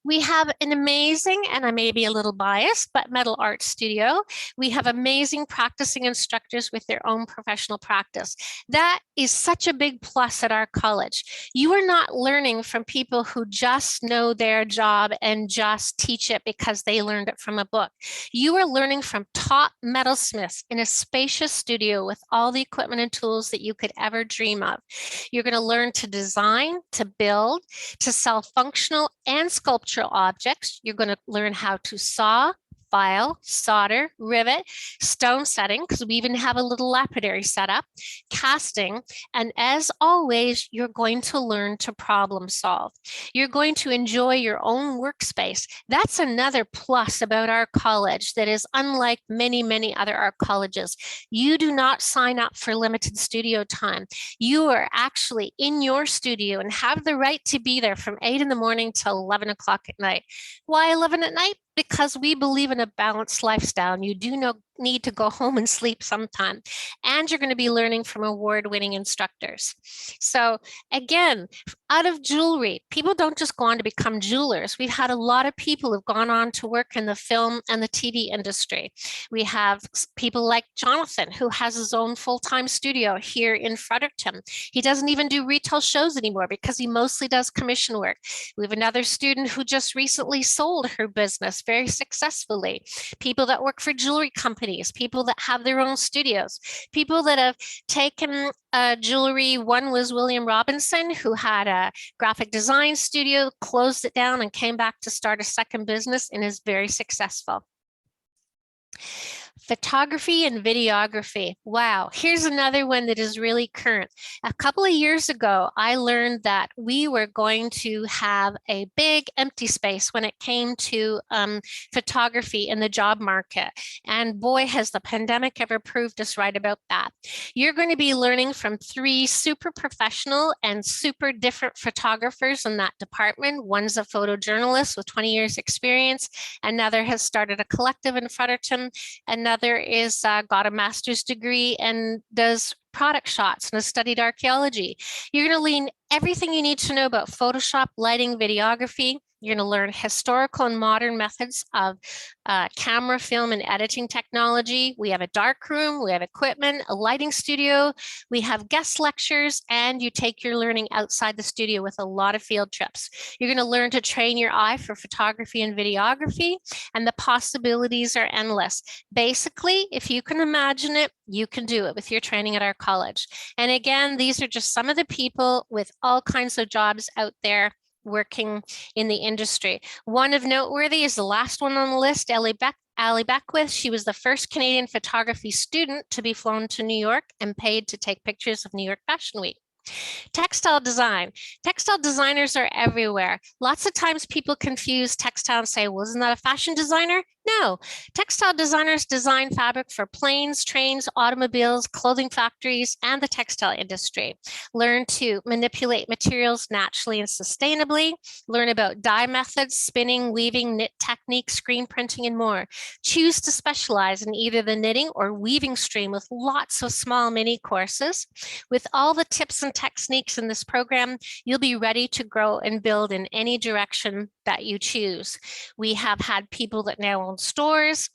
We have an amazing, and I may be a little biased, but metal art studio. We have amazing practicing instructors with their own professional practice. That is such a big plus at our college. You are not learning from people who just know their job and just teach it because they learned it from a book. You are learning from top metalsmiths in a spacious studio with all the equipment and tools that you could ever dream of. You're going to learn to design, to build, to sell functional and sculptural objects. You're going to learn how to saw, file, solder, rivet, stone setting, because we even have a little lapidary setup, casting, and as always, you're going to learn to problem solve. You're going to enjoy your own workspace. That's another plus about our college that is unlike many, many other art colleges. You do not sign up for limited studio time. You are actually in your studio and have the right to be there from 8 in the morning till 11 o'clock at night. Why 11 at night? Because we believe in a balanced lifestyle and you do need to go home and sleep sometime. And you're going to be learning from award-winning instructors. So again, out of jewelry, people don't just go on to become jewelers. We've had a lot of people who've gone on to work in the film and the TV industry. We have people like Jonathan, who has his own full-time studio here in Fredericton. He doesn't even do retail shows anymore because he mostly does commission work. We have another student who just recently sold her business very successfully. People that work for jewelry companies, people that have their own studios, people that have taken jewelry. One was William Robinson, who had a graphic design studio, closed it down and came back to start a second business and is very successful. Photography and videography. Wow, here's another one that is really current. A couple of years ago, I learned that we were going to have a big empty space when it came to photography in the job market. And boy, has the pandemic ever proved us right about that. You're going to be learning from 3 super professional and super different photographers in that department. One's a photojournalist with 20 years experience. Another has started a collective in Fredericton. Another is got a master's degree and does product shots and has studied archaeology. You're going to learn everything you need to know about Photoshop, lighting, videography. You're going to learn historical and modern methods of camera, film, and editing technology. We have a dark room, we have equipment, a lighting studio, we have guest lectures, and you take your learning outside the studio with a lot of field trips. You're going to learn to train your eye for photography and videography, and the possibilities are endless. Basically, if you can imagine it, you can do it with your training at our college. And again, these are just some of the people with all kinds of jobs out there working in the industry. One of noteworthy is the last one on the list, Ali Beckwith. She was the first Canadian photography student to be flown to New York and paid to take pictures of New York Fashion Week. Textile design. Textile designers are everywhere. Lots of times people confuse textile and say, well, isn't that a fashion designer? No, textile designers design fabric for planes, trains, automobiles, clothing factories, and the textile industry. Learn to manipulate materials naturally and sustainably. Learn about dye methods, spinning, weaving, knit techniques, screen printing, and more. Choose to specialize in either the knitting or weaving stream with lots of small mini courses. With all the tips and techniques in this program, you'll be ready to grow and build in any direction that you choose. We have had people that now own stores.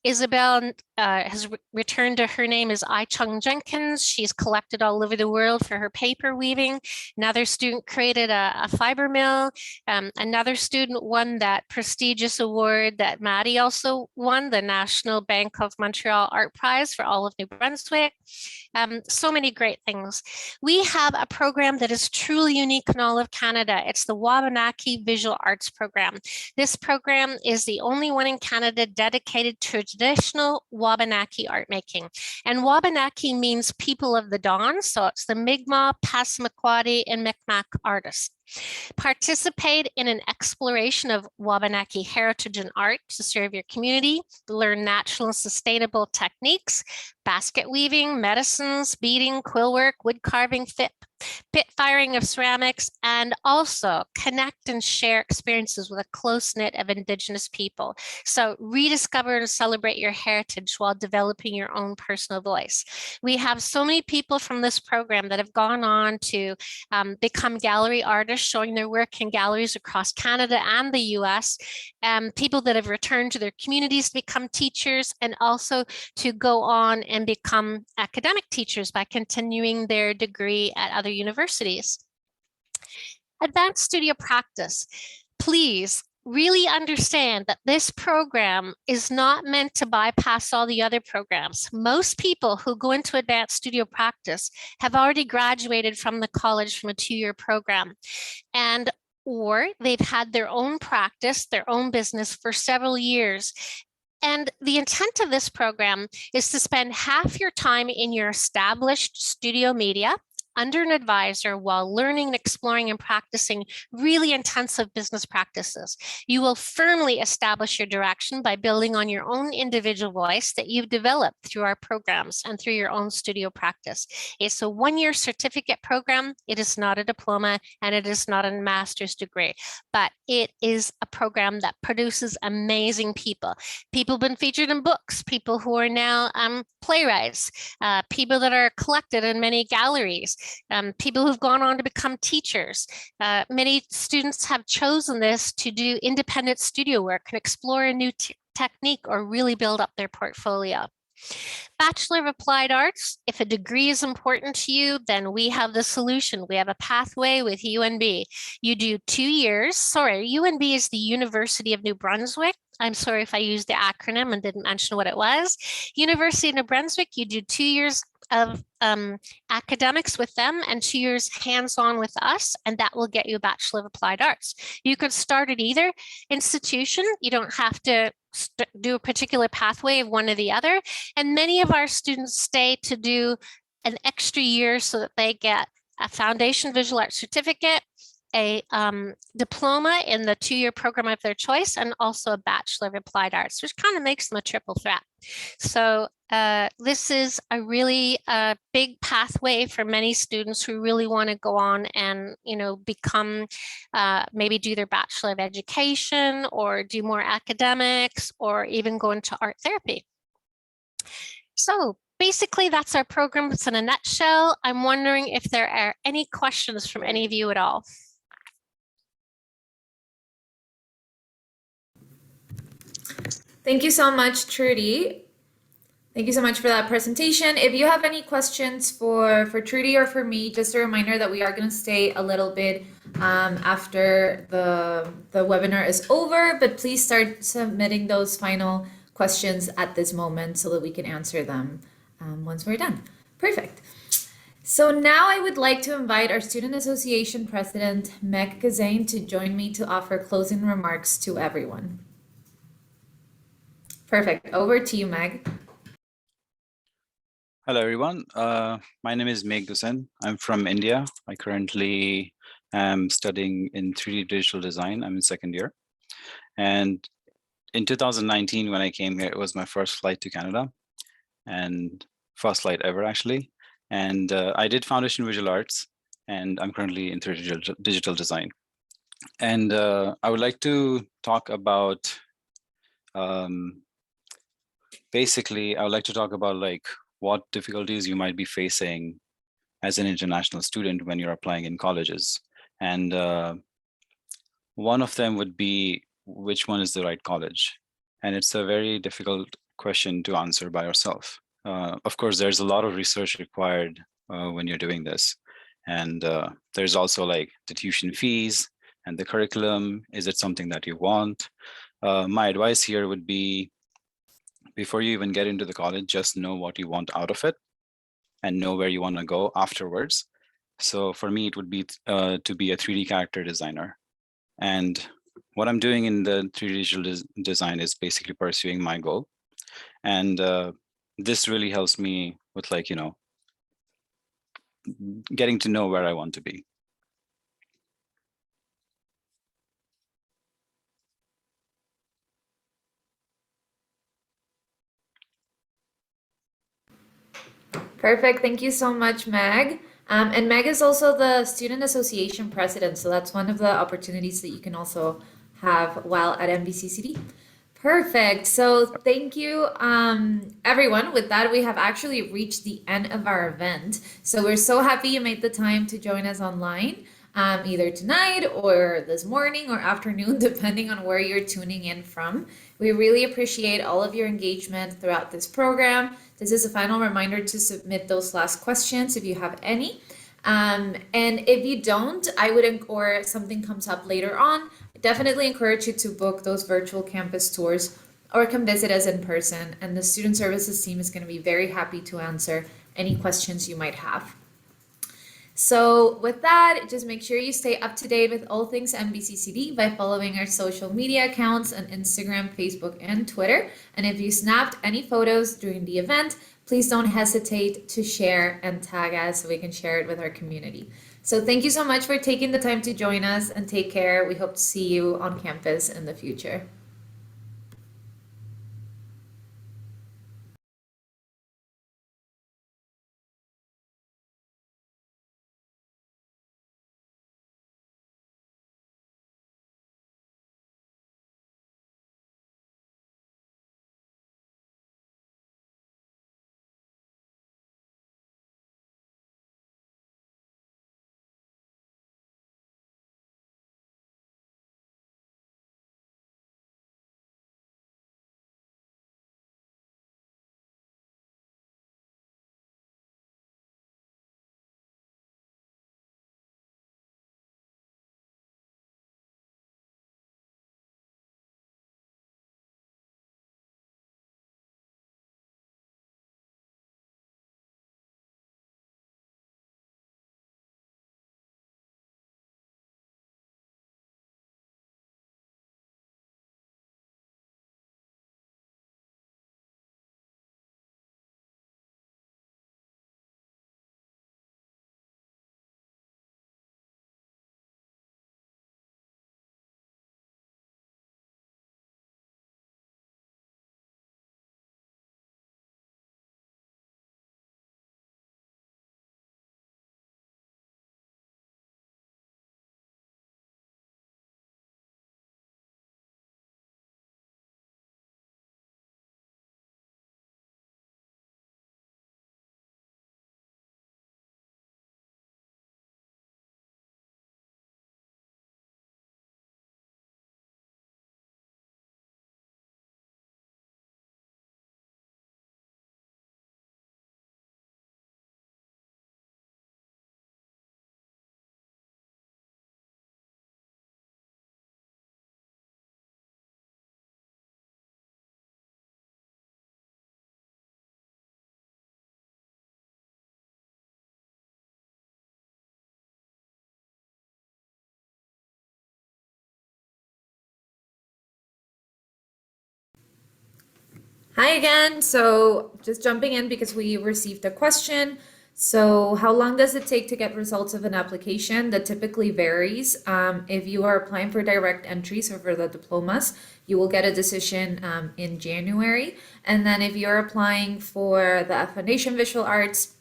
Isabel has returned to her name as I Chung Jenkins. She's collected all over the world for her paper weaving. Another student created a fiber mill. Another student won that prestigious award that Maddie also won, the National Bank of Montreal Art Prize for all of New Brunswick. So many great things. We have a program that is truly unique in all of Canada. It's the Wabanaki Visual Arts Program. This program is the only one in Canada dedicated to traditional Wabanaki art making. And Wabanaki means people of the dawn. So it's the Mi'kmaq, Passamaquoddy, and Micmac artists. Participate in an exploration of Wabanaki heritage and art to serve your community. Learn natural and sustainable techniques, basket weaving, medicines, beading, quill work, wood carving, pit firing of ceramics, and also connect and share experiences with a close knit of Indigenous people. So rediscover and celebrate your heritage while developing your own personal voice. We have so many people from this program that have gone on to become gallery artists, showing their work in galleries across Canada and the US, people that have returned to their communities to become teachers, and also to go on and become academic teachers by continuing their degree at other universities. Advanced studio practice. Please really understand that this program is not meant to bypass all the other programs. Most people who go into advanced studio practice have already graduated from the college from a 2-year program, or they've had their own practice, their own business for several years. And the intent of this program is to spend half your time in your established studio media under an advisor while learning and exploring and practicing really intensive business practices. You will firmly establish your direction by building on your own individual voice that you've developed through our programs and through your own studio practice. It's a 1-year certificate program. It is not a diploma and it is not a master's degree, but it is a program that produces amazing people. People have been featured in books, people who are now playwrights, people that are collected in many galleries, people who've gone on to become teachers. Many students have chosen this to do independent studio work and explore a new technique or really build up their portfolio. Bachelor of Applied Arts, if a degree is important to you, then we have the solution. We have a pathway with UNB. You do 2 years. Sorry, UNB is the University of New Brunswick. I'm sorry if I used the acronym and didn't mention what it was. University of New Brunswick, you do 2 years of academics with them and 2 years hands-on with us, and that will get you a Bachelor of Applied Arts. You could start at either institution. You don't have to do a particular pathway of one or the other. And many of our students stay to do an extra year so that they get a foundation visual arts certificate, a diploma in the 2-year program of their choice, and also a Bachelor of Applied Arts, which kind of makes them a triple threat. So this is a really big pathway for many students who really want to go on and, become, maybe do their Bachelor of Education or do more academics or even go into art therapy. So basically, that's our program. It's in a nutshell. I'm wondering if there are any questions from any of you at all. Thank you so much, Trudy. Thank you so much for that presentation. If you have any questions for Trudy or for me, just a reminder that we are going to stay a little bit after the webinar is over, but please start submitting those final questions at this moment so that we can answer them once we're done. Perfect. So now I would like to invite our Student Association President, Mbccd, to join me to offer closing remarks to everyone. Perfect. Over to you, Meg. Hello, everyone. My name is Mbccd. I'm from India. I currently am studying in 3D digital design. I'm in 2nd year. And in 2019, when I came here, it was my first flight to Canada and first flight ever, actually. And I did foundation visual arts, and I'm currently in 3D digital design. And I would like to talk about, basically, I would like to talk about what difficulties you might be facing as an international student when you're applying in colleges. And one of them would be, which one is the right college? And it's a very difficult question to answer by yourself. Of course, there's a lot of research required when you're doing this. And there's also the tuition fees and the curriculum. Is it something that you want? My advice here would be, before you even get into the college, just know what you want out of it and know where you want to go afterwards. So for me, it would be to be a 3D character designer. And what I'm doing in the 3D digital design is basically pursuing my goal. And this really helps me with getting to know where I want to be. Perfect. Thank you so much, Meg. And Meg is also the Student Association President, so that's one of the opportunities that you can also have while at Mvccd. Perfect. So thank you, everyone. With that, we have actually reached the end of our event. So we're so happy you made the time to join us online, either tonight or this morning or afternoon, depending on where you're tuning in from. We really appreciate all of your engagement throughout this program. This is a final reminder to submit those last questions if you have any. And if you don't, or something comes up later on, I definitely encourage you to book those virtual campus tours or come visit us in person. And the student services team is going to be very happy to answer any questions you might have. So with that, just make sure you stay up to date with all things Mvccd by following our social media accounts on Instagram, Facebook, and Twitter. And if you snapped any photos during the event, please don't hesitate to share and tag us so we can share it with our community. So thank you so much for taking the time to join us, and take care. We hope to see you on campus in the future. Hi again. So just jumping in because we received a question. So how long does it take to get results of an application? That typically varies. If you are applying for direct entries or for the diplomas, you will get a decision in January. And then if you're applying for the Foundation Visual Arts,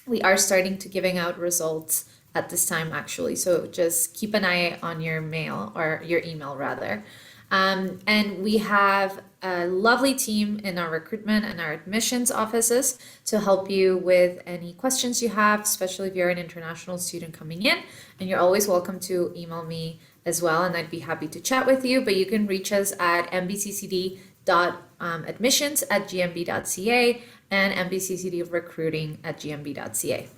we are starting to giving out results at this time actually. So just keep an eye on your mail, or your email rather. And we have a lovely team in our recruitment and our admissions offices to help you with any questions you have, especially if you're an international student coming in. And you're always welcome to email me as well, and I'd be happy to chat with you. But you can reach us at mbccd.admissions@gmb.ca and mbccdrecruiting@gmb.ca.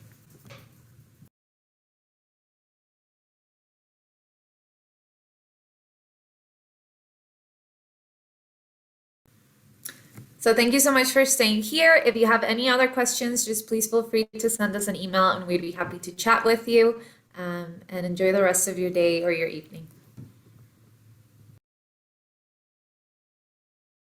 So thank you so much for staying here. If you have any other questions, just please feel free to send us an email and we'd be happy to chat with you. And enjoy the rest of your day or your evening.